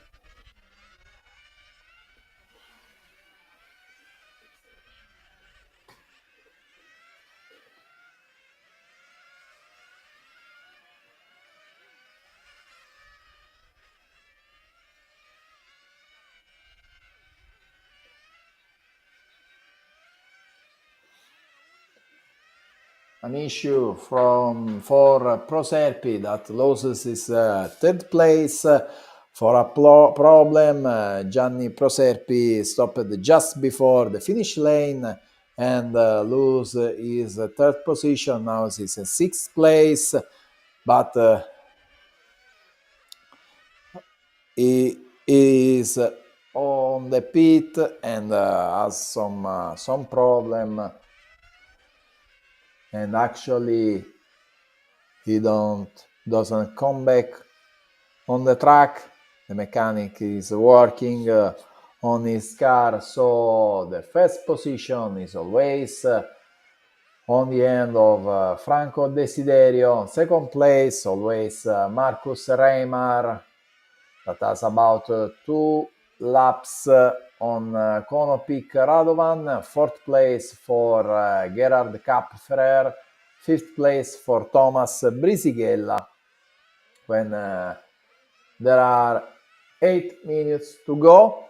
An issue for Proserpi that loses his third place for a problem. Gianni Proserpi stopped just before the finish lane and lose his third position. Now he's in sixth place, but he is on the pit and has some problem. And actually he doesn't come back on the track. The mechanic is working on his car, so the first position is always on the end of Franco Desiderio. Second place always Marcus Reymar, that has about 2 laps on Konopik Radovan. Fourth place for Gerhard Kapferer. Fifth place for Thomas Brisighella. When there are 8 minutes to go.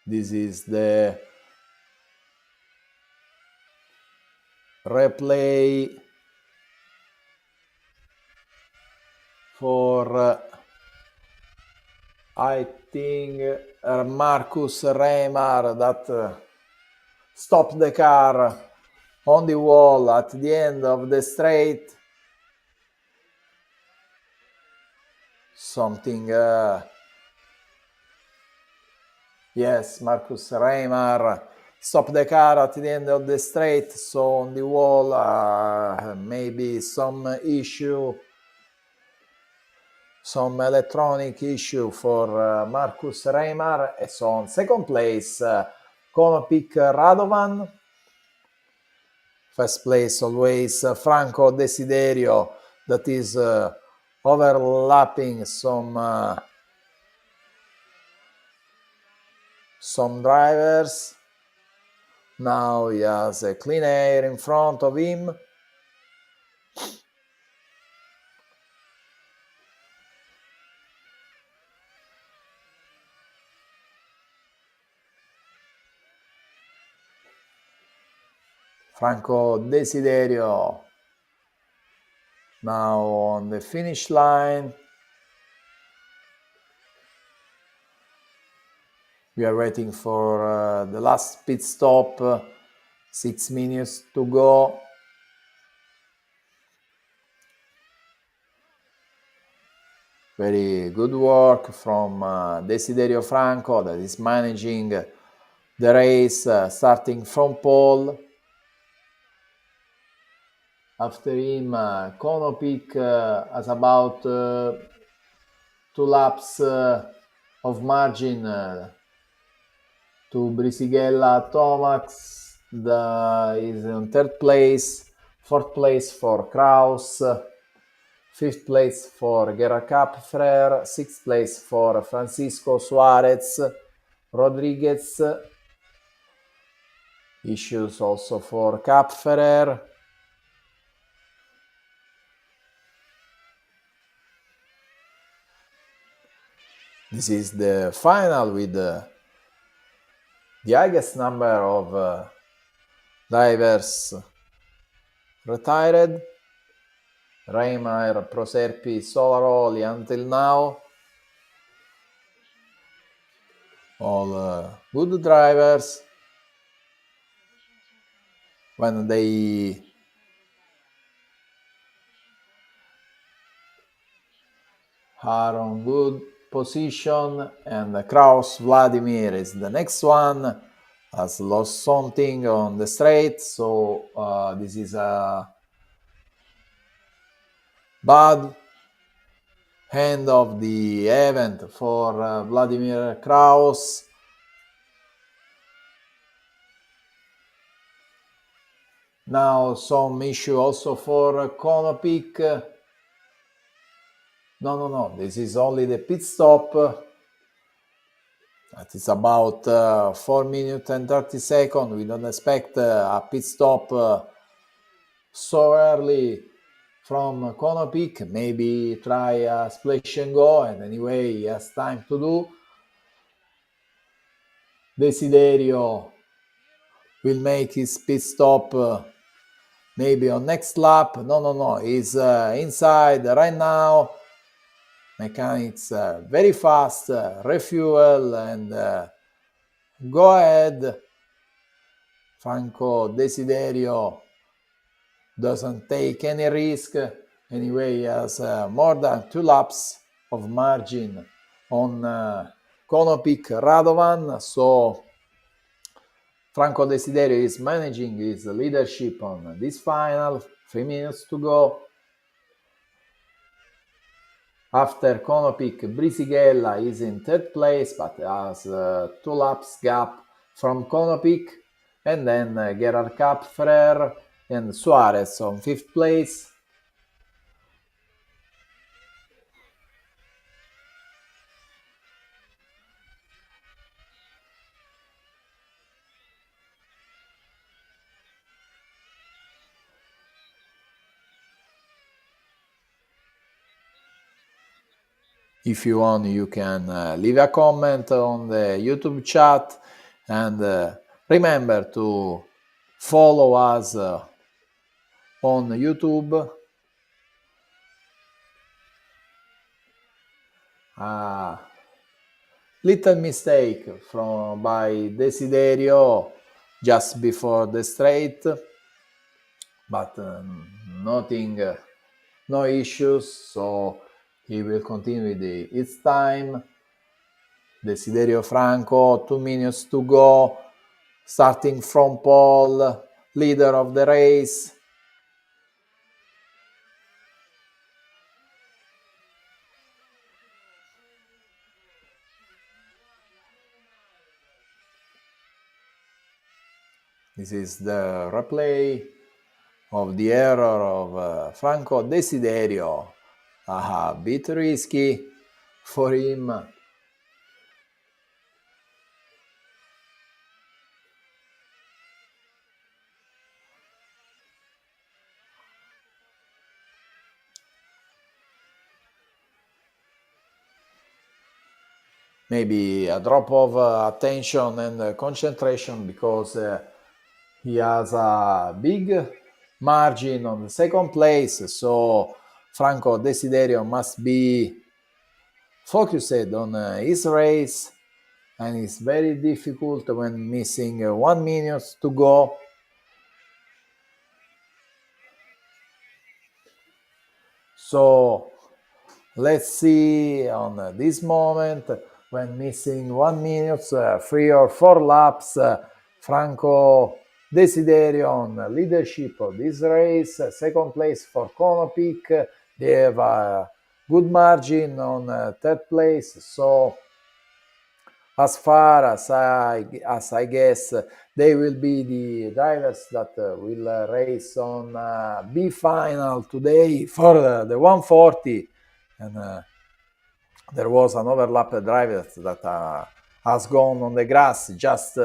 This is the replay for I think Marcus Reymar that stopped the car on the wall at the end of the straight. Something yes, Marcus Reymar stopped the car at the end of the straight, so on the wall maybe some issue, some electronic issue for Marcus Reymar. And so on second place Konopik Radovan. First place always Franco Desiderio, that is overlapping some drivers. Now he has a clean air in front of him. Franco Desiderio now on the finish line. We are waiting for the last pit stop, 6 minutes to go. Very good work from Desiderio Franco, that is managing the race, starting from pole. After him, Konopic has about 2 laps of margin to Brisighella. Tomax is in 3rd place, 4th place for Kraus, 5th place for Gerard Kapferer, 6th place for Francisco Suarez Rodriguez. Issues also for Kapferer. This is the final with the highest number of drivers retired. Reimer, Proserpi, Solaroli until now. All good drivers. When they are on good position, and Kraus Vladimir is the next one, has lost something on the straight, so this is a bad end of the event for Vladimir Kraus. Now some issue also for Konopic. No, this is only the pit stop. That is about 4 minutes and 30 seconds. We don't expect a pit stop so early from Konopic. Maybe try a splash and go, and anyway he has time to do. Desiderio will make his pit stop maybe on next lap. No, he's inside right now. Mechanics very fast, refuel and go ahead. Franco Desiderio doesn't take any risk. Anyway, he has more than 2 laps of margin on Konopic Radovan, so Franco Desiderio is managing his leadership on this final. 3 minutes to go. After Konopic, Brisighella is in 3rd place, but has 2 laps gap from Konopic. And then Gerard Kapferer and Suarez on 5th place. If you want, you can leave a comment on the YouTube chat, and remember to follow us on YouTube. Little mistake by Desiderio just before the straight, but nothing, no issues, so he will continue with its time. Desiderio Franco, 2 minutes to go, starting from pole, leader of the race. This is the replay of the error of Franco Desiderio. A bit risky for him. Maybe a drop of attention and concentration, because he has a big margin on the second place, so Franco Desiderio must be focused on his race, and it's very difficult when missing 1 minute to go. So let's see on this moment, when missing 1 minute, 3 or 4 laps, Franco Desiderio on leadership of this race. Second place for Konopic. They have a good margin on third place. So as far as I guess, they will be the drivers that will race on B final today for the 140. And there was an overlap driver that has gone on the grass just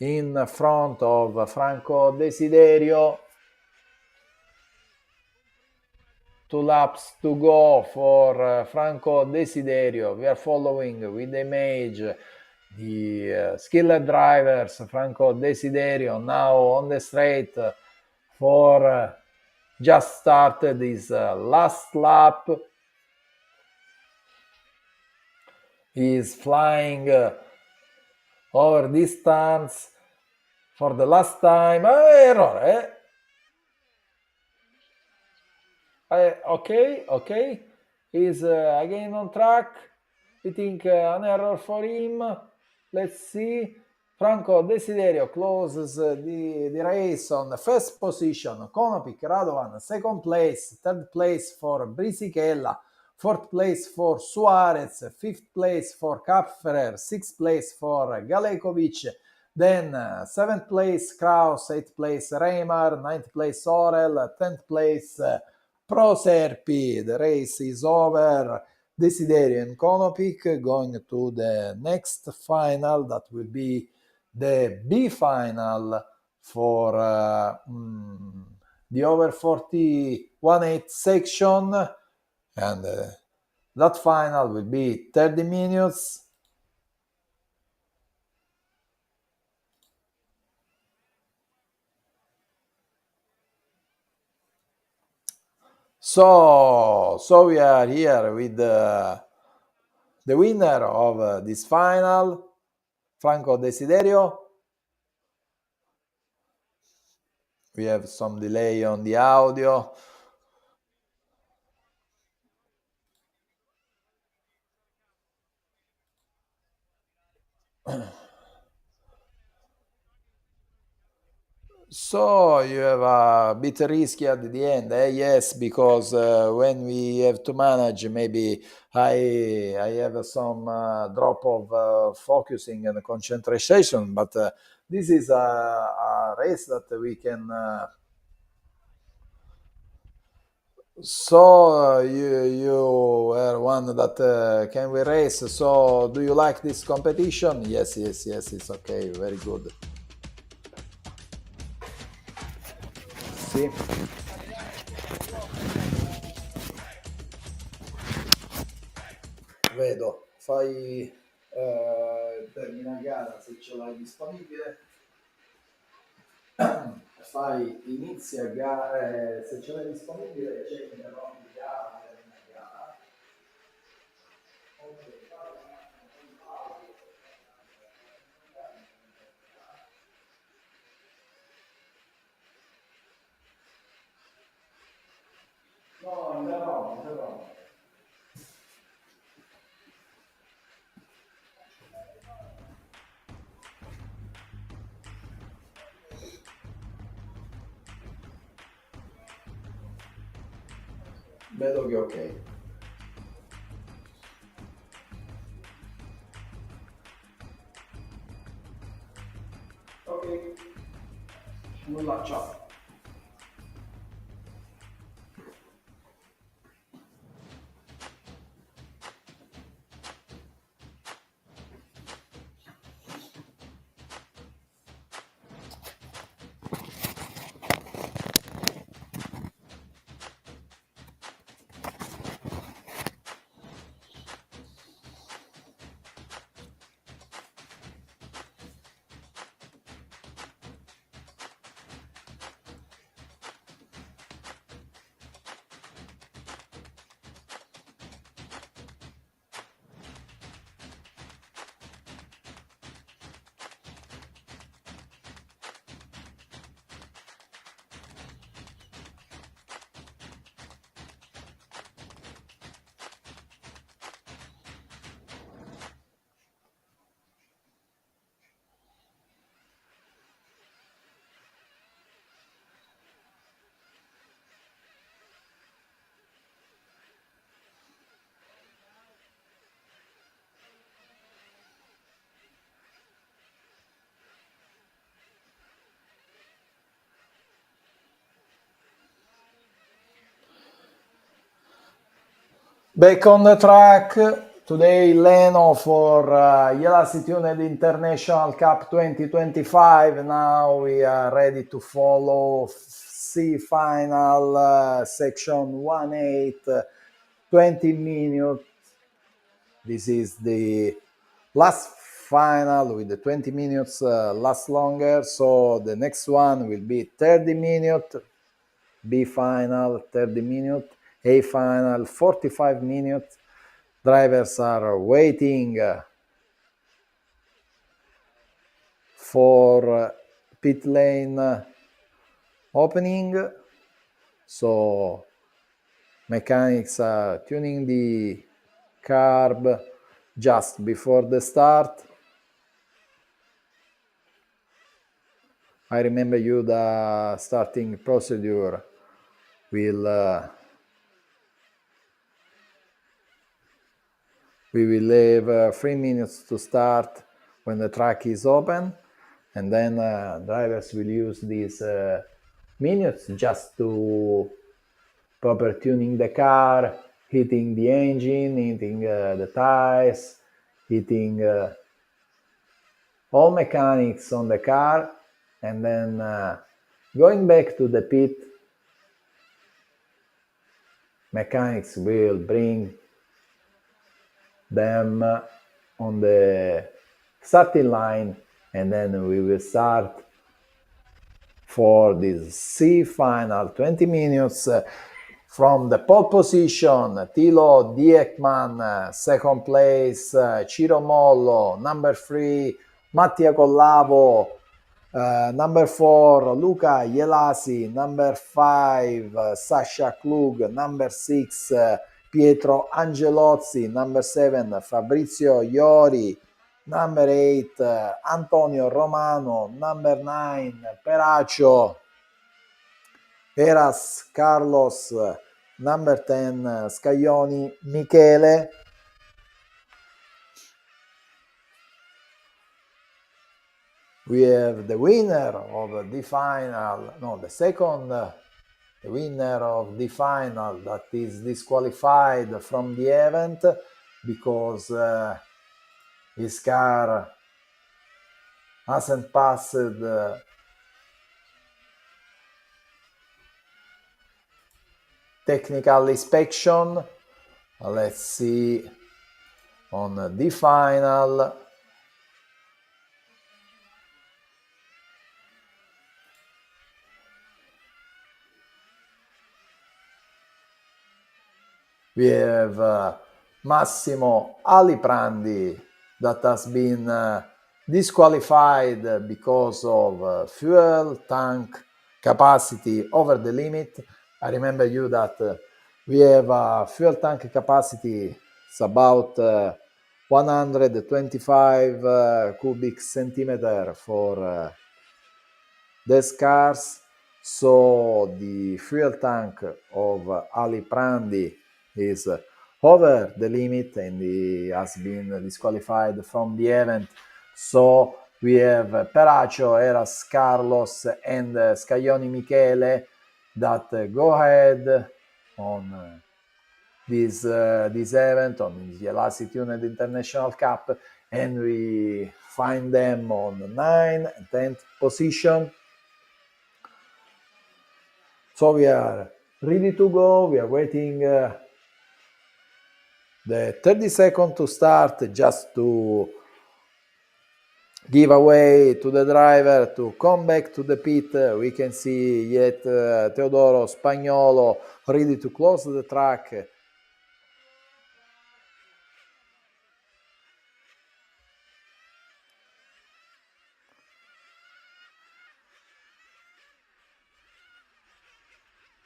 in front of Franco Desiderio. 2 laps to go for Franco Desiderio. We are following with the image the skilled drivers. Franco Desiderio now on the straight for just started his last lap. He is flying over distance for the last time. Errore. Okay. He's again on track. I think an error for him. Let's see. Franco Desiderio closes the race on the first position. Konopic Radovan, second place. Third place for Brisichella. Fourth place for Suarez. Fifth place for Kapferer. Sixth place for Galekovic. Then 7th place Kraus. 8th place Reimar. 9th place Orel. 10th place Proserpi. The race is over. Desiderio and Konopic going to the next final, that will be the B final for the over 40 1/8 section, and that final will be 30 minutes. So we are here with the winner of this final, Franco Desiderio. We have some delay on the audio. So you have a bit risky at the end, eh? Yes, because when we have to manage, maybe I have some drop of focusing and concentration, but this is a race that we can. So you are one that can we race. So do you like this competition? Yes, it's okay, very good. Sì. Vedo, fai termina gara se ce l'hai disponibile, fai inizia gara, se ce l'hai disponibile c'è il round di gara, termina gara. No, interrompo. Vedo che ok. Ok, nulla, ciao. Back on the track, today Leno for Ielasi Tuned International Cup 2025. Now we are ready to follow C final, section 1-8, 20 minutes. This is the last final with the 20 minutes last longer, so the next one will be 30 minutes, B final 30 minutes, A final 45 minutes. Drivers are waiting for pit lane opening, so mechanics are tuning the carb just before the start. I remember you the starting procedure will we will leave 3 minutes to start when the track is open, and then drivers will use these minutes just to proper tuning the car, hitting the engine, hitting the tires, hitting all mechanics on the car, and then going back to the pit. Mechanics will bring them on the starting line, and then we will start for this C final 20 minutes from the pole position. Tilo Diekman, second place, Ciro Mollo, number 3, Mattia Collavo, number 4, Luca Ielasi, number 5, Sasha Klug, number 6, Pietro Angelozzi, number 7, Fabrizio Iori, number 8, Antonio Romano, number 9, Peracio, Eras Carlos, number 10, Scaglioni Michele. We have the winner of the final, no, the second the winner of the final that is disqualified from the event because his car hasn't passed technical inspection. Let's see on the final. We have Massimo Aliprandi that has been disqualified because of fuel tank capacity over the limit. I remember you that we have a fuel tank capacity. It's about 125 cubic centimeter for these cars. So the fuel tank of Aliprandi is over the limit and he has been disqualified from the event. So we have Peracio, Eras Carlos, and Scaglioni Michele that go ahead on this event, on the Ielasi Tuned International Cup, and we find them on 9th and 10th position. So we are ready to go. We are waiting the 30 seconds to start, just to give away to the driver to come back to the pit. We can see yet Teodoro Spagnolo ready to close the track.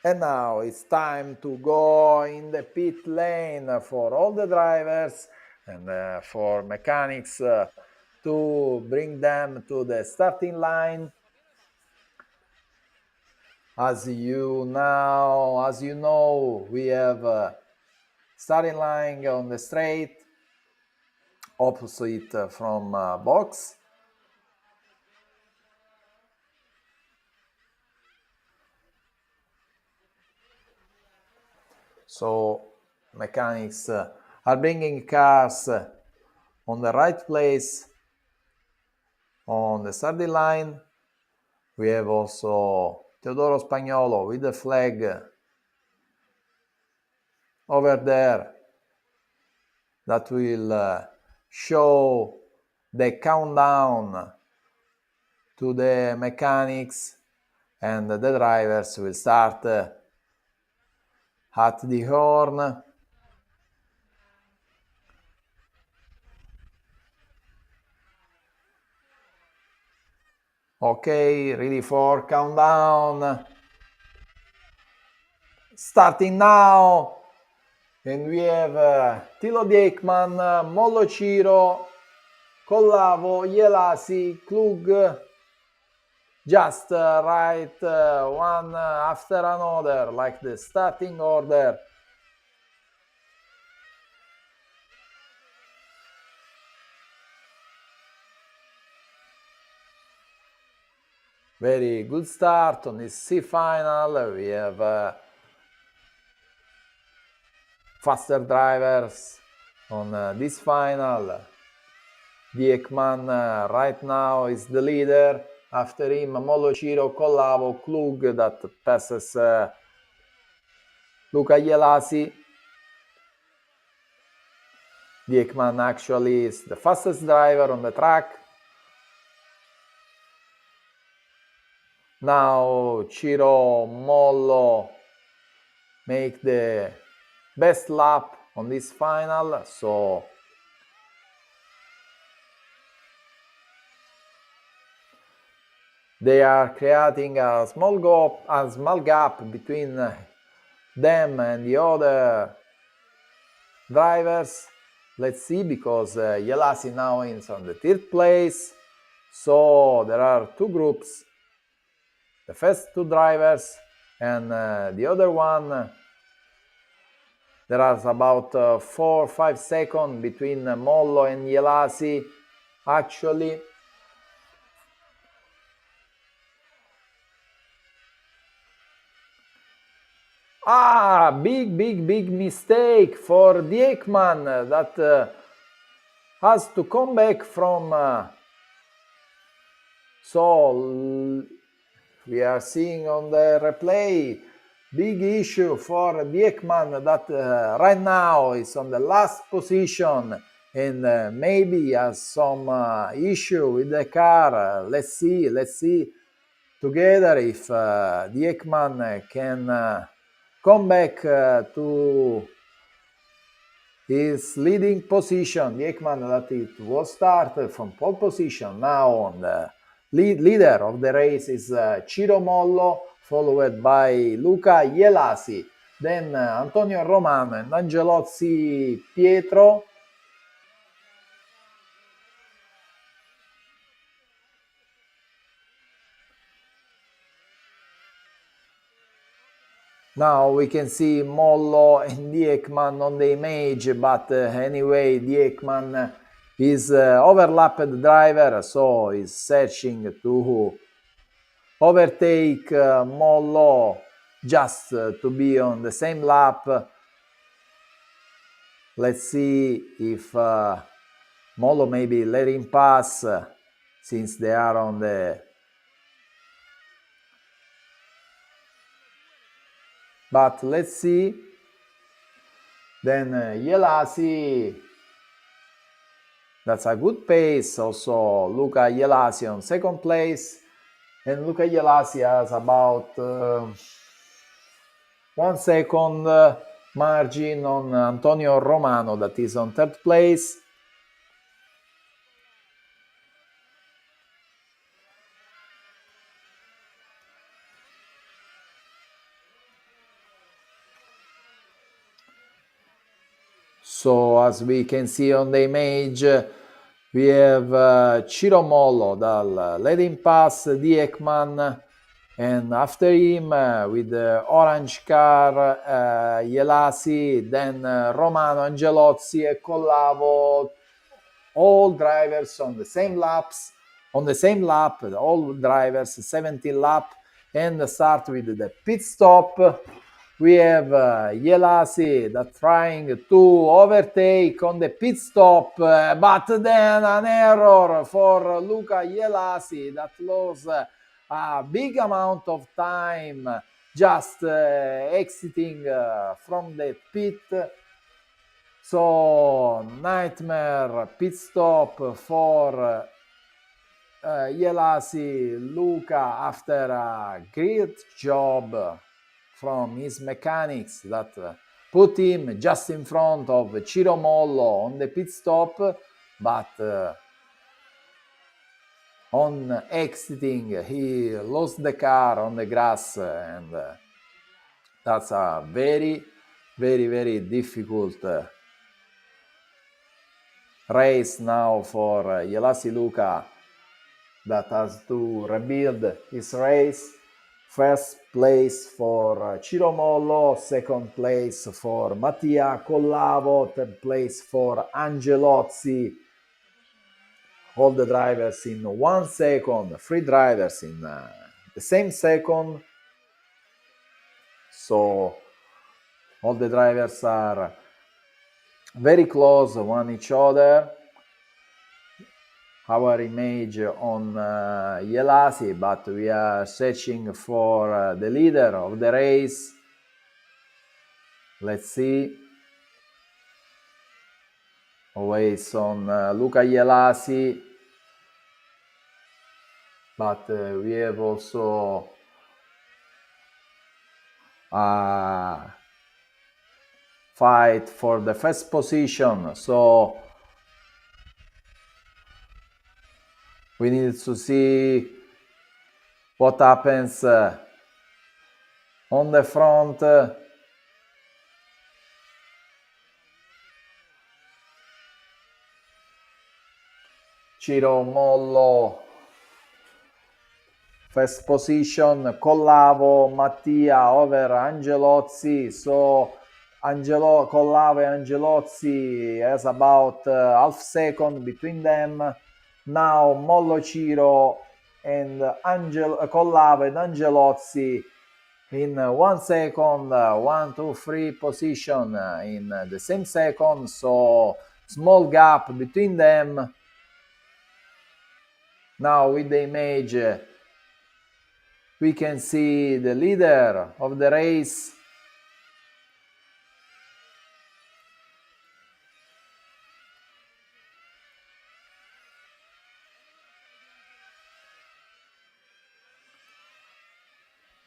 And now it's time to go in the pit lane for all the drivers and for mechanics to bring them to the starting line. As you know, we have starting line on the straight opposite from box. So mechanics are bringing cars on the right place on the starting line. We have also Teodoro Spagnolo with the flag over there that will show the countdown to the mechanics, and the drivers will start at the horn. Okay, ready for countdown. Starting now. And we have Tilo Diekman, Mollo Ciro, Collavo, Ielasi, Klug, just right one after another, like the starting order. Very good start on this C final. We have faster drivers on this final. Diekman right now is the leader. After him, Mollo Ciro, Collavo, Klug that passes Luca Ielasi. Diekman actually is the fastest driver on the track. Now Ciro, Mollo make the best lap on this final, so they are creating a small gap between them and the other drivers. Let's see, because Ielasi now is on the third place, so there are two groups. The first two drivers and the other one, there are about 4 or 5 seconds between Mollo and Ielasi, actually. Big mistake for Diekman that has to come back from. So we are seeing on the replay, big issue for Diekman that right now is on the last position and maybe has some issue with the car. Let's see together if Diekman can come back to his leading position. Diekman that it was started from pole position, now on the leader of the race is Ciro Mollo, followed by Luca Ielasi, then Antonio Romano and Angelozzi Pietro. Now we can see Mollo and Diekman on the image, but anyway, Diekman is overlapped driver, so is searching to overtake Mollo just to be on the same lap. Let's see if Mollo maybe let him pass since they are on the... But let's see. Then Ielasi, that's a good pace. Also Luca Ielasi on second place. And Luca Ielasi has about 1 second margin on Antonio Romano, that is on third place. So as we can see on the image, we have Ciro Mollo that let him pass Diekman, and after him with the orange car Ielasi, then Romano, Angelozzi and Collavo, all drivers on the same lap, all drivers 17 lap, and start with the pit stop. We have Ielasi that trying to overtake on the pit stop, but then an error for Luca Ielasi that lost a big amount of time just exiting from the pit. So nightmare pit stop for Ielasi Luca after a great job from his mechanics that put him just in front of Ciro Mollo on the pit stop, but on exiting he lost the car on the grass, and that's a very, very, very difficult race now for Ielasi Luca that has to rebuild his race. First place for Ciro Mollo, second place for Mattia Collavo, third place for Angelozzi. All the drivers in 1 second, 3 drivers in the same second. So all the drivers are very close one each other. Our image on Ielasi, but we are searching for the leader of the race. Let's see. Always on Luca Ielasi, but we have also a fight for the first position, so we need to see what happens on the front. Ciro Mollo, first position, Collavo, Mattia over Angelozzi, so Collavo and Angelozzi has about half second between them. Now Mollo, Ciro and Collavo and Angelozzi in 1 second, 1, 2, 3 position in the same second, so small gap between them. Now with the image we can see the leader of the race.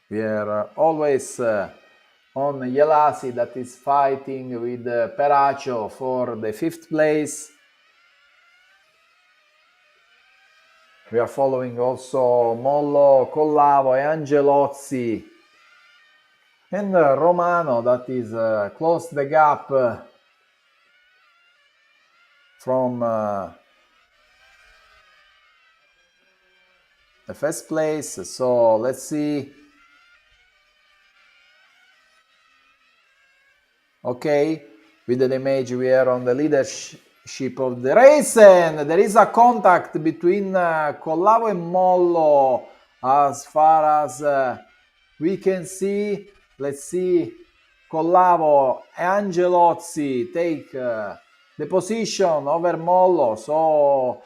We are always on Ielasi that is fighting with Peraccio for the 5th place. We are following also Mollo, Collavo and Angelozzi. And Romano that is close the gap from the first place. So let's see. Okay, with the image we are on the leadership of the race, and there is a contact between Collavo and Mollo as far as we can see. Let's see, Collavo and Angelozzi take the position over Mollo, so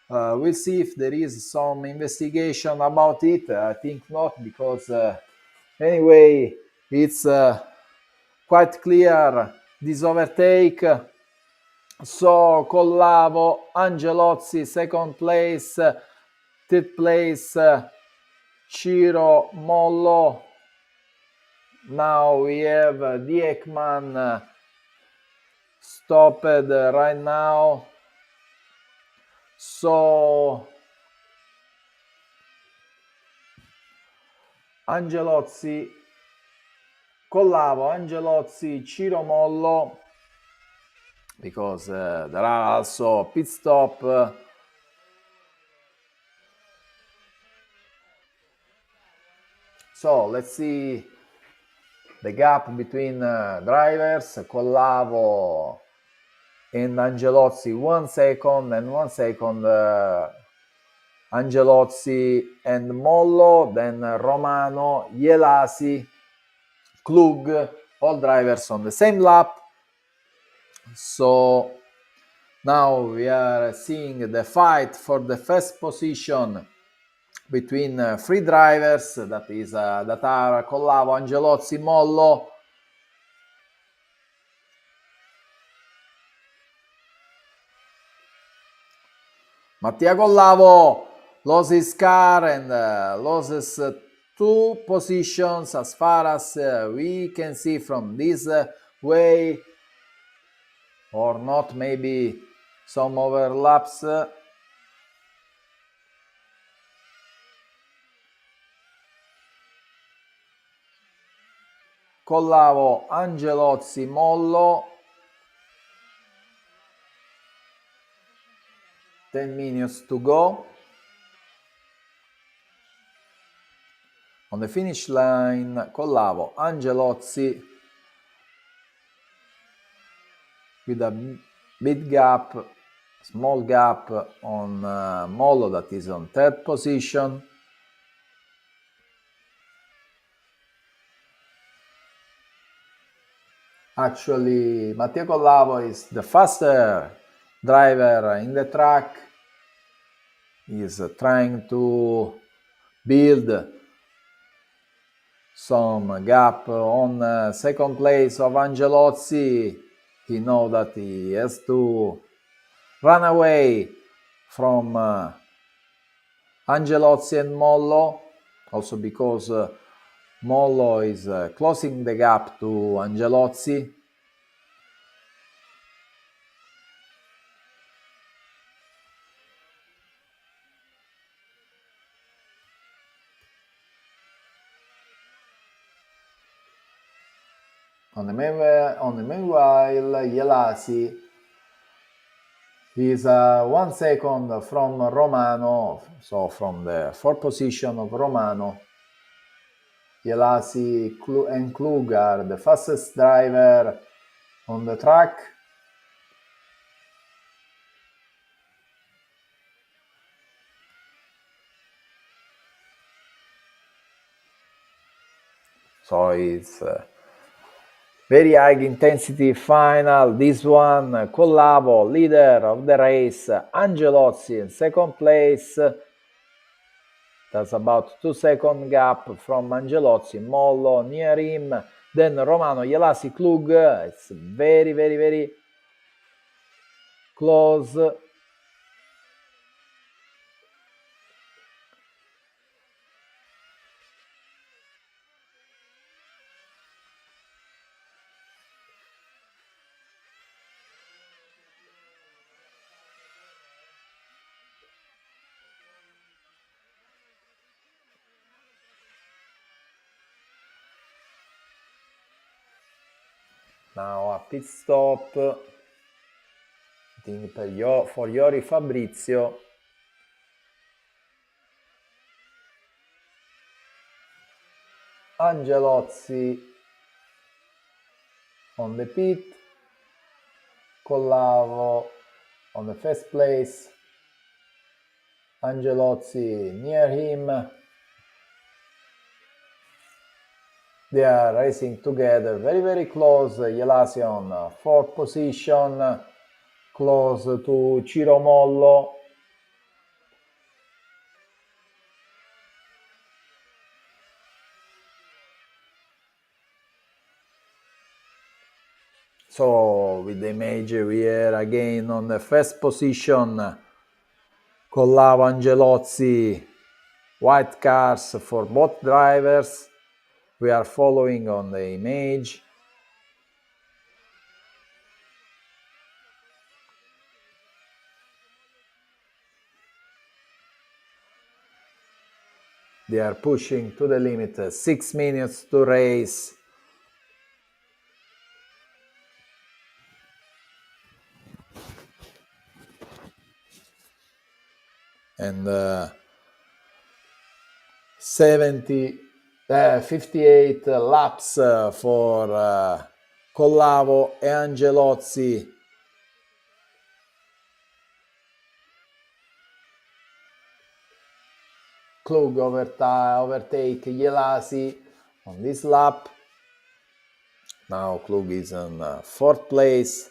we'll see if there is some investigation about it. I think not, because anyway it's quite clear this overtake. So Collavo, Angelozzi, second place, third place, Ciro Mollo. Now we have Diekman stopped right now. So Angelozzi, Collavo, Angelozzi, Ciro Mollo, because there are also pit stop. So let's see the gap between drivers. Collavo and Angelozzi 1 second, and 1 second Angelozzi and Mollo, then Romano, Ielasi, Klug, all drivers on the same lap. So now we are seeing the fight for the first position between three drivers, that are Collavo, Angelozzi, Mollo. Mattia Collavo loses car and loses 2 positions as far as we can see from this way, or not, maybe some overlaps. Collavo, Angelozzi, Mollo. 10 minutes to go. On the finish line, Collavo, Angelozzi with a big gap, small gap on Mollo, that is on 3rd position. Actually, Mattia Collavo is the faster driver in the track. He is trying to build some gap on 2nd place of Angelozzi. He knows that he has to run away from Angelozzi and Mollo, also because Mollo is closing the gap to Angelozzi. On the meanwhile, Ielasi is 1 second from Romano, so from the 4th position of Romano. Ielasi and Klug are the fastest driver on the track. So it's very high intensity final. This one, Collavo, leader of the race, Angelozzi in 2nd place. That's about 2 second gap from Angelozzi, Mollo near him. Then Romano, Ielasi, Klug. It's very, very, very close. Now a pit stop, I think for Iori Fabrizio. Angelozzi on the pit, Collavo on the 1st place, Angelozzi near him. They are racing together, very, very close. Ielasi on 4th position, close to Ciro Mollo. So with the image we are again on the 1st position, Collavo, Angelozzi, white cars for both drivers. We are following on the image. They are pushing to the limit, 6 minutes to race. And 58 laps for Collavo e Angelozzi. Klug overtake Ielasi on this lap. Now Klug is in 4th place.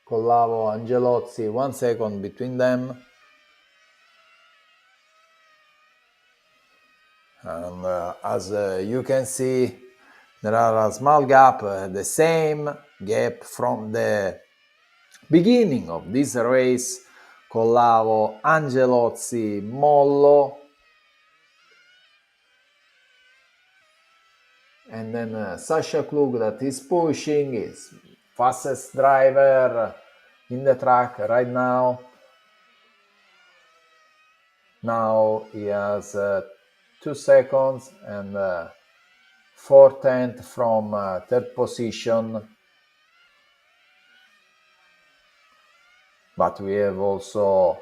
Collavo, Angelozzi, 1 second between them. And as you can see, there are a small gap, the same gap from the beginning of this race. Collavo, Angelozzi, Mollo. And then Sasha Klug that is pushing, is fastest driver in the track right now. Now he has 2 seconds and 4/10 from 3rd position. But we have also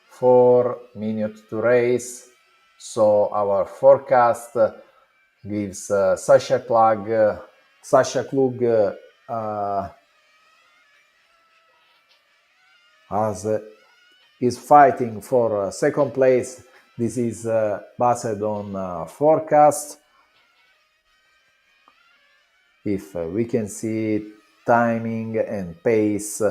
4 minutes to race. So our forecast gives Sasha Klug as is fighting for 2nd place. This is based on forecast. If we can see timing and pace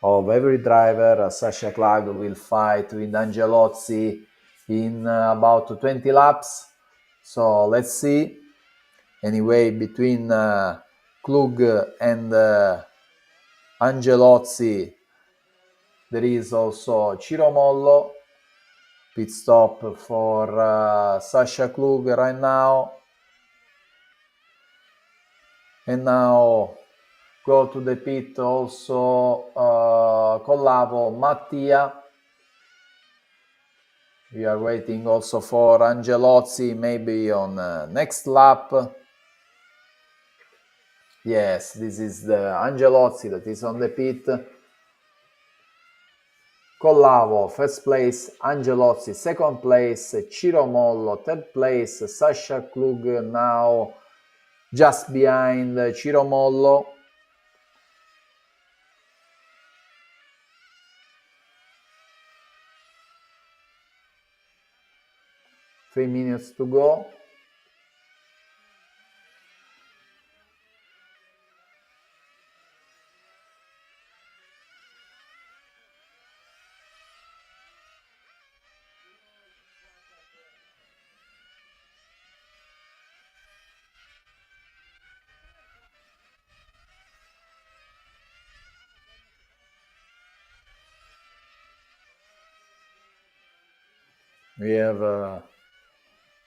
of every driver, Sasha Klug will fight with Angelozzi in about 20 laps. So let's see. Anyway, between Klug and Angelozzi, there is also Ciro Mollo. Pit stop for Sasha Klug right now. And now go to the pit also Collavo, Mattia. We are waiting also for Angelozzi, maybe on next lap. Yes, this is the Angelozzi that is on the pit. Collavo, 1st place, Angelozzi, 2nd place, Ciro Mollo, 3rd place, Sasha Klug now just behind Ciro Mollo. Three minutes to go. We have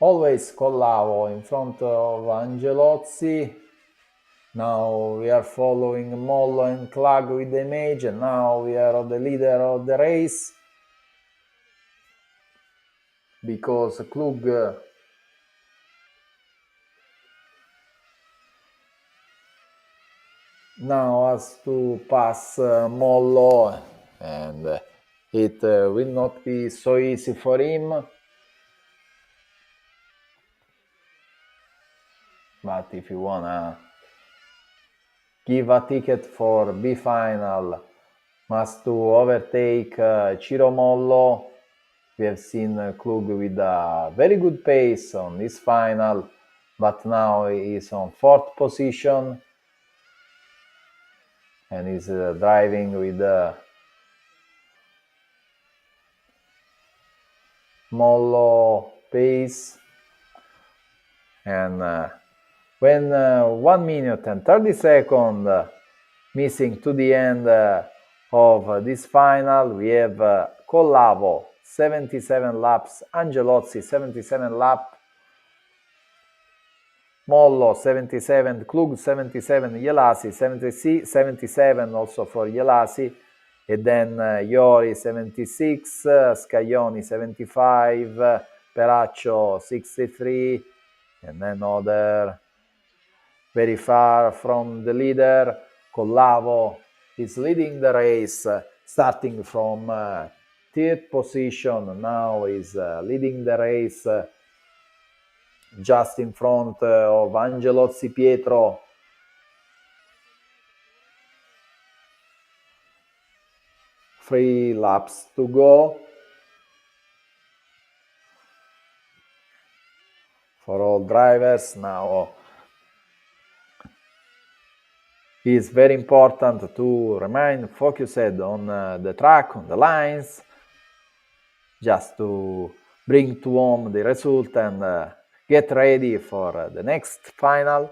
always Collavo in front of Angelozzi. Now we are following Mollo and Klug with the image, and now we are the leader of the race. Because Klug now has to pass Mollo, and it will not be so easy for him. But if you wanna give a ticket for B final, must to overtake Ciro Mollo. We have seen Klug with a very good pace on this final, but now he is on 4th position and is driving with Mollo pace. And when 1 minute and 30 seconds missing to the end of this final, we have Collavo 77 laps, Angelozzi 77 laps, Mollo 77, Klug 77, Ielasi 77 also for Ielasi, and then Iori 76, Scaglioni 75, Peraccio 63, and then other very far from the leader. Collavo is leading the race, starting from 3rd position. Now is leading the race just in front of Angelozzi Pietro. Three laps to go for all drivers. Now it's very important to remain focused on the track, on the lines, just to bring to home the result and get ready for the next final.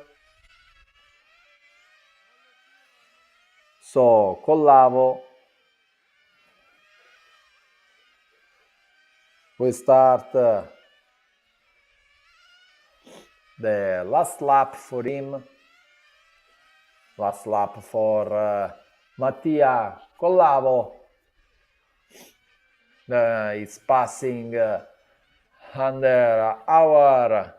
So Collavo will start the last lap for him. Last lap for Mattia Collavo. It's passing under our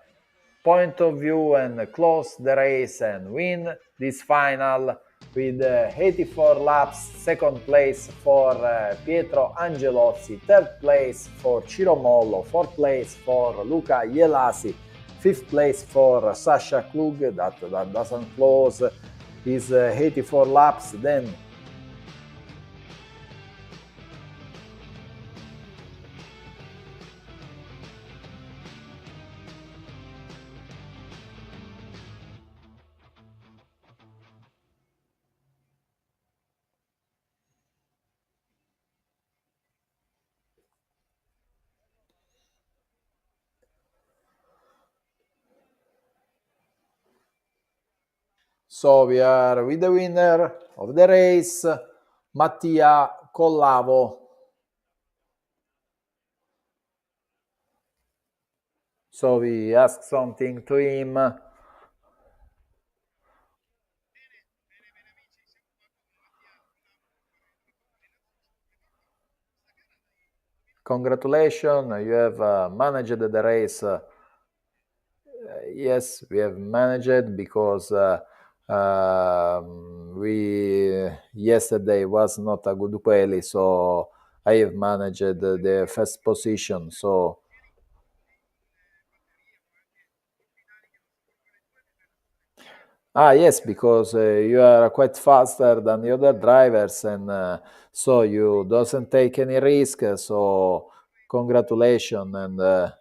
point of view and close the race and win this final with 84 laps. Second place for Pietro Angelozzi, third place for Ciro Mollo, fourth place for Luca Ielasi, fifth place for Sasha Klug. That doesn't close his 84 laps. Then so we are with the winner of the race, Mattia Collavo. So we ask something to him. Congratulations, you have managed the race. Yes, we have managed because we yesterday was not a good quali, so I have managed the first position. So yes, because you are quite faster than the other drivers, and so you doesn't take any risk. So congratulations, and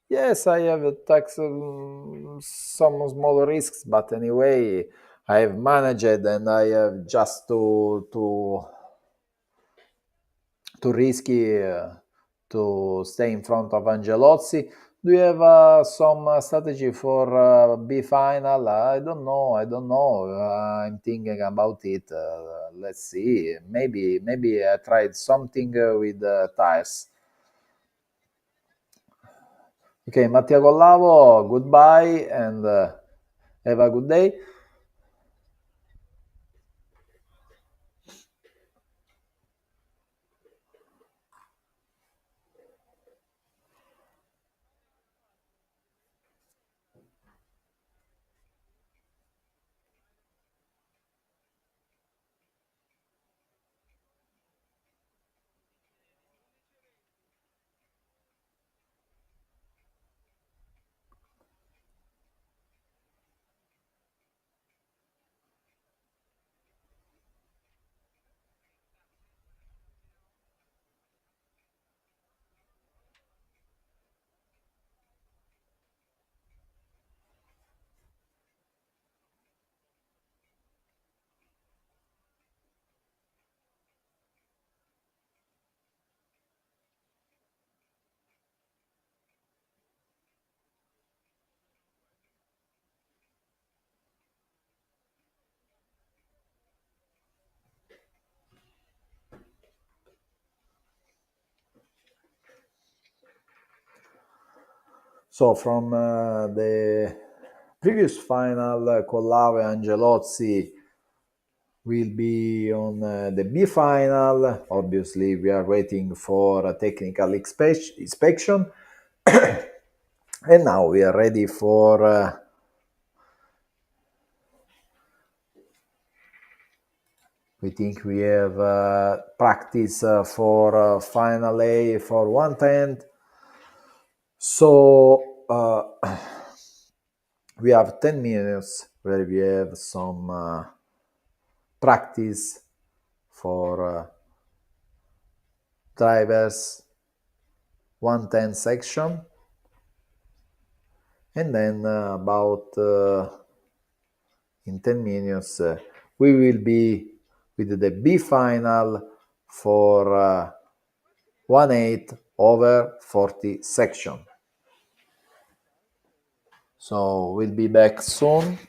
yes, I have taken some small risks, but anyway, I have managed, and I have just to risky to stay in front of Angelozzi. Do you have some strategy for B final? I don't know. I'm thinking about it. Let's see. Maybe I tried something with tires. Okay, Mattia Collavo, goodbye and have a good day. So from the previous final, Collavo and Angelozzi will be on the B final. Obviously, we are waiting for a technical inspection. And now we are ready for we think we have practice for final A for 110. So we have 10 minutes where we have some practice for drivers 110 section, and then about in 10 minutes we will be with the B final for 1/8 over 40 section. So we'll be back soon.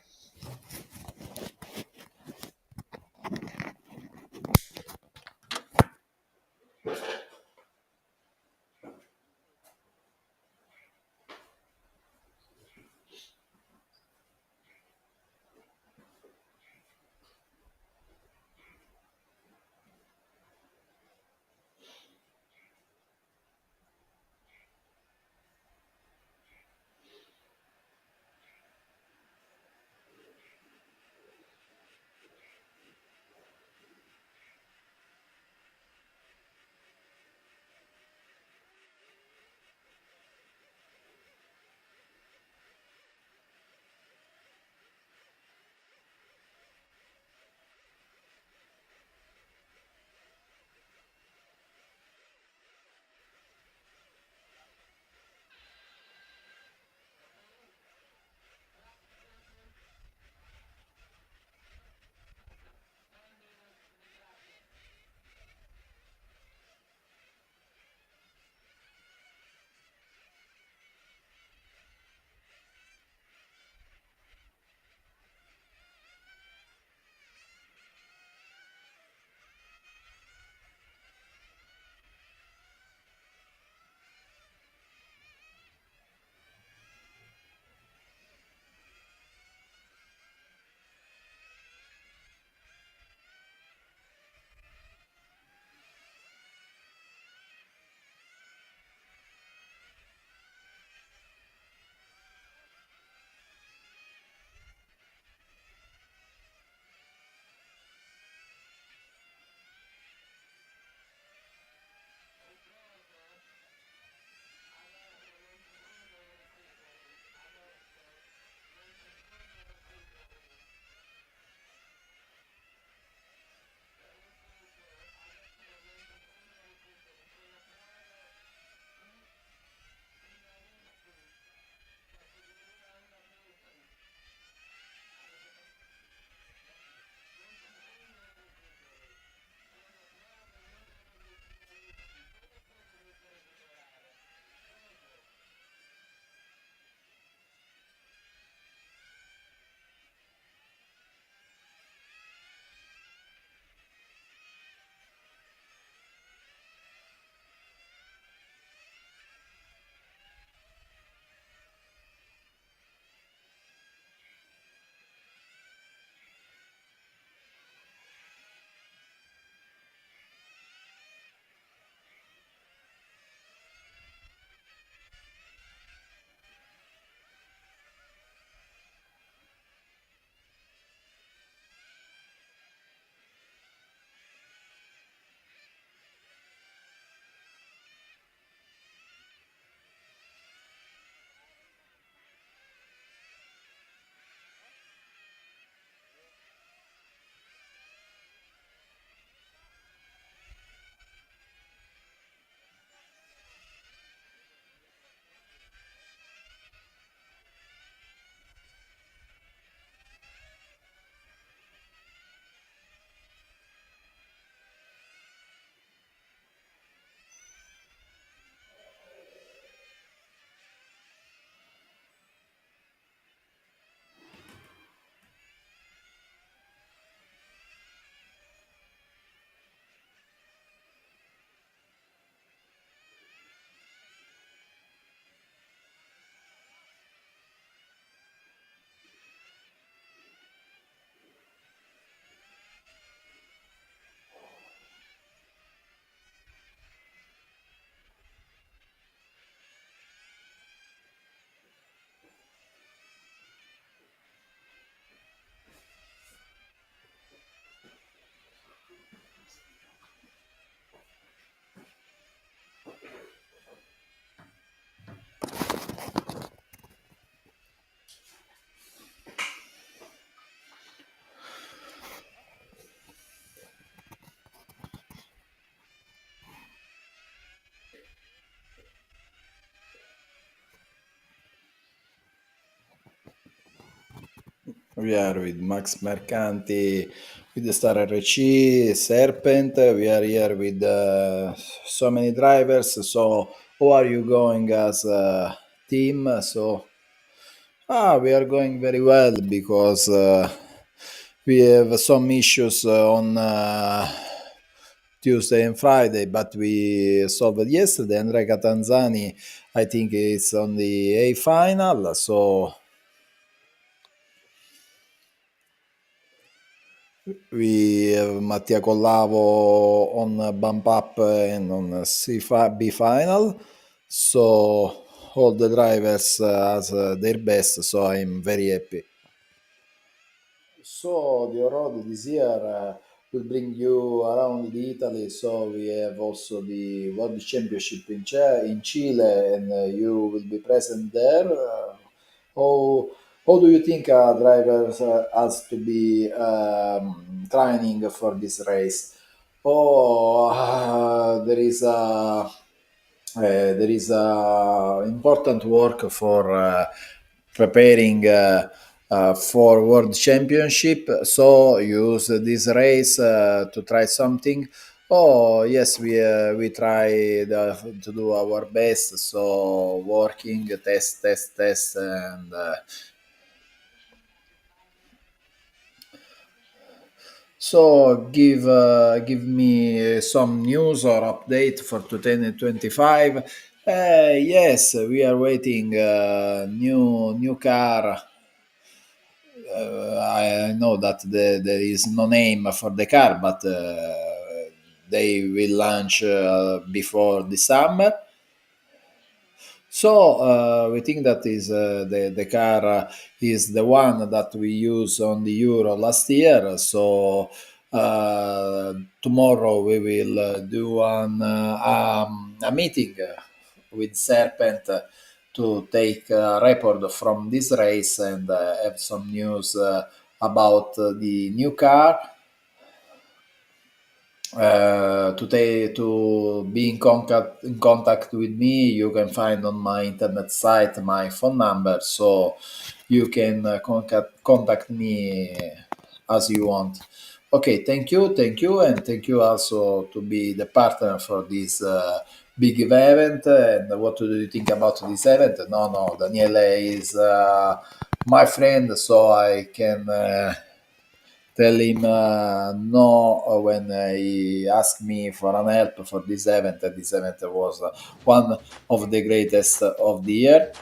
We are with Max Mercanti, with the Star RC, Serpent. We are here with so many drivers. So, how are you going as a team? We are going very well because we have some issues on Tuesday and Friday, but we solved it yesterday. Andrea Catanzani, I think, is on the A final. So we have Mattia Collavo on bump up and on B final. So all the drivers has their best. So I'm very happy. So the road this year will bring you around Italy. So we have also the World Championship in Chile, and you will be present there. How how do you think drivers has to be training for this race? There is important work for preparing for World Championship. So use this race to try something. Oh yes, we try to do our best. So working, test, and so give me some news or update for 2025. Yes, we are waiting new car. I know that there is no name for the car, but they will launch before the summer. So we think that is the car is the one that we used on the Euro last year. So tomorrow we will do a meeting with Serpent to take a report from this race and have some news about the new car. To be in contact with me, you can find on my internet site my phone number, so you can contact me as you want. Okay, thank you, and thank you also to be the partner for this big event. And what do you think about this event? No, Daniele is my friend, so I can. Tell him no when he asked me for an help for this event. And this event was one of the greatest of the year.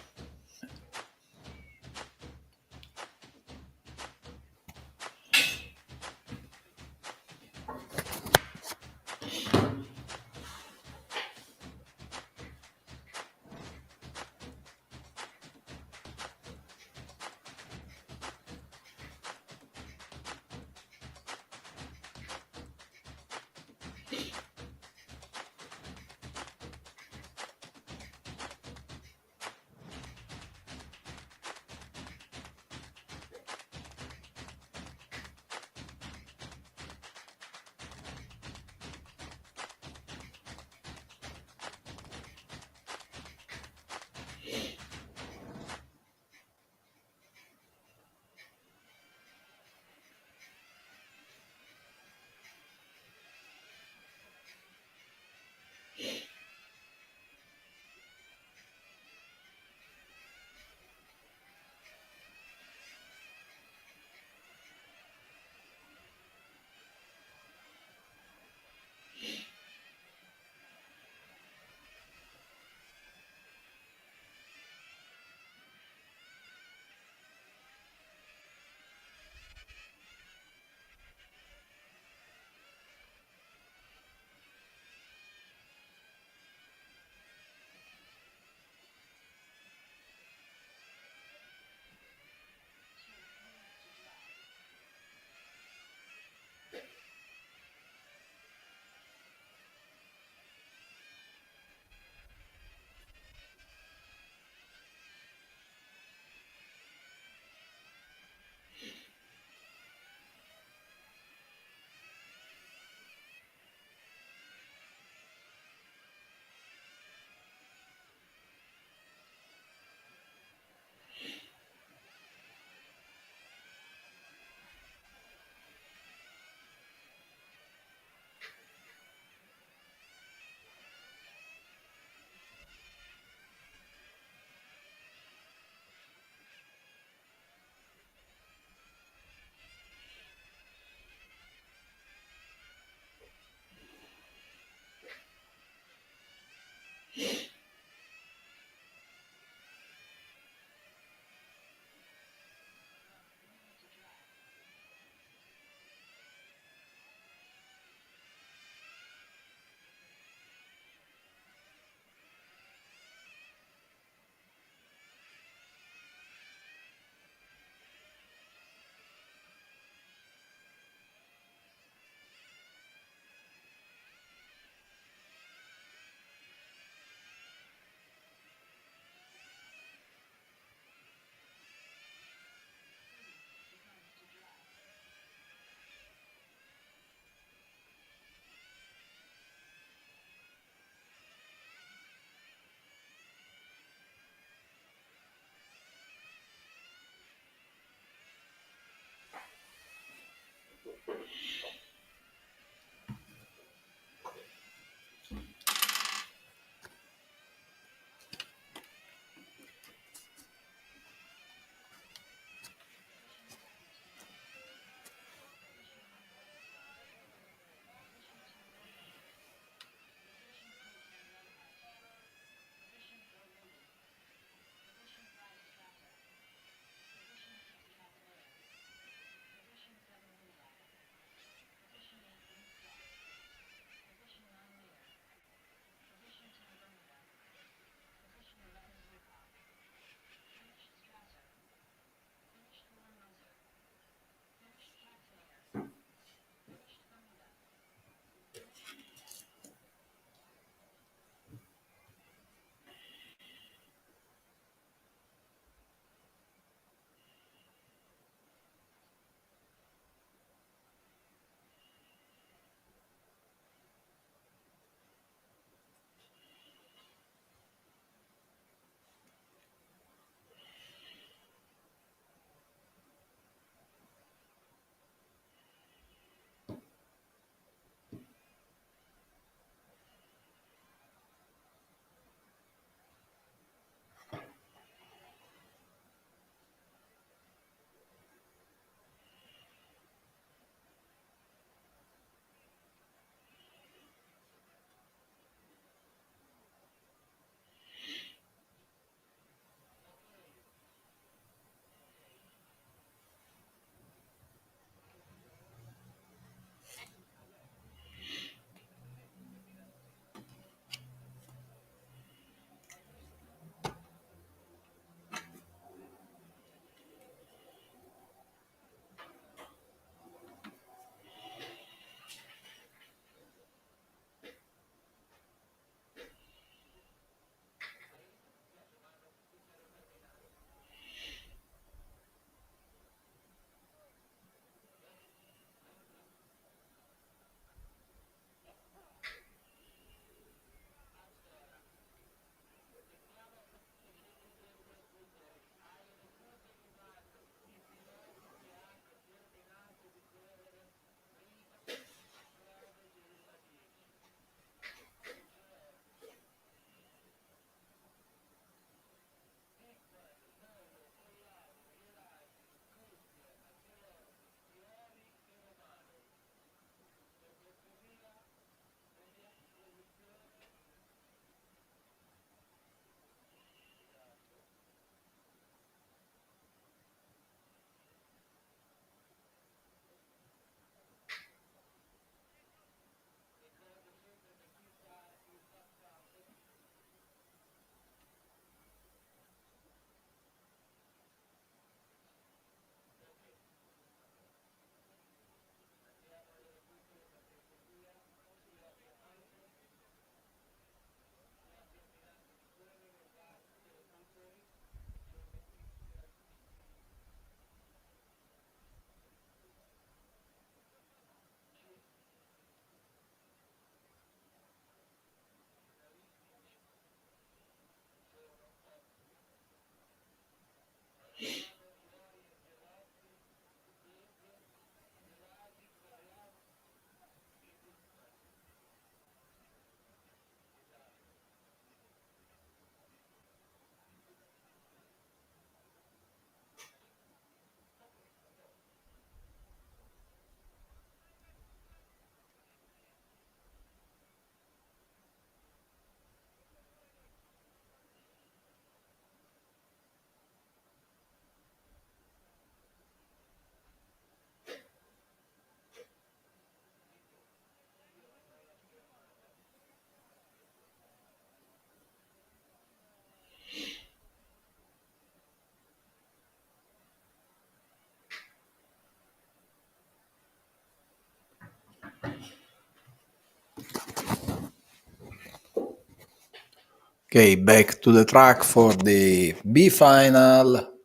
Okay, back to the track for the B final,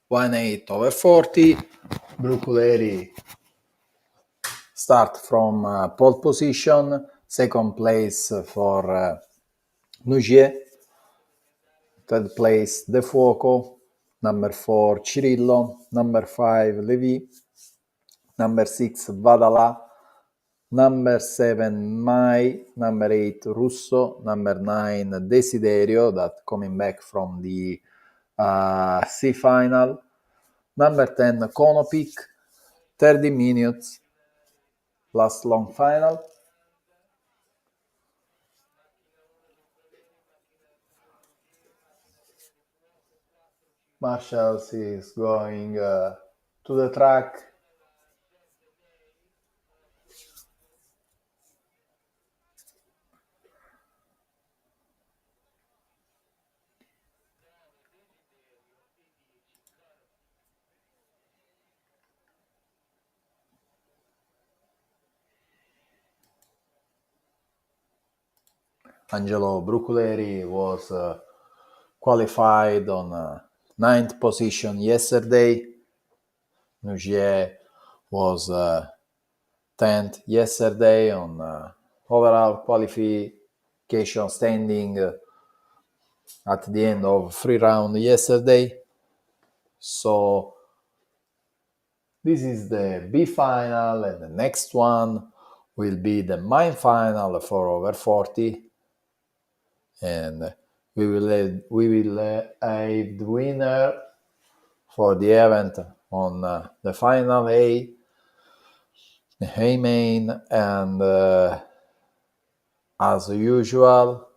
1/8/40. Bruculeri start from pole position, second place for Nugier, third place De Fuoco, number 4 Cirillo, number 5 Levi, number 6 Vadala, number 7 Mai, number 8 Russo, number 9 Desiderio, that coming back from the C final, number 10 Konopik, 30 minutes, last long final. Marshalls is going to the track. Angelo Bruculeri was qualified on 9th position yesterday. Nugier was 10th yesterday on overall qualification standing at the end of 3 round yesterday. So this is the B final, and the next one will be the main final for over 40. And we will have the winner for the event on the final A, the A main, and as usual,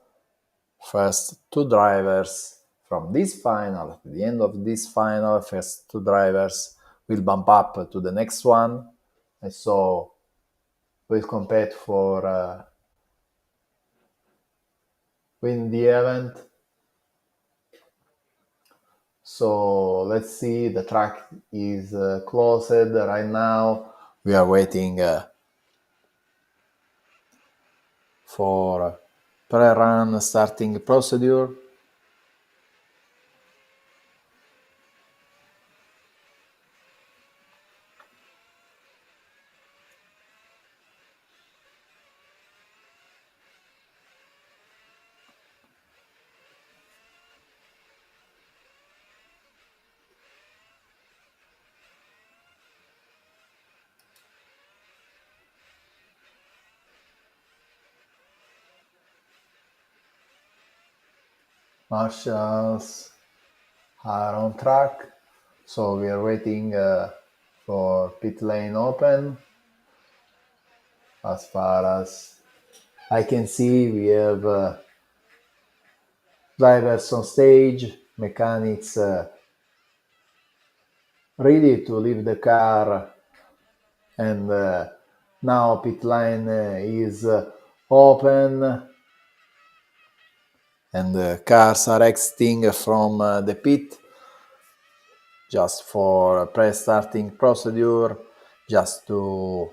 first 2 drivers from this final, at the end of this final, first 2 drivers will bump up to the next one, and so will compete for win the event. So let's see, the track is closed right now. We are waiting for pre-run starting procedure. Marshals are on track, so we are waiting for pit lane open. As far as I can see, we have drivers on stage, mechanics ready to leave the car, and now pit lane is open, and cars are exiting from the pit just for pre-starting procedure, just to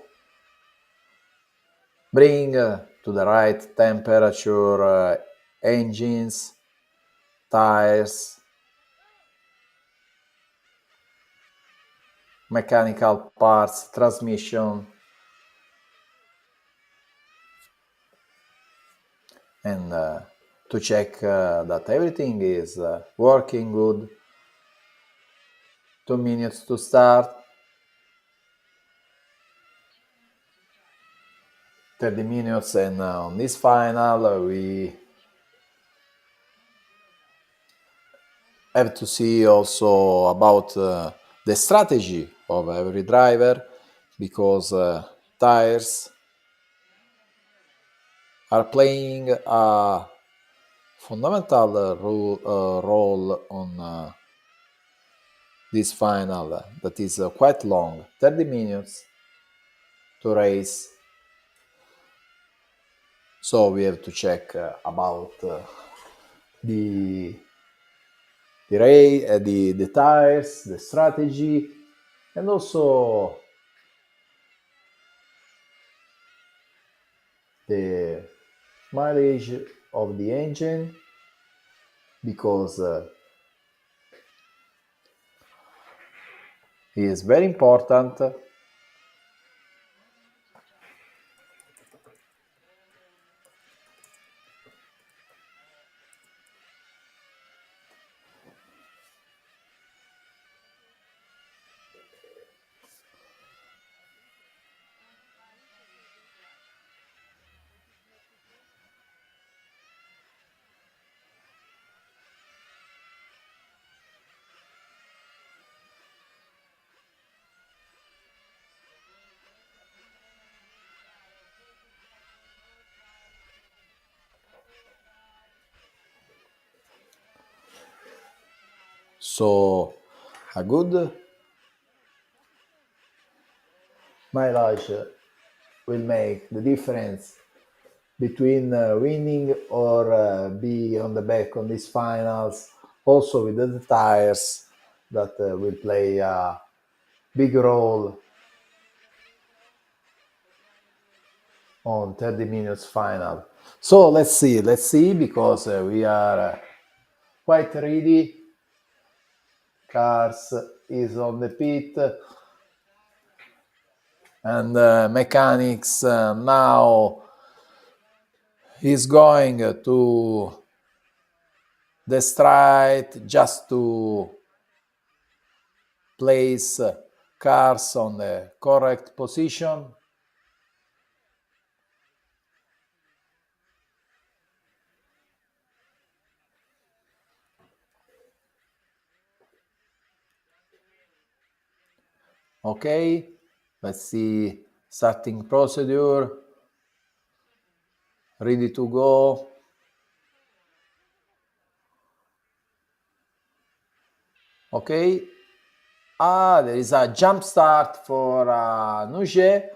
bring to the right temperature engines, tires, mechanical parts, transmission, and to check that everything is working good. 2 minutes to start. 30 minutes, and on this final we have to see also about the strategy of every driver, because tires are playing a fundamental role on this final that is quite long, 30 minutes to race. So we have to check about the tires, the strategy, and also the mileage of the engine, because it is very important. So a good mileage will make the difference between winning or be on the back on these finals, also with the tires that will play a big role on 30 minutes final. So let's see, because we are quite ready. Cars is on the pit, and mechanics now is going to the straight just to place cars on the correct position. Okay, let's see, starting procedure, ready to go. Okay, there is a jump start for Nouget.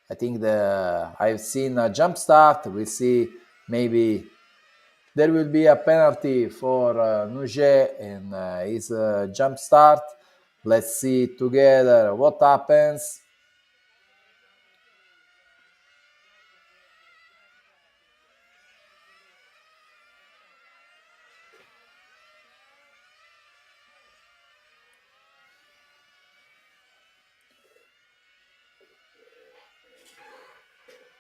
I think I've seen a jump start. We'll see, maybe there will be a penalty for Nouget in his jump start. Let's see together what happens.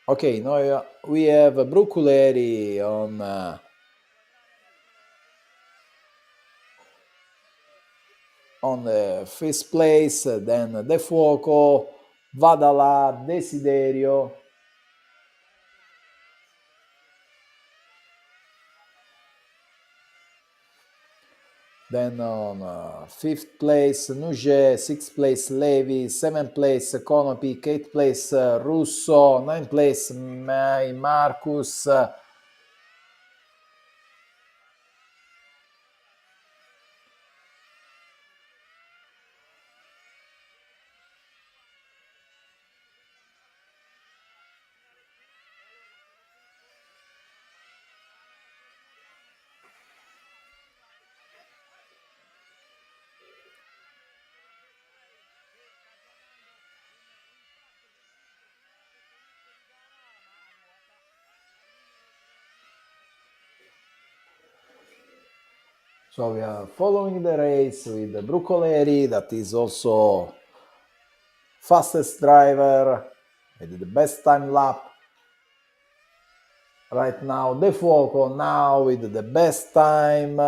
Okay, now we have Bruculeri on the first place, then De Fuoco, Vadala, Desiderio. Then on fifth place, Nouget, sixth place, Levi, seventh place, Konopic, eighth place, Russo, ninth place, Marcus. So we are following the race with the Brucoleri, that is also fastest driver with the best time lap. Right now, De Fuoco now with the best time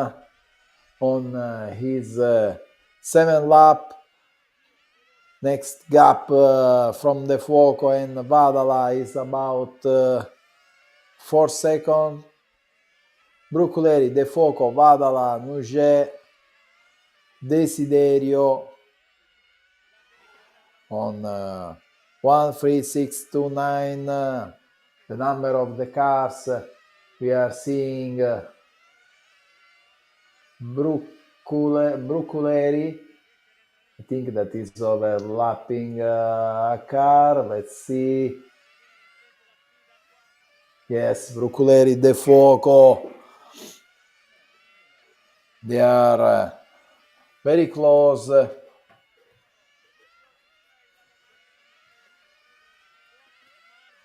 on his 7th lap. Next gap from De Fuoco and Vadala is about 4 seconds. Bruculeri, De Fuoco, Vadala, Nouget, Desiderio on 1, 3, 6, 2, 9. The number of the cars we are seeing Bruculeri. I think that is overlapping a car. Let's see. Yes, Bruculeri, De Fuoco. They are very close.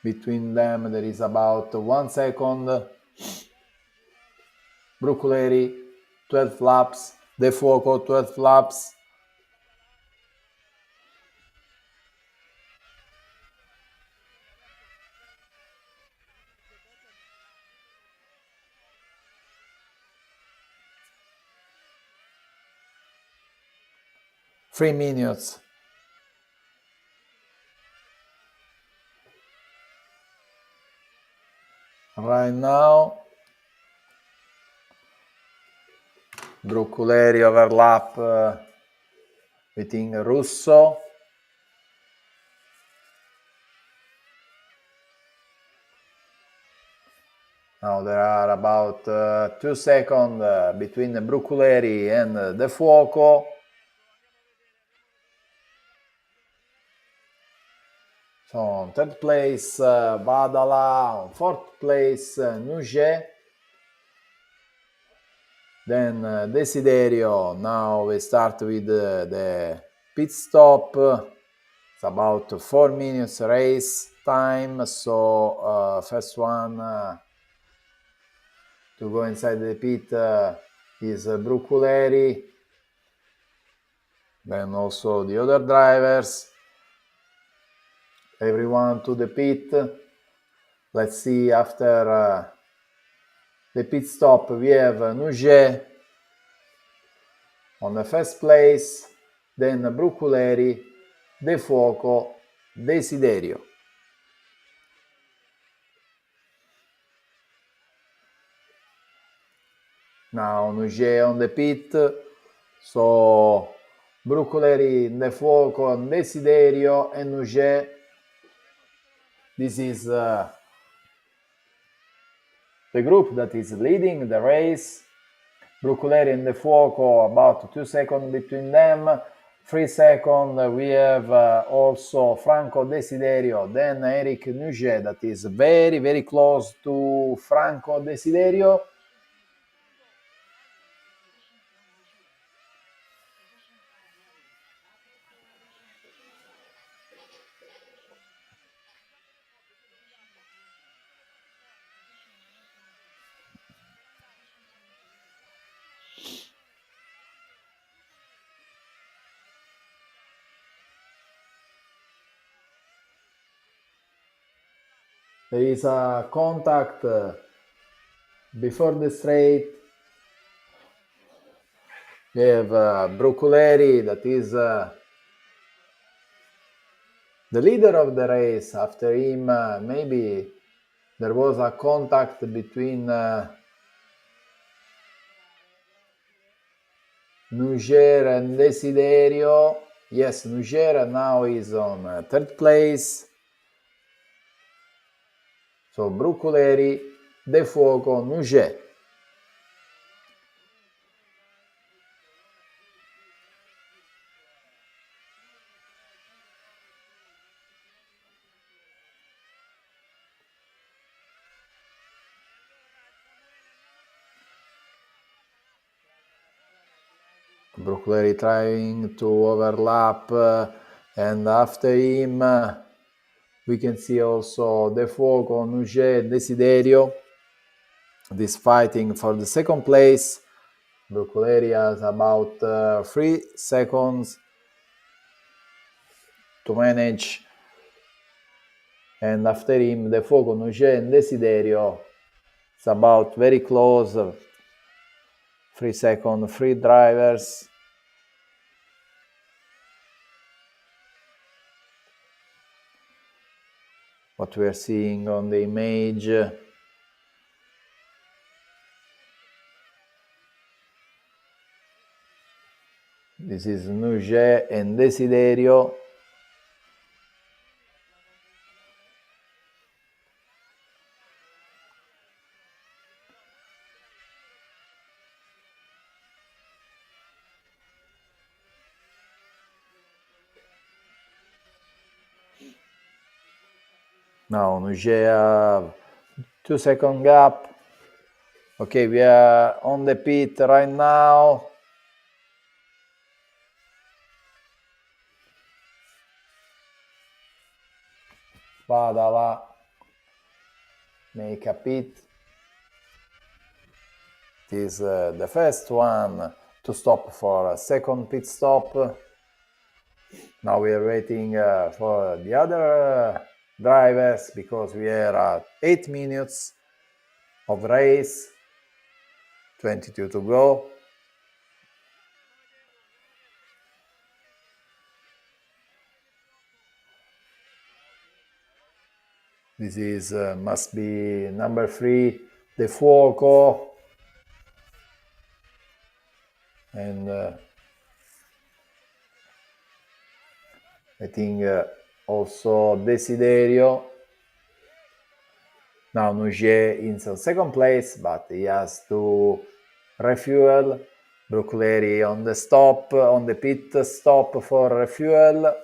Between them there is about 1 second. Bruculeri 12 laps, De Fuoco 12 laps. Three minutes. Right now, Bruculeri overlap within Russo. Now there are about 2 seconds between the Bruculeri and the Fuoco. So on third place Vadala, on fourth place Nuget. Then Desiderio. Now we start with the pit stop. It's about 4 minutes race time. So first one to go inside the pit is Bruculeri. Then also the other drivers. Everyone to the pit. Let's see after the pit stop we have Nuget on the first place, then Bruculeri, De Fuoco, Desiderio. Now Nuget on the pit, so Bruculeri, De Fuoco, Desiderio and Nuget. This is the group that is leading the race. Bruculeri and De Fuoco, about 2 seconds between them. 3 seconds we have also Franco Desiderio, then Eric Nuget, that is very, very close to Franco Desiderio. There is a contact before the straight. We have Bruculeri, that is the leader of the race. After him, maybe there was a contact between Nuget and Desiderio. Yes, Nuget now is on third place. So Bruculeri, De Fuoco, Nuget. Bruculeri trying to overlap, and after him we can see also De Fuoco, Nuget, Desiderio. This fighting for the second place. Bruculeri has about 3 seconds to manage, and after him De Fuoco, Nuget and Desiderio. It's about very close. 3 seconds, 3 drivers. What we are seeing on the image. This is Nuget and Desiderio. Now Nuget 2 second gap. Okay, we are on the pit right now. Vadala make a pit. It is the first one to stop for a second pit stop. Now we are waiting for the other drivers because we are at 8 minutes of race, 22 to go. This is must be number 3, De Fuoco, and I think also Desiderio. Now Nouget in second place, but he has to refuel. Brucleri on the stop, on the pit stop for refuel.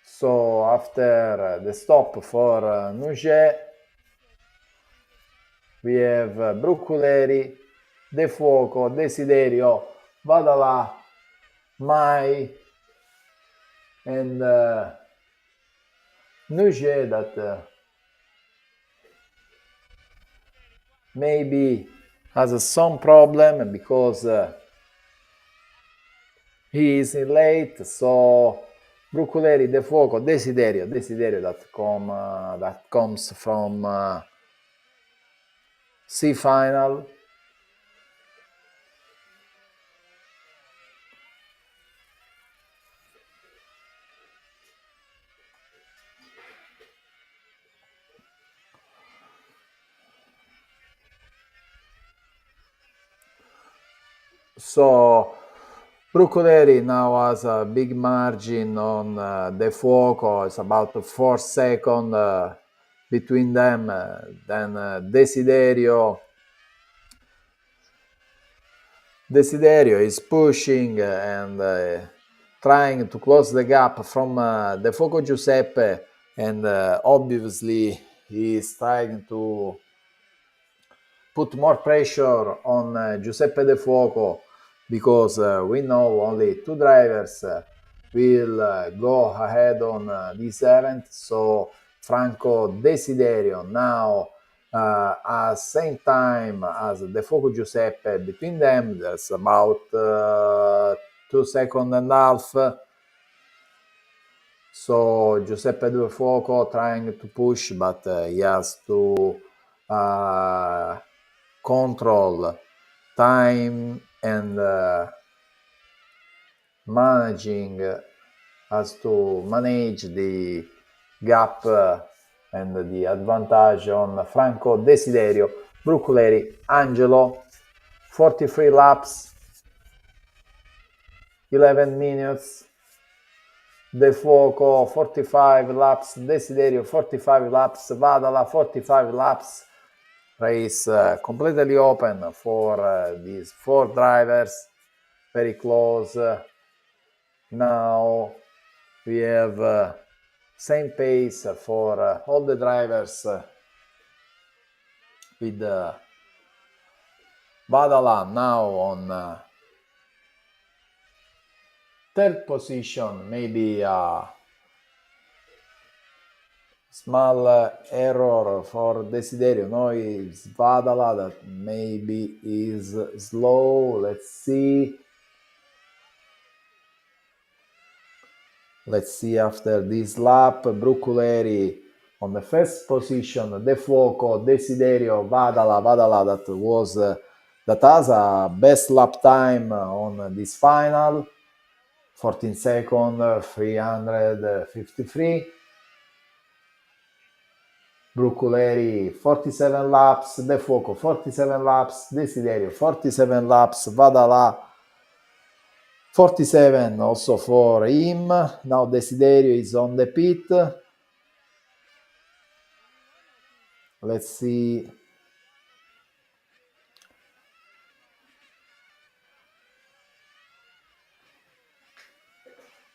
So after the stop for Nouget, we have Brucleri, De Fuoco, Desiderio, Vadala, Mai, and Nouget that maybe has some problem because he is in late, so Brucleri, De Fuoco, Desiderio that comes from C final. So Brucleri now has a big margin on De Fuoco. It's about 4 seconds between them. Then Desiderio is pushing and trying to close the gap from De Fuoco Giuseppe, and obviously he is trying to put more pressure on Giuseppe De Fuoco, because we know only 2 drivers will go ahead on this event. So Franco Desiderio now at same time as De Fuoco Giuseppe. Between them there's about 2 seconds and a half. So Giuseppe De Fuoco trying to push, but he has to control time and has to manage the gap and the advantage on Franco Desiderio. Brucleri, Angelo, 43 laps, 11 minutes. De Fuoco 45 laps, Desiderio 45 laps, Vadala 45 laps. Race completely open for these 4 drivers, very close. Now we have same pace for all the drivers with Vadala now on 3rd position. Maybe a small error for Desiderio. No, it's Vadala that maybe is slow. Let's see after this lap. Brucleri on the 1st position, De Fuoco, Desiderio, Vadala that has a best lap time on this final, 14 seconds, 353. Brucleri 47 laps, De Fuoco 47 laps, Desiderio 47 laps, Vadala 47 also for him. Now Desiderio is on the pit. Let's see.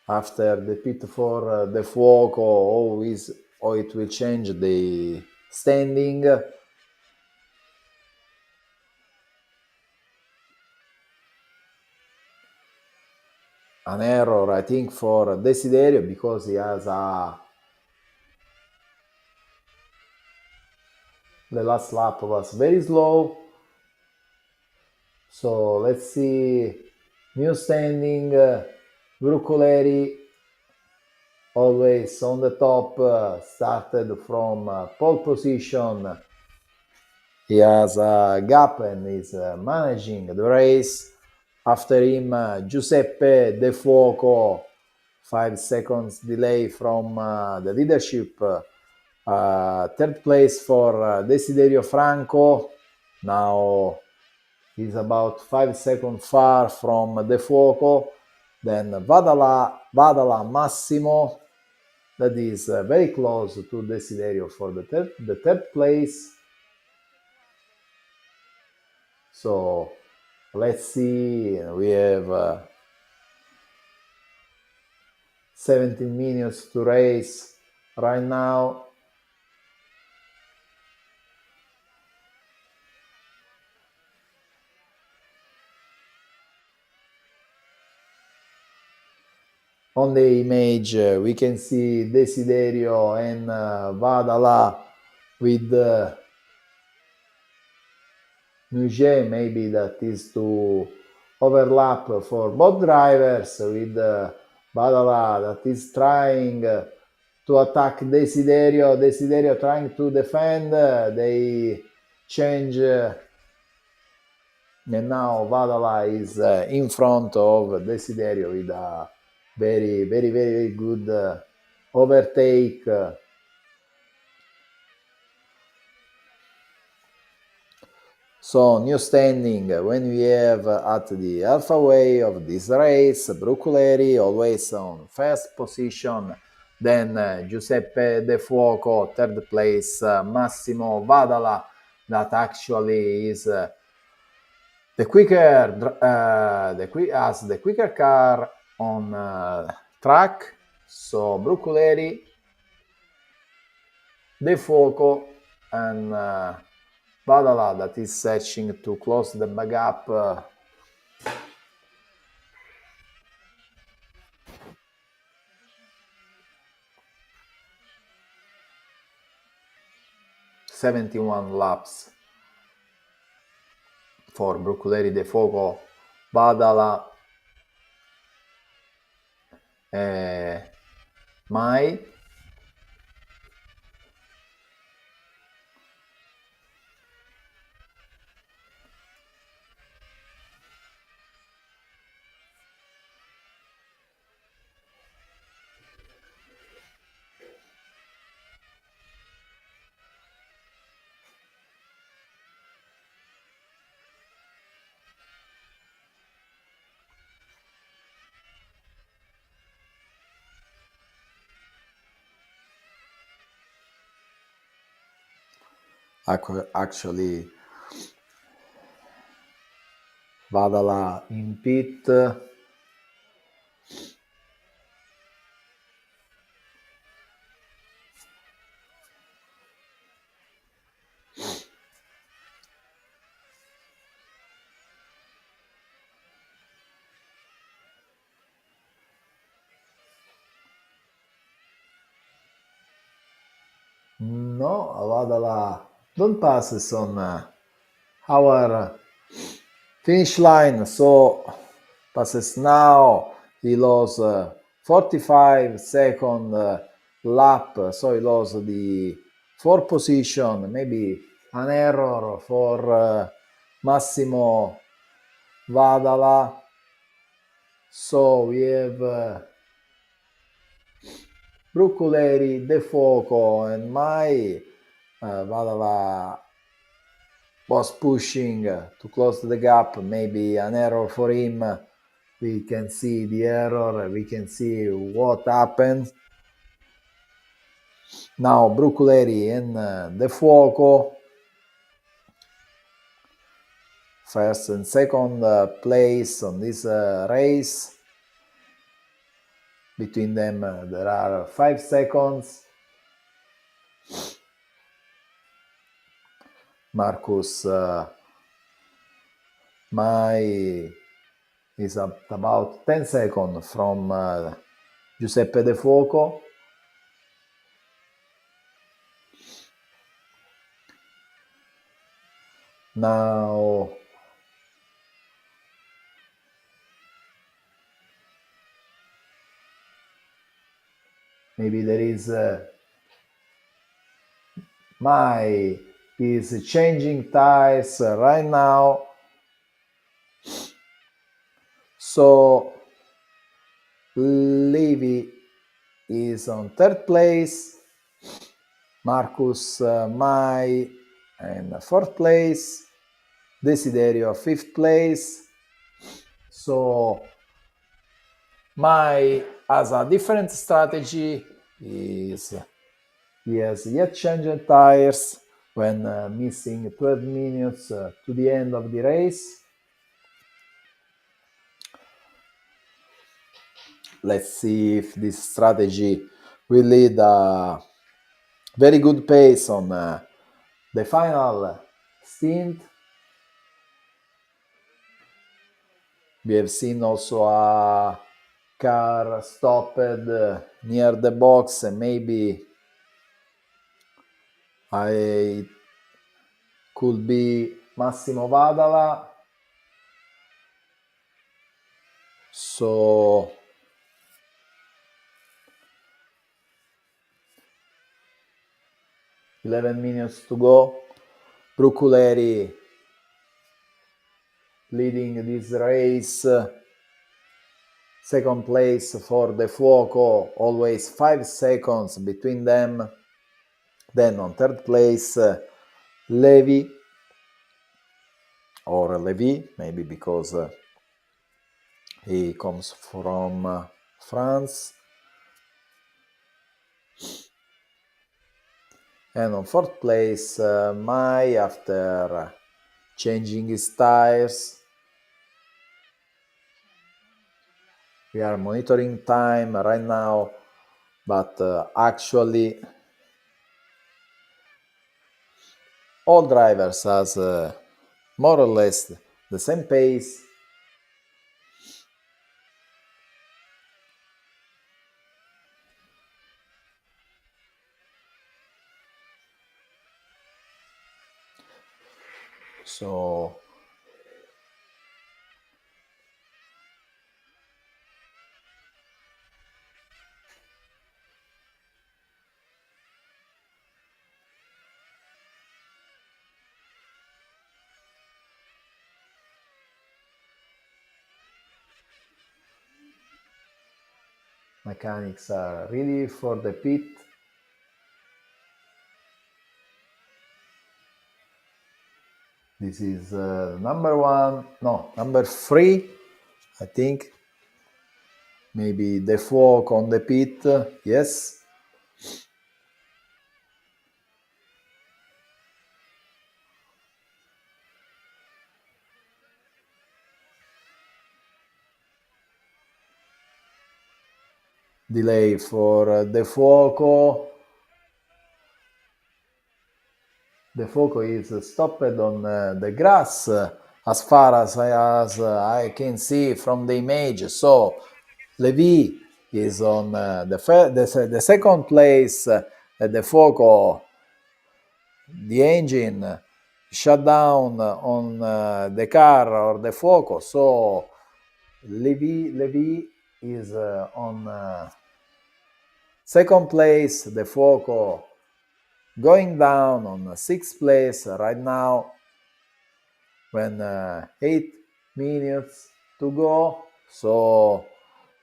After the pit for De Fuoco, how it will change the standing. An error, I think, for Desiderio, because he has the last lap was very slow. So let's see. New standing. Brucleri always on the top, started from pole position. He has a gap and is managing the race. After him, Giuseppe De Fuoco, 5 seconds delay from the leadership. 3rd place for Desiderio Franco. Now he's about 5 seconds far from De Fuoco. Then Vadala Massimo. that is very close to Desiderio for the third place. So let's see, we have 17 minutes to race right now. On the image we can see Desiderio and Vadala with Muget, maybe that is to overlap for both drivers, with Vadala that is trying to attack Desiderio, Desiderio trying to defend, they change and now Vadala is in front of Desiderio with a very good overtake. So new standing when we have at the alpha way of this race, Bruculeri always on first position, then Giuseppe De Fuoco third place, Massimo Vadala that actually is the quicker car on track. So Bruculeri, De Fuoco and Paddock that is searching to close the gap. "71 laps for Bruculeri, De Fuoco, Paddock, Mai. Actually, Vadala in pit. No, Vadala don't pass on our finish line, so passes now. He lost 45-second lap, so he lost the fourth position. Maybe an error for Massimo Vadala. So we have Bruculeri, De Fuoco and Mai. Vadala was pushing to close the gap, maybe an error for him. We can see the error, we can see what happened. Now Bruculeri and De Fuoco, first and second place on this race. Between them there are 5 seconds. Marcus Mai is at about 10 seconds from Giuseppe De Fuoco. Now maybe there is Mai is changing tires right now. So Levy is on third place, Marcus Mai in fourth place, Desiderio fifth place. So Mai has a different strategy. he has yet changed tires when missing 12 minutes to the end of the race. Let's see if this strategy will lead a very good pace on the final stint. We have seen also a car stopped near the box, and maybe I could be Massimo Vadala. So "11 minutes to go". Bruculeri leading this race. Second place for De Fuoco, always 5 seconds between them. Then on third place, Levi, or Levi, maybe because he comes from France. And on fourth place, Mai, after changing his tires. We are monitoring time right now, but actually all drivers has more or less the same pace. So mechanics are ready for the pit. This is number 3, I think. Maybe De Fuoco on the pit, yes. Delay for De Fuoco. De Fuoco is stopped on the grass, as far as I can see from the image. So Levi is on the second place. De Fuoco, the engine shut down on the car or De Fuoco. So Levi is on second place. De Fuoco going down on 6th place right now, when 8 minutes to go. So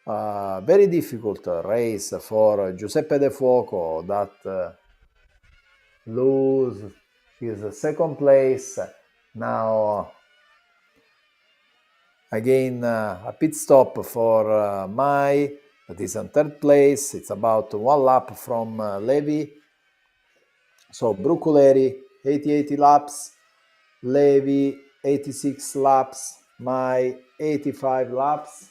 very difficult race for Giuseppe De Fuoco, that lose his second place. Now again a pit stop for Mai, that is in third place. It's about 1 lap from Levi. So Bruculeri 80 laps, Levi 86 laps, Mai 85 laps.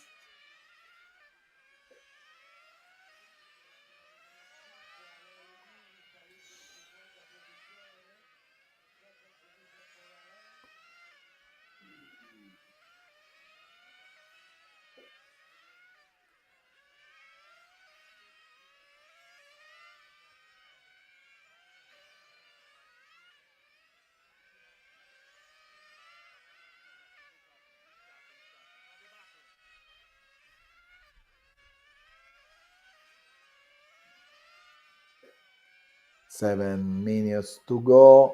Seven minutes to go.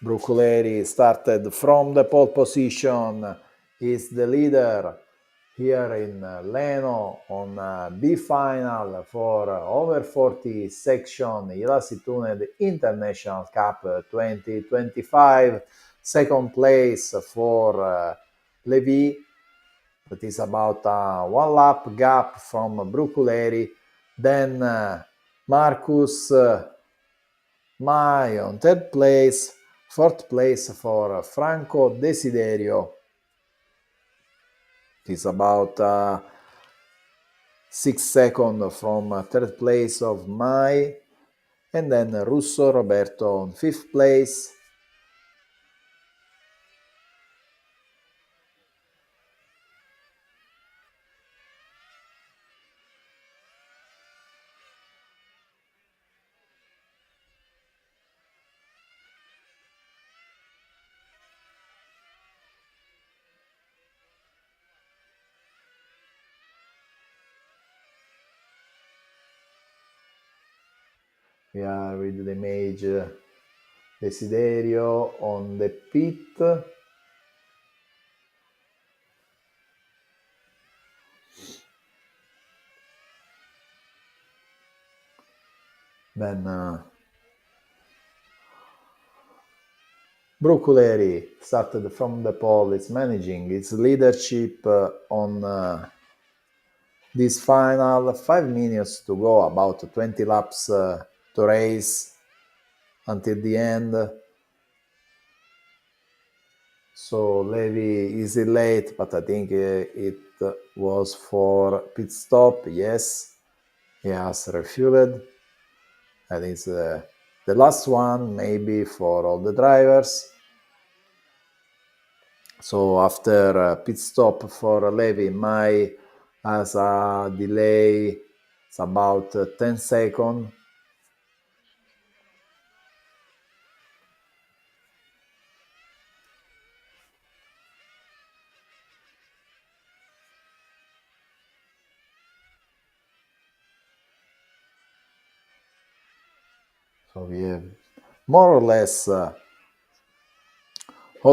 Bruculeri started from the pole position. Is the leader here in Leno on B final for over 40 section Ielasi Tuned International Cup 2025. Second place for Levi. That is about a 1 lap gap from Bruculeri. Then Marcus Mai on third place, fourth place for Franco Desiderio. It is about 6 seconds from third place of Mai. And then Russo Roberto on fifth place. We are with the image Desiderio on the pit. Then Bruculeri started from the pole, is managing its leadership on this final. 5 minutes to go, about 20 laps to race until the end. So Levi is late, but I think it was for pit stop. Yes, he has refueled. And it's the last one, maybe for all the drivers. So after pit stop for Levi, Mai has a delay. It's about 10 seconds. So we have more or less all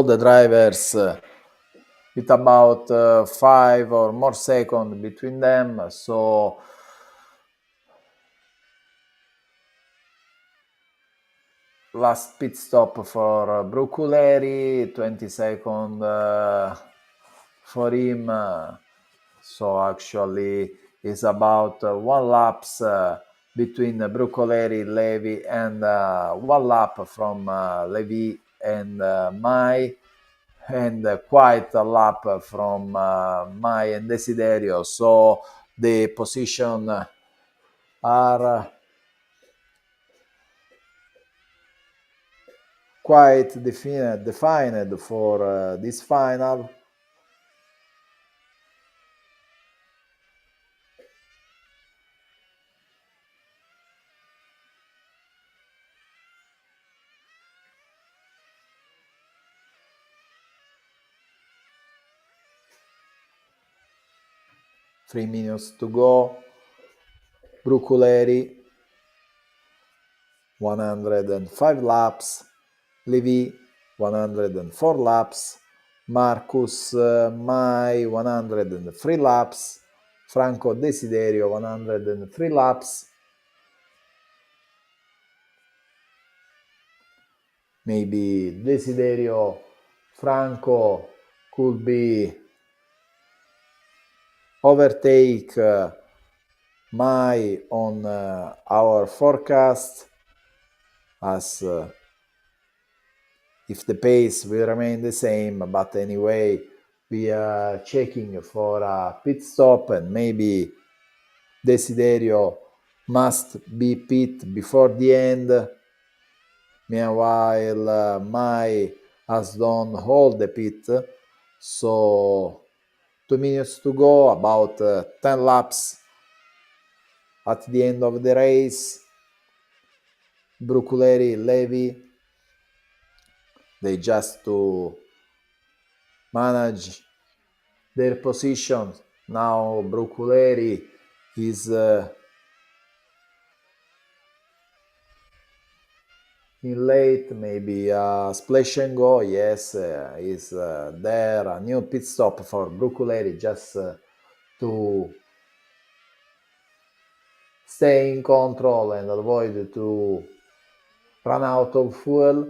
the drivers with about 5 or more seconds between them. So last pit stop for Bruculeri, 20 seconds for him. So actually it's about 1 laps between Bruculeri, Levi, and 1 lap from Levi and Mai, and quite a lap from Mai and Desiderio. So the position are quite defined for this final. Three minutes to go. Bruculeri 105 laps, Levi 104 laps, Marcus Mai 103 laps, Franco Desiderio 103 laps. Maybe Desiderio Franco could be overtake Mai on our forecast, as if the pace will remain the same. But anyway, we are checking for a pit stop, and maybe Desiderio must be pit before the end. Meanwhile, Mai has done all the pit. So 2 minutes to go, about 10 laps at the end of the race. Bruculeri, Levi, they just to manage their positions. Now Bruculeri is in late, maybe splash and go. Yes, is there a new pit stop for Bruculeri, just to stay in control and avoid to run out of fuel.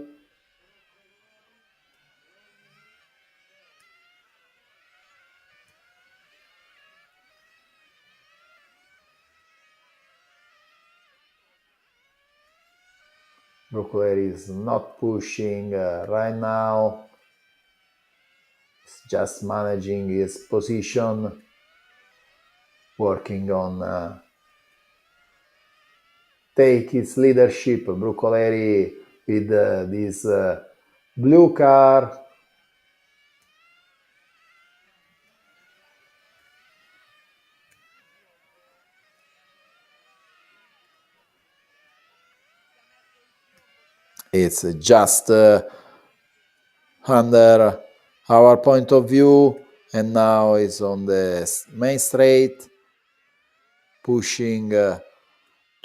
Brucoleri is not pushing right now. He's just managing his position, working on take his leadership. Brucoleri with this blue car. It's just under our point of view, and now it's on the main straight, pushing to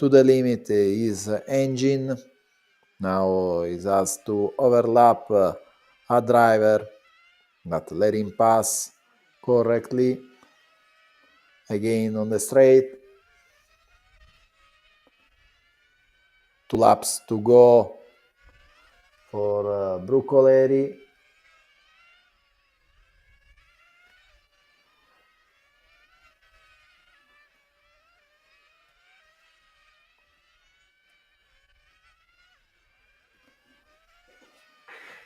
the limit his engine. Now he has to overlap a driver, not let him pass correctly. Again on the straight, 2 laps to go for Brucoleri.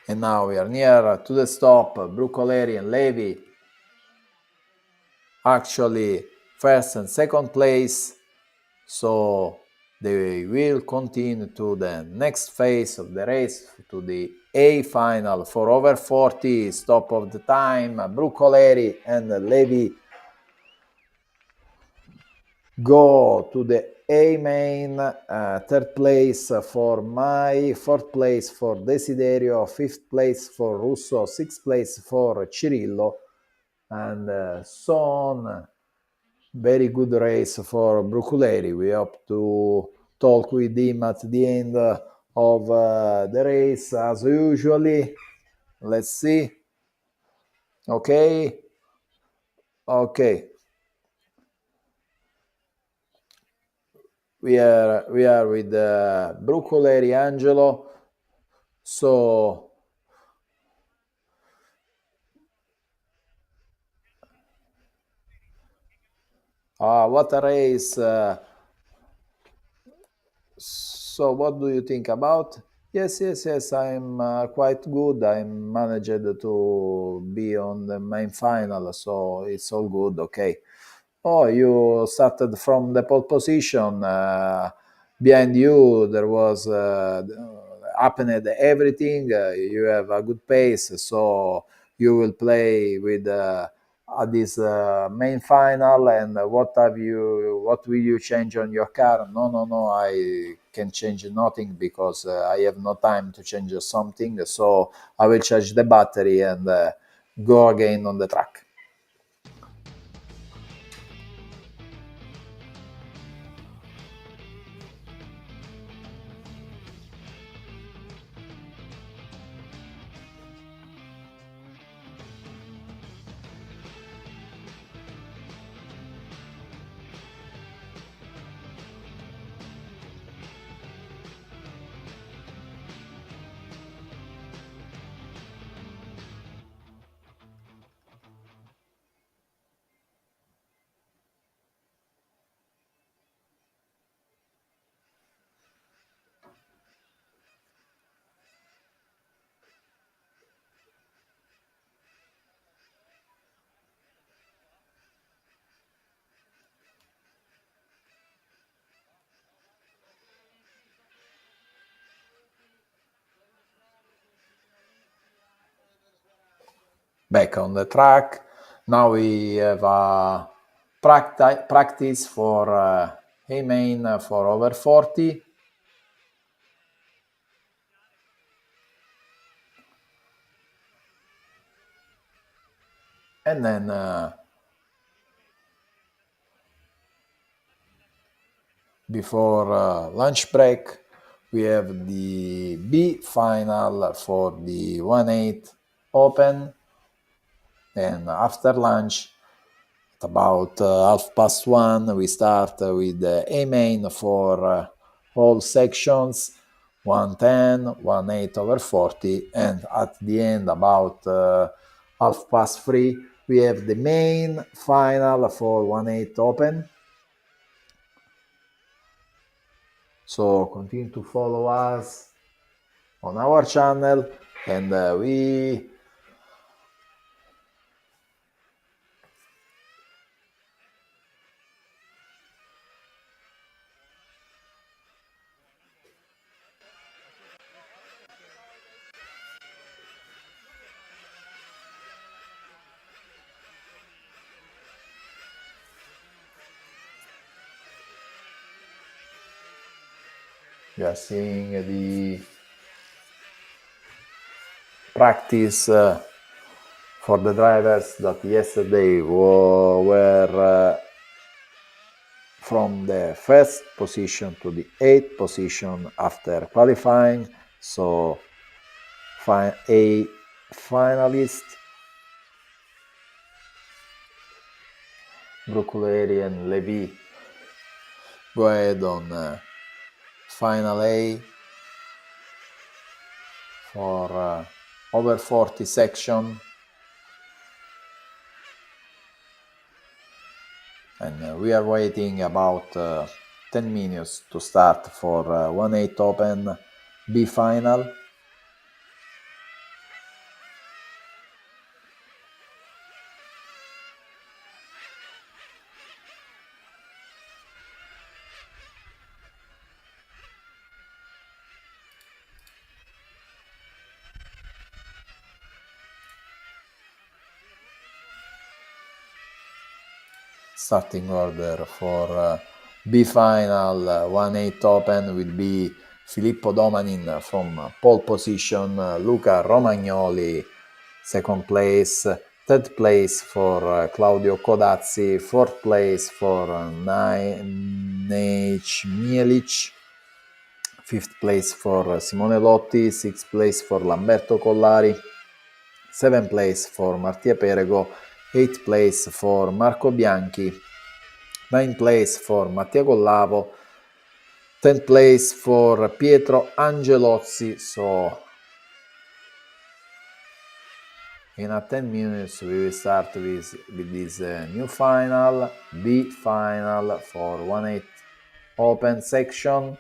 And now we are near to the stop. Brucoleri and Levi actually first and second place, so they will continue to the next phase of the race, to the A final for over 40. Stop of the time. Brucoleri and Levi go to the A main. Third place for Mai, fourth place for Desiderio, fifth place for Russo, sixth place for Cirillo, and so on. Very good race for Brucoleri. We hope to talk with him at the end of the race as usually. Let's see. Okay. We are with Brucoleri Angelo. So what a race. So what do you think about? Yes, I'm quite good. I managed to be on the main final, so it's all good. Okay. Oh, you started from the pole position. Behind you, there was happened everything. You have a good pace, so you will play with at this main final. And what will you change on your car? No. I can change nothing because I have no time to change something. So I will charge the battery and go again on the track. Back on the track. Now we have a practice for A main for over 40. And then before lunch break, we have the B final for the 1/8 Open. And after lunch, at about 1:30, we start with the A main for all sections, 110, 1/8 over 40, and at the end, about 3:30, we have the main final for 1/8 Open. So continue to follow us. on our channel, and we are seeing the practice for the drivers that yesterday were from the first position to the 8th position after qualifying. So a finalist, Bruculeri and Levy, go ahead on final A for over 40 section, and we are waiting about 10 minutes to start for 1/8 Open B final. Starting order for B final 1/8 Open will be Filippo Domanin from pole position, Luca Romagnoli second place, third place for Claudio Codazzi, fourth place for Nejc Mielic, fifth place for Simone Lotti, sixth place for Lamberto Collari, seventh place for Mattia Perego, eighth place for Marco Bianchi, ninth place for Mattia Collavo, 10th place for Pietro Angelozzi. So in 10 minutes we will start with this new final, B final for 1/8 Open section.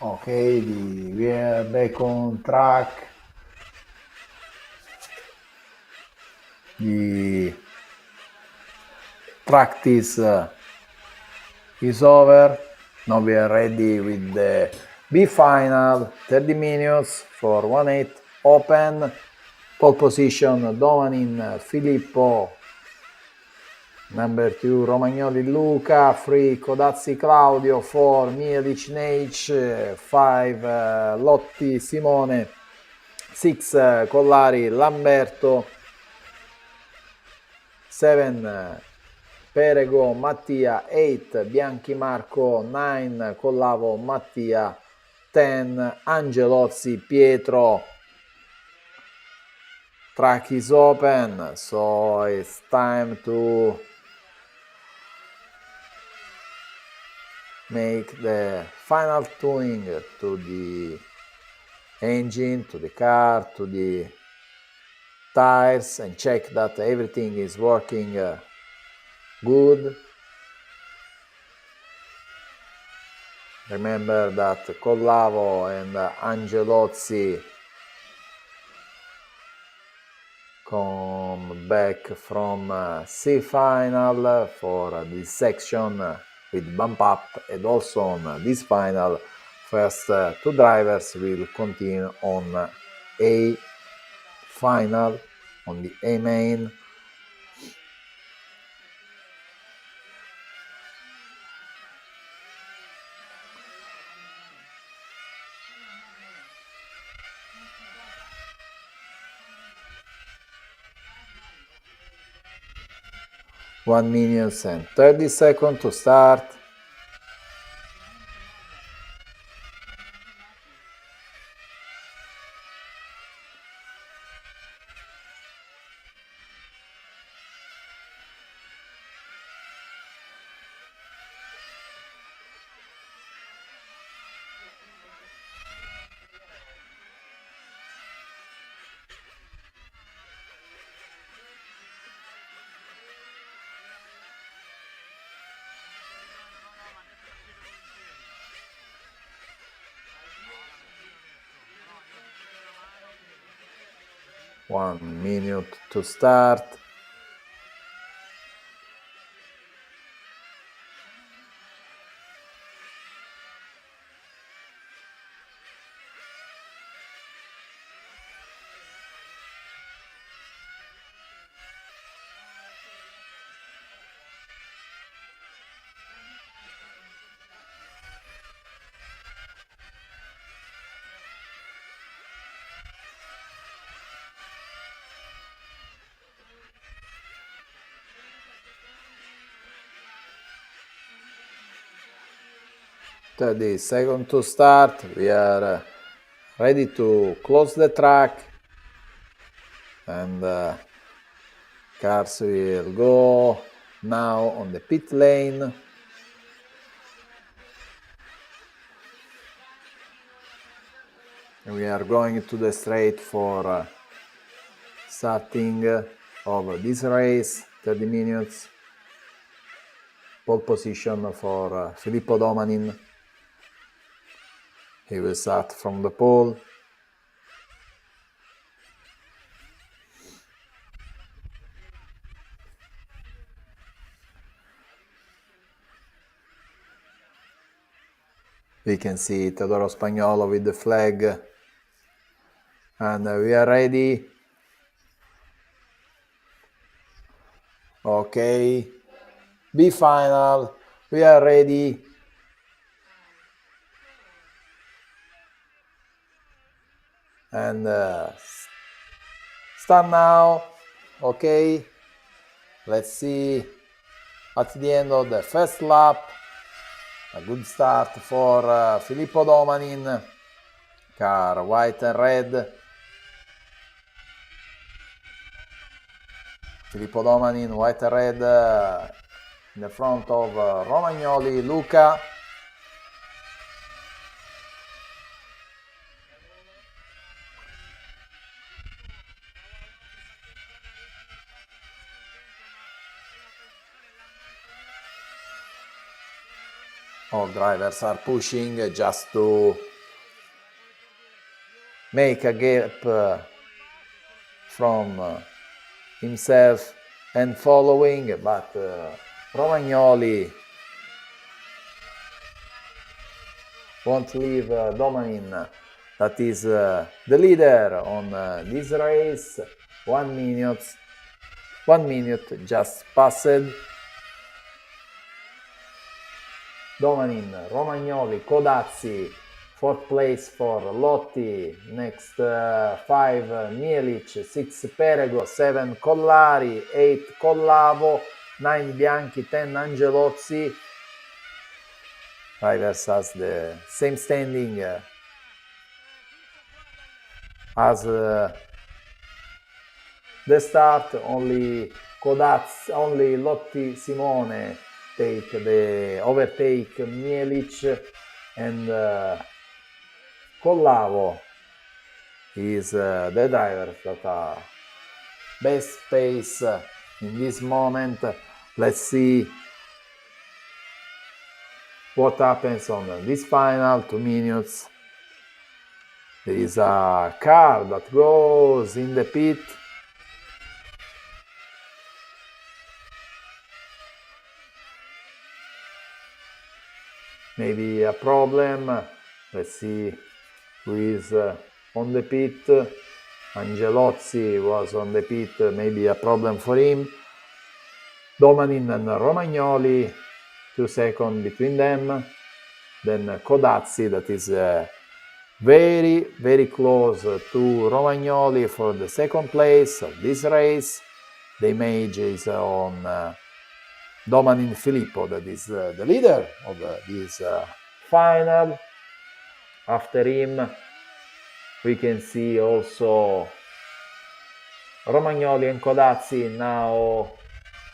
Okay, we are back on track. The practice is over. Now we are ready with the B final, 30 minutes for 1-8 open. Pole position, Domanin Filippo. Number 2, Romagnoli Luca. 3, Codazzi Claudio. 4, Mielic Nate. 5, Lotti Simone. 6, Collari Lamberto. 7, Perego Mattia. 8, Bianchi Marco. 9, Collavo Mattia. 10, Angelozzi Pietro. Track is open, so it's time to make the final tuning to the engine, to the car, to the tires, and check that everything is working good. Remember that Collavo and Angelozzi come back from C final for this section with bump up, and also on this final first two drivers will continue on A final, on the A main. 1 minute and 30 seconds to start. One minute to start. The second to start. We are ready to close the track, and cars will go now on the pit lane. We are going to the straight for starting of this race, 30 minutes. Pole position for Filippo Domanin. He will start from the pole. We can see Teodoro Spagnolo with the flag. And we are ready. Okay. B final. We are ready. And start now. Okay. Let's see at the end of the first lap. A good start for Filippo Domanin. Car white and red. Filippo Domanin, white and red, in the front of Romagnoli, Luca. All drivers are pushing just to make a gap from himself and following, but Romagnoli won't leave Domanin, that is the leader on this race. 1 minute just passed. Domanin, Romagnoli, Codazzi, 4th place for Lotti, next 5 Mielic, 6 Perego, 7 Collari, 8 Collavo, 9 Bianchi, 10 Angelozzi. Drivers has the same standing as the start. Only Codazzi, only Lotti Simone overtake Mielic, and Collavo is the driver that are best pace in this moment. Let's see what happens on this final 2 minutes. There is a car that goes in the pit. Maybe a problem. Let's see who is on the pit. Angelozzi was on the pit, maybe a problem for him. Domanin and Romagnoli, 2 seconds between them. Then Codazzi, that is very, very close to Romagnoli for the second place of this race. The image is on Domanin Filippo, that is the leader of this final. After him, we can see also Romagnoli and Codazzi now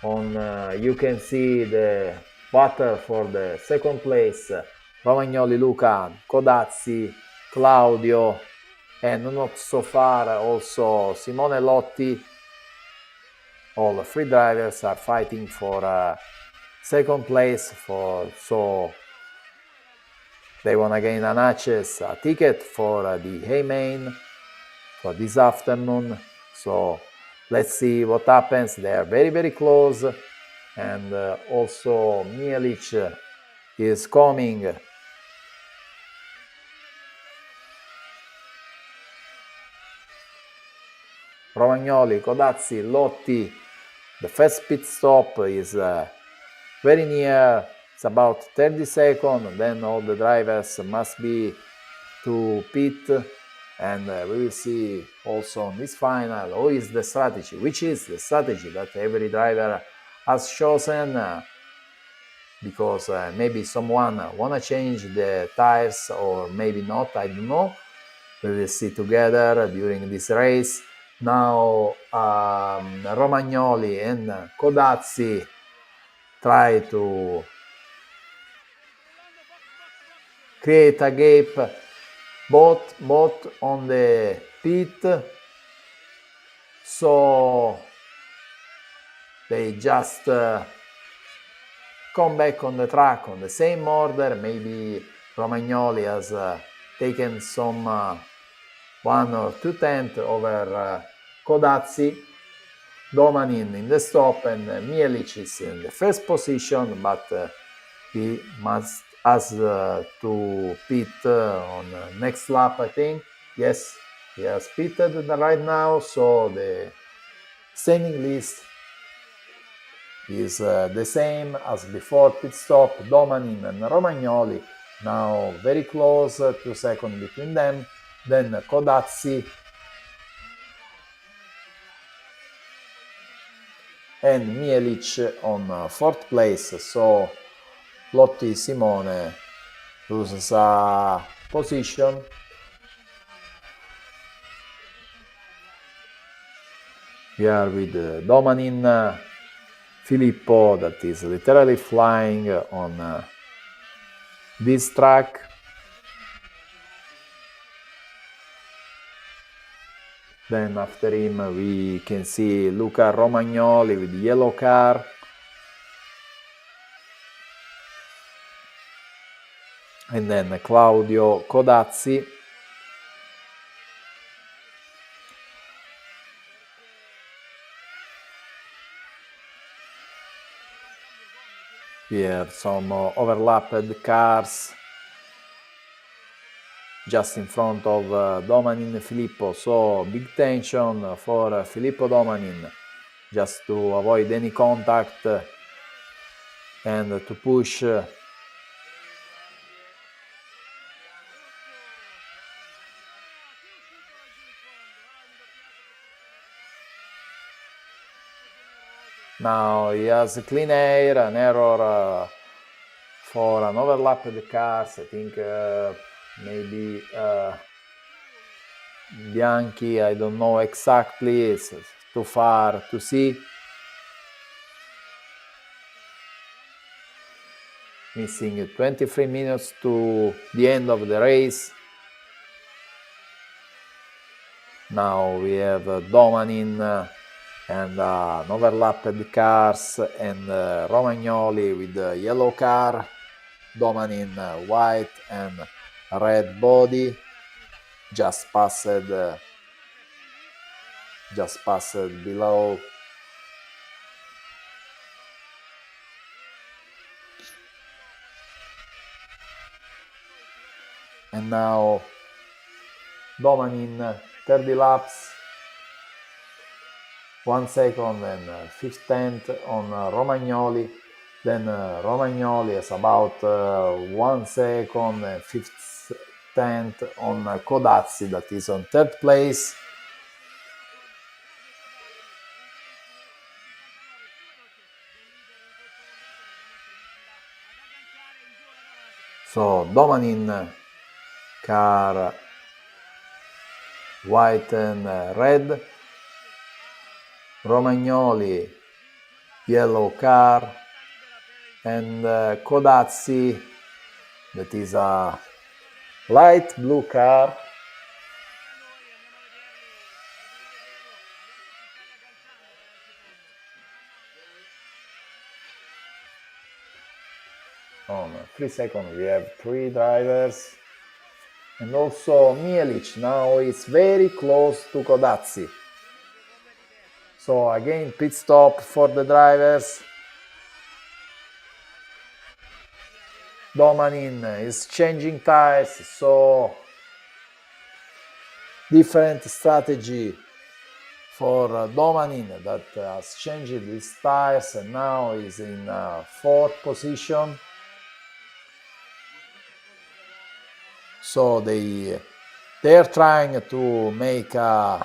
on, you can see the battle for the second place. Romagnoli Luca, Codazzi, Claudio, and not so far also Simone Lotti. All three drivers are fighting for second place, so they want to gain a ticket for the A-Main for this afternoon. So let's see what happens. They are very, very close. And also Mielic is coming. Romagnoli, Codazzi, Lotti. The first pit stop is very near. It's about 30 seconds. Then all the drivers must be to pit. And we will see also on this final which is the strategy that every driver has chosen, because maybe someone wanna change the tires or maybe not, I don't know. We will see together during this race. Now Romagnoli and Codazzi try to create a gap both on the pit, so they just come back on the track on the same order. Maybe Romagnoli has taken some 1 or 2 tenths over Codazzi. Domanin in the stop, and Mielic is in the first position, but he has to pit on next lap, I think. Yes, he has pitted right now, so the standing list is the same as before pit stop. Domanin and Romagnoli now very close, 2 seconds between them. Then Codazzi and Mielic on 4th place, so Lotti Simone loses a position. We are with Domanin Filippo, that is literally flying on this track. Then after him we can see Luca Romagnoli with the yellow car. And then Claudio Codazzi. We have some overlapped cars just in front of Domanin Filippo, so big tension for Filippo Domanin, just to avoid any contact and to push now. He has clean air, an error for an overlapped cars. I think maybe Bianchi, I don't know exactly, it's too far to see. Missing 23 minutes to the end of the race. Now we have Domanin and overlapped cars, and Romagnoli with the yellow car, Domanin white and red body, just passed below. And now Domanin 30 laps, 1 second and 5 tenths on Romagnoli. Then Romagnoli is about 1 second and 5 tenths on Codazzi, that is on 3rd place. So Domanin car white and red, Romagnoli yellow car, and Codazzi, that is a light blue car. On 3 seconds we have 3 drivers, and also Mielic now is very close to Codazzi. So again pit stop for the drivers. Domanin is changing tires, so different strategy for Domanin that has changed his tires and now is in 4th position. So they're trying to make a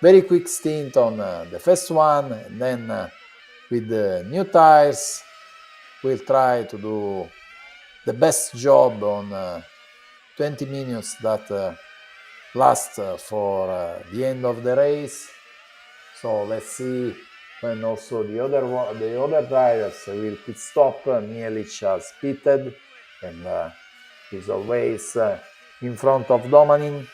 very quick stint on the first one, and then with the new tires we'll try to do the best job on 20 minutes that last for the end of the race. So let's see when also the other drivers will pit stop. Mielic has pitted and is always in front of Domanin.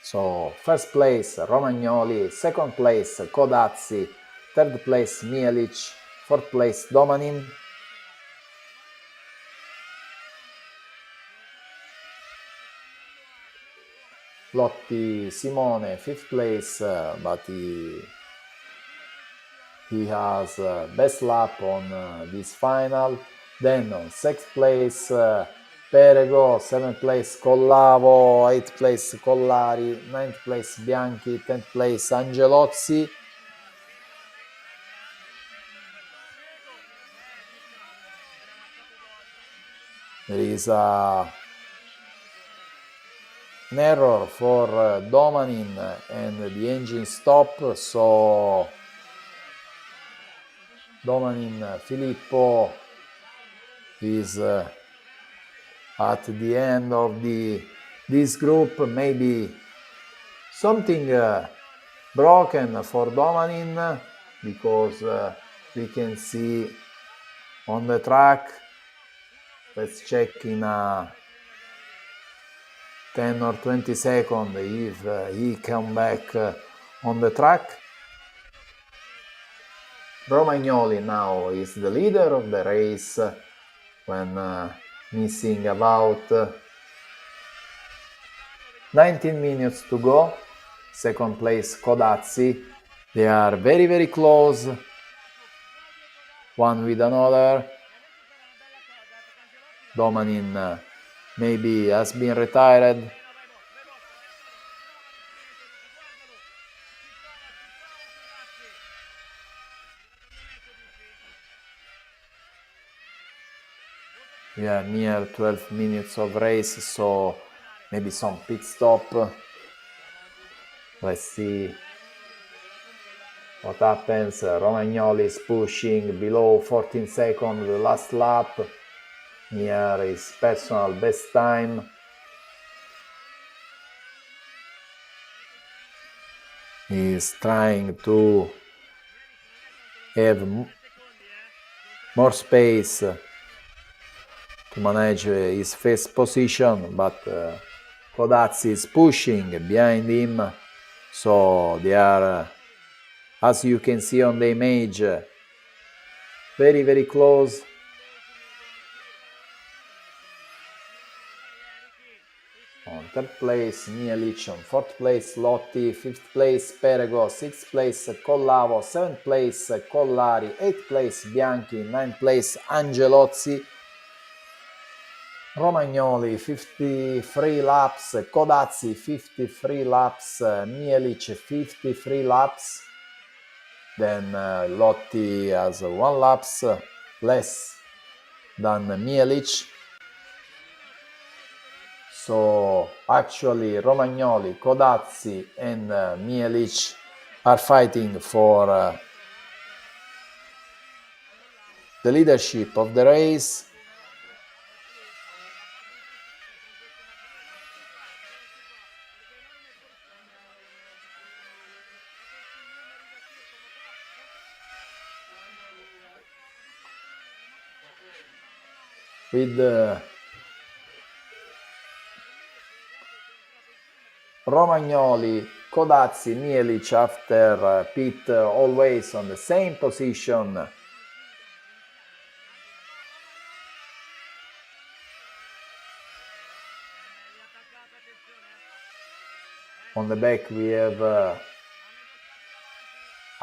So first place Romagnoli, second place Codazzi, third place Mielic, fourth place Domanin. Lotti Simone, fifth place, but he has best lap on this final. Then on sixth place Perego, 7th place Collavo, 8th place Collari, 9th place Bianchi, 10th place Angelozzi. There is an error for Domanin and the engine stop, so Domanin Filippo is at the end of this group. Maybe something broken for Domanin, because we can see on the track, let's check in a 10 or 20 seconds if he come back on the track. Romagnoli now is the leader of the race when missing about 19 minutes to go. Second place Codazzi. They are very, very close, one with another. Domanin maybe has been retired. We are near 12 minutes of race, so maybe some pit stop. Let's see what happens. Romagnoli is pushing below 14 seconds the last lap, near his personal best time. He is trying to have more space to manage his first position, but Codazzi is pushing behind him, so they are, as you can see on the image, very, very close. On third place Mielic, on fourth place Lotti, fifth place Perego, sixth place Collavo, seventh place Collari, eighth place Bianchi, ninth place Angelozzi. Romagnoli 53 laps, Codazzi 53 laps, Mielic 53 laps. Then Lotti has 1 laps less than Mielic. So actually Romagnoli, Codazzi and Mielic are fighting for the leadership of the race. With Romagnoli, Codazzi, Mielic after pit always on the same position. On the back we have a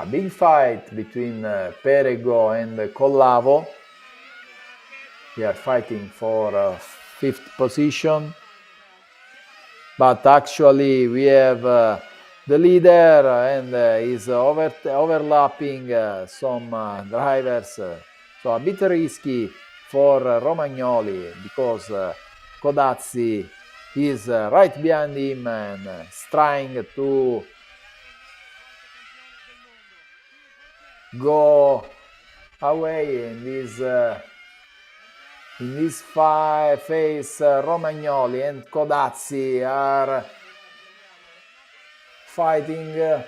big fight between Perego and Collavo. We are fighting for 5th position. But actually we have the leader and is overlapping some drivers. So a bit risky for Romagnoli because Codazzi is right behind him and is trying to go away in this phase. Romagnoli and Codazzi are fighting.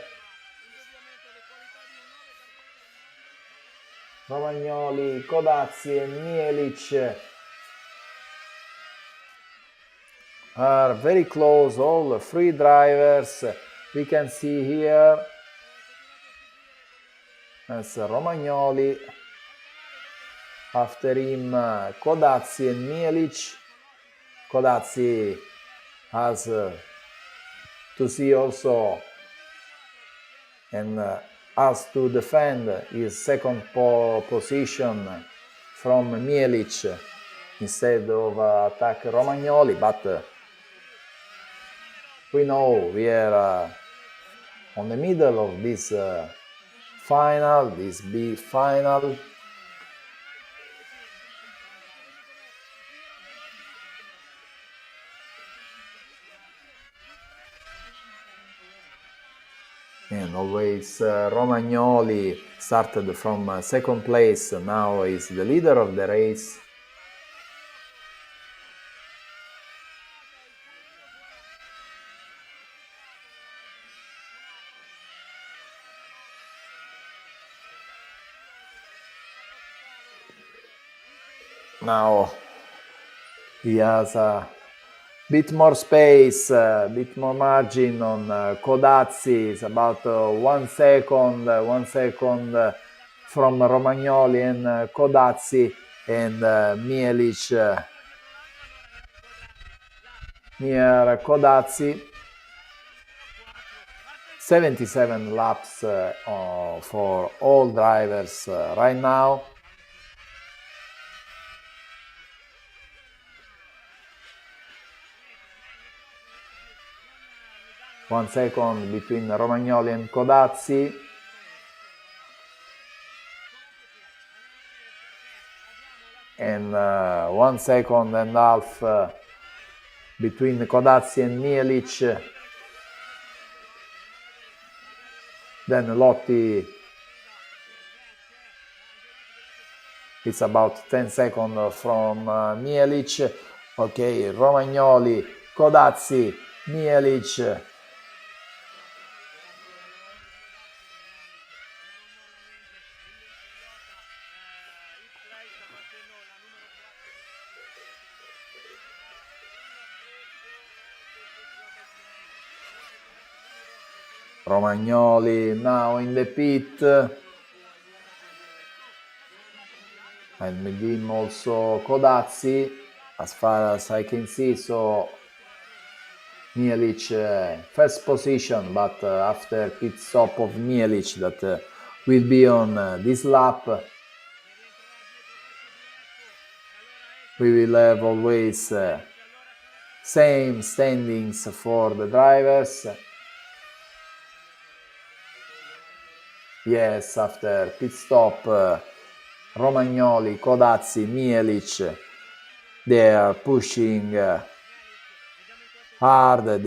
Romagnoli, Codazzi and Mielic are very close, all 3 drivers. We can see here as Romagnoli, after him Codazzi and Mielic. Codazzi has to see also and has to defend his second position from Mielic instead of attack Romagnoli, but we know we are on the middle of this final, this big final. And always Romagnoli started from 2nd place, now is the leader of the race. Now he has a bit more space, a bit more margin on Codazzi. It's about 1 second from Romagnoli and Codazzi, and Mielic near Codazzi. 77 laps for all drivers right now. One second between Romagnoli and Codazzi. And 1 second and a half between Codazzi and Mielic. Then Lotti is about 10 seconds from Mielic. Okay, Romagnoli, Codazzi, Mielic. Romagnoli now in the pit, and with him also Codazzi, as far as I can see. So Mielic first position, but after pit stop of Mielic that will be on this lap, we will have always same standings for the drivers. Yes, after pit stop, Romagnoli, Codazzi, Mielic, they are pushing hard,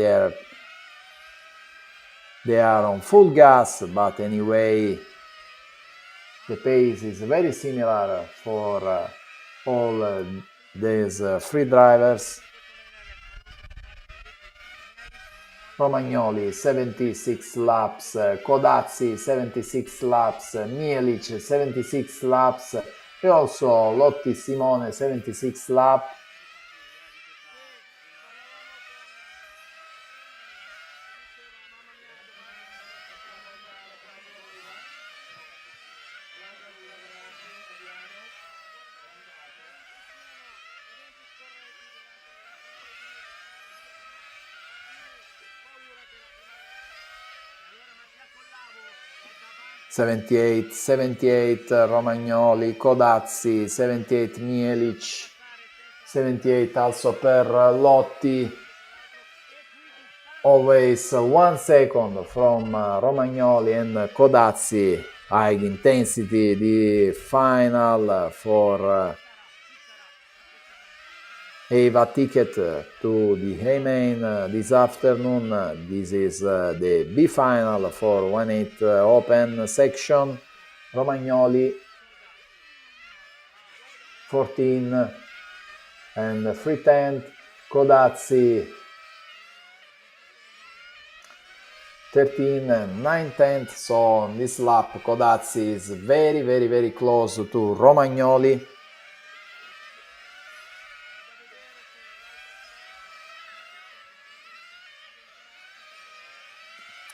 they are on full gas, but anyway, the pace is very similar for all these three drivers. Romagnoli 76 laps, Codazzi 76 laps, Mielic 76 laps, e also Lotti Simone 76 laps. '78 Romagnoli, Codazzi, 78 Mielic, 78 also per Lotti. Always 1 second from Romagnoli and Codazzi. High intensity, the final for Eva ticket to the A main this afternoon. This is the B final for 1/8 open section. Romagnoli 14 and 3/10, Codazzi 13 and 9/10. So on this lap Codazzi is very close to Romagnoli.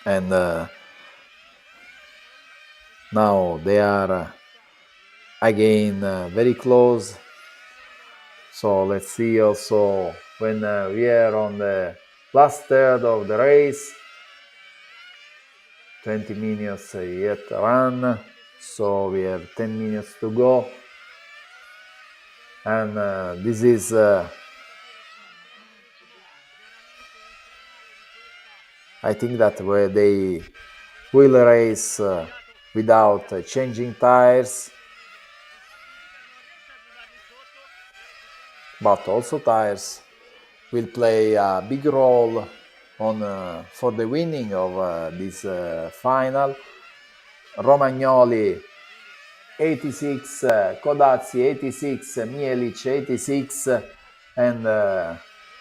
And now they are again very close. So let's see also when we are on the last third of the race. 20 minutes yet run, so we have 10 minutes to go. And this is I think that where they will race without changing tires, but also tires will play a big role on for the winning of this final. Romagnoli 86, Codazzi 86, Mielic 86, and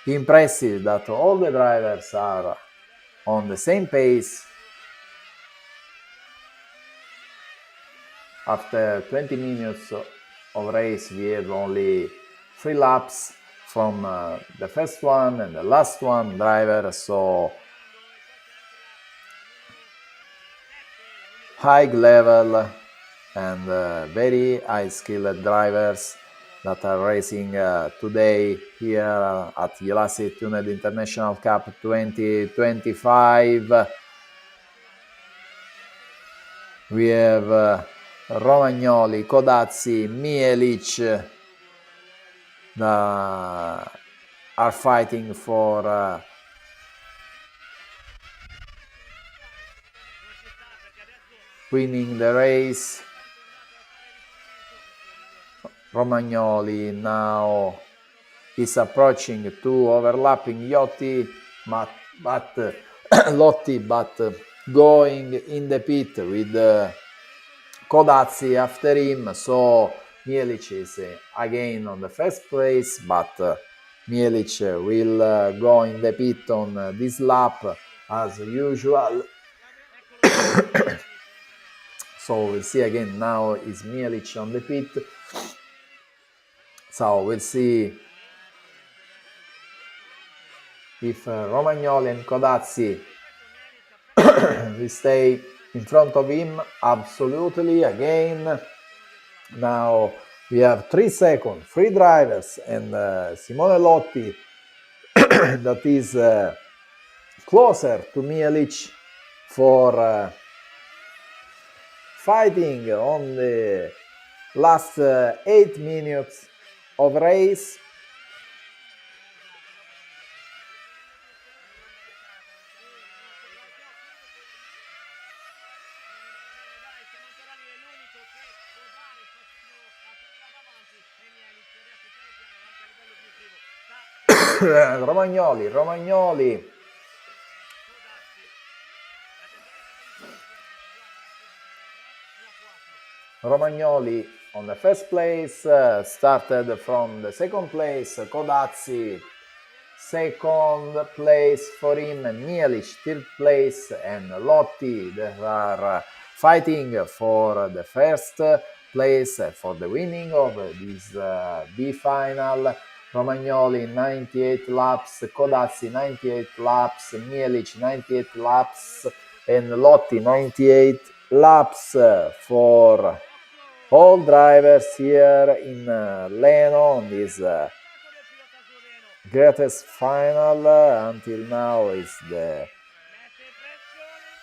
impressive that all the drivers are on the same pace. After 20 minutes of race, we have only 3 laps from the first one and the last one driver, so high level and very high skilled drivers that are racing today here at Ielasi Tuned International Cup 2025. We have Romagnoli, Codazzi, Mielic are fighting for winning the race. Romagnoli now is approaching two overlapping Lotti, but going in the pit with Codazzi after him. So Mielic is again on the first place, but Mielic will go in the pit on this lap as usual. So we'll see again, now is Mielic on the pit. So we'll see if Romagnoli and Codazzi will stay in front of him. Absolutely, again. Now we have 3 seconds, 3 drivers, and Simone Lotti that is closer to Mielic for fighting on the last 8 minutes of race. Romagnoli. Romagnoli on the first place, started from the second place, Codazzi second place for him, Mielic third place, and Lotti that are fighting for the first place for the winning of this B final. Romagnoli 98 laps, Codazzi 98 laps, Mielic 98 laps, and Lotti 98 laps for all drivers here in Leno on this greatest final. Until now is the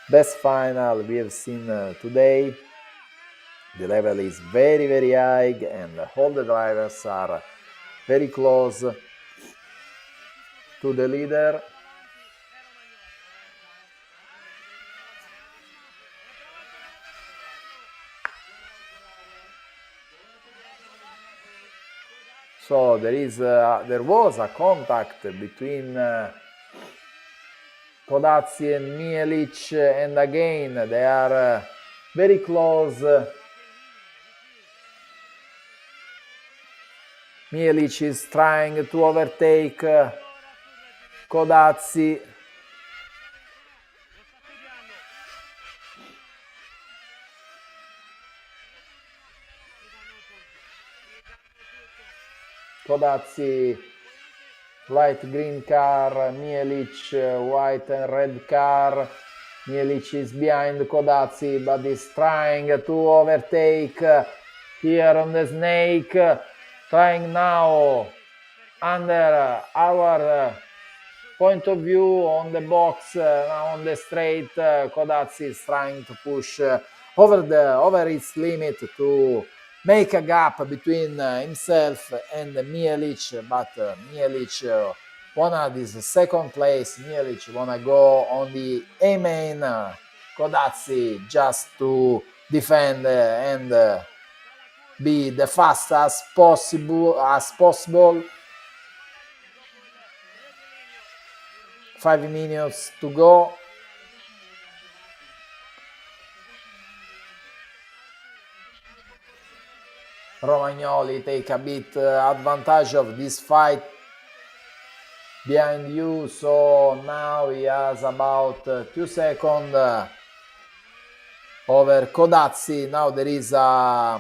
best final we have seen today. The level is very, very high and all the drivers are very close to the leader. So there was a contact between Codazzi and Mielic, and again they are very close. Mielic is trying to overtake Codazzi. Codazzi light green car, Mielic white and red car. Mielic is behind Codazzi but is trying to overtake here on the snake, trying now under our point of view on the box, now on the straight. Codazzi is trying to push over its limit to make a gap between himself and Mielic, but Mielic wanna this second place. Mielic wanna go on the A main. Codazzi just to defend and be the fastest as possible. 5 minutes to go. Romagnoli take a bit advantage of this fight behind you, so now he has about 2 seconds over Codazzi. Now there is a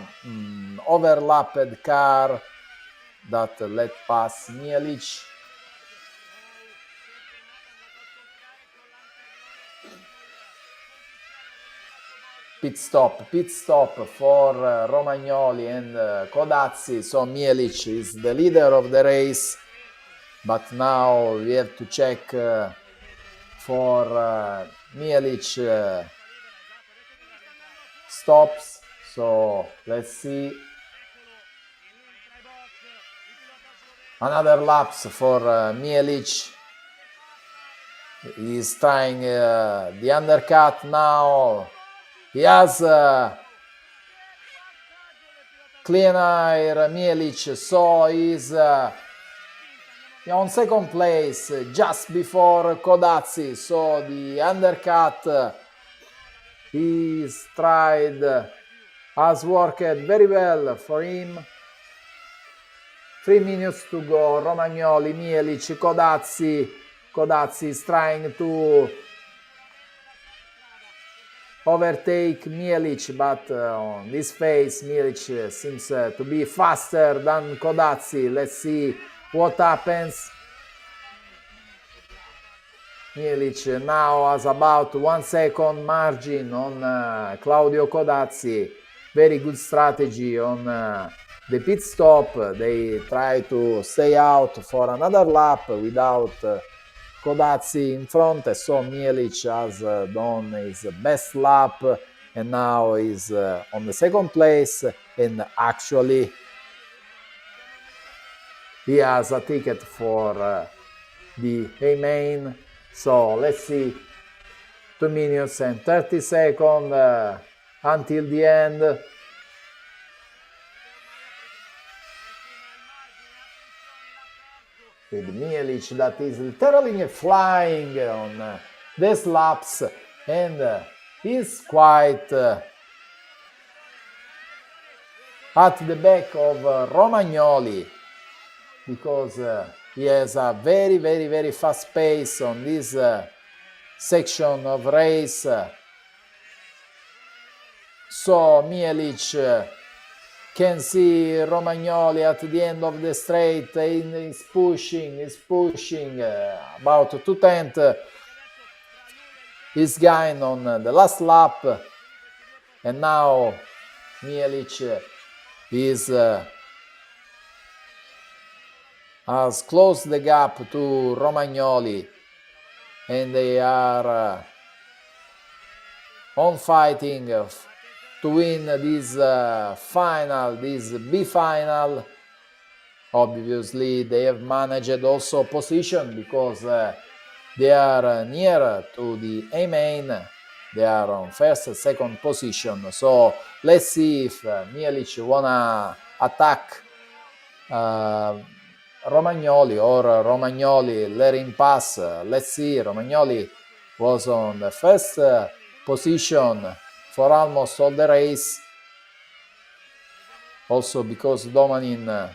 overlapped car that let pass Mielic. Pit stop for Romagnoli and Codazzi. So Mielic is the leader of the race, but now we have to check for Mielic stops. So let's see. Another laps for Mielic. He's trying the undercut now. He has clean air, Mielic, so he's on second place just before Codazzi. So the undercut he's tried has worked very well for him. 3 minutes to go. Romagnoli, Mielic, Codazzi. Codazzi is trying to overtake Mielic, but on this phase Mielic seems to be faster than Codazzi. Let's see what happens. Mielic now has about 1 second margin on Claudio Codazzi. Very good strategy on the pit stop. They try to stay out for another lap without Codazzi in front, so Mielic has done his best lap and now is on the second place, and actually he has a ticket for the A main. So let's see, 2 minutes and 30 seconds until the end. with Mielic that is literally flying on the slaps, and is quite at the back of Romagnoli, because he has a very, very, very fast pace on this section of race. So Mielic can see Romagnoli at the end of the straight, and is pushing about 2/10. He's going on the last lap, and now Mielic is has closed the gap to Romagnoli, and they are on fighting to win this final, this B final. Obviously, they have managed also position, because they are near to the A main. They are on first and second position. So let's see if Mielic wanna attack Romagnoli, or Romagnoli let him pass. Let's see. Romagnoli was on the first position for almost all the race, also because Domanin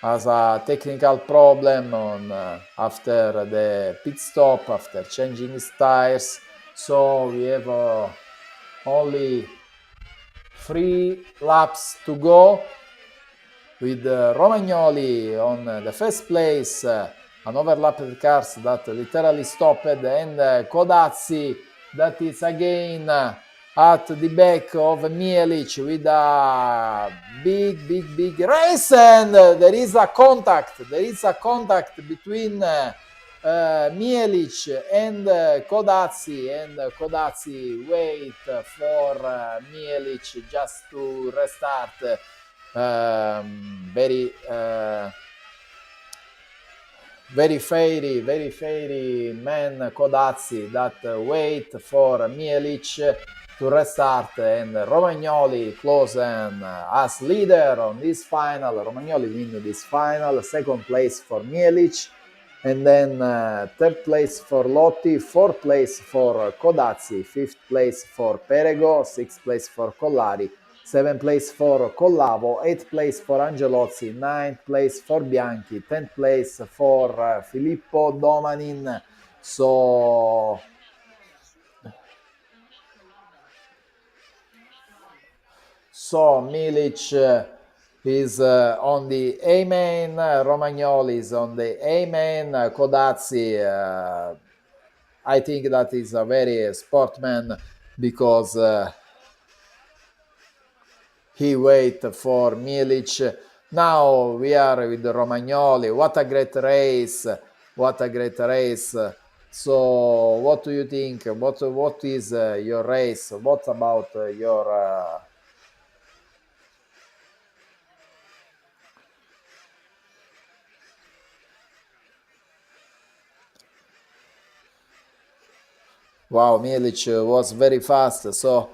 has a technical problem on after the pit stop, after changing his tires. So we have only 3 laps to go, with Romagnoli on the first place, an overlapped cars that literally stopped, and Codazzi that is again at the back of Mielic with a big race, and there is a contact between Mielic and Codazzi, and Codazzi wait for Mielic just to restart. Very fairy man Codazzi that wait for Mielic to restart, and Romagnoli close and as leader on this final. Romagnoli win this final, second place for Mielic, and then third place for Lotti, fourth place for Codazzi, fifth place for Perego, sixth place for Collari, 7th place for Collavo, 8th place for Angelozzi, 9th place for Bianchi, 10th place for Filippo Domanin. So Mielic is on the A main, Romagnoli is on the A main, Codazzi, I think that is a very sportman, because he wait for Mielic. Now we are with Romagnoli. What a great race! So what do you think? What is your race? What about your wow, Mielic was very fast. So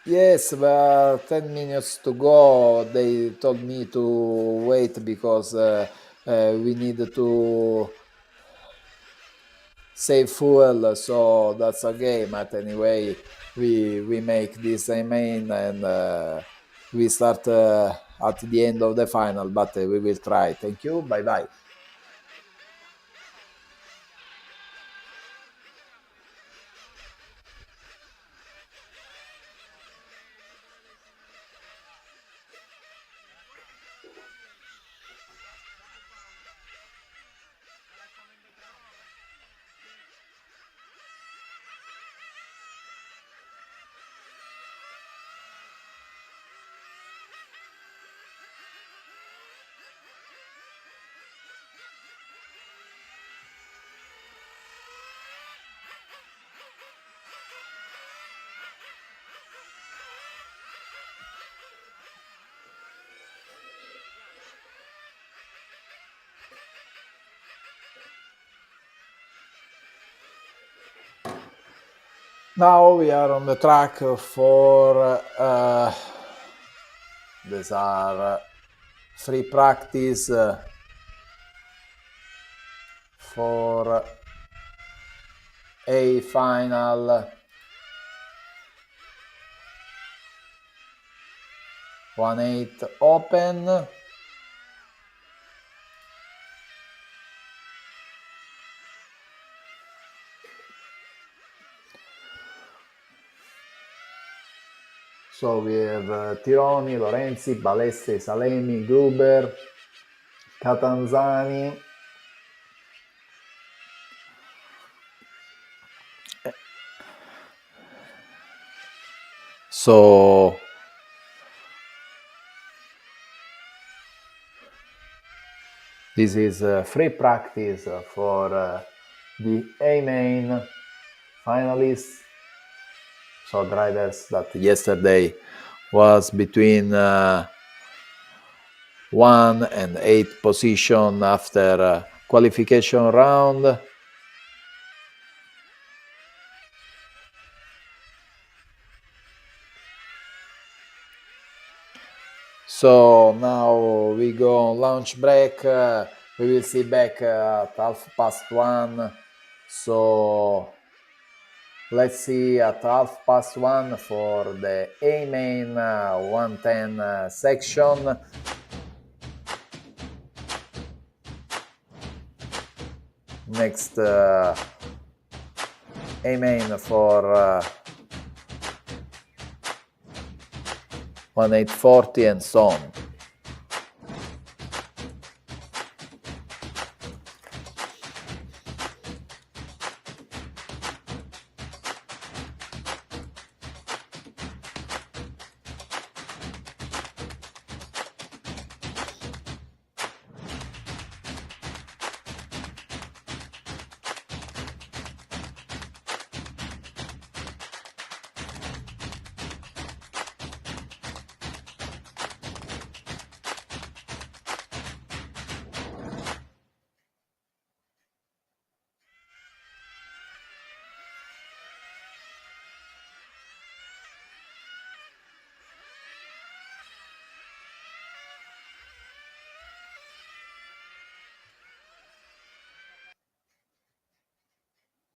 yes, but 10 minutes to go. They told me to wait, because we need to save fuel, so that's okay. But anyway, we make this main, and we start at the end of the final, but we will try. Thank you, bye bye. Now we are on the track for these are free practice for a final 1/8 open. So we have Tironi, Lorenzi, Baleste, Salemi, Gruber, Catanzani, so this is free practice for the A main finalists. So drivers that yesterday was between 1 and 8 position after qualification round. So now we go on lunch break. We will see back at 1:30. So let's see at 1:30 for the A main 110 section. Next A main for 1840 and so on.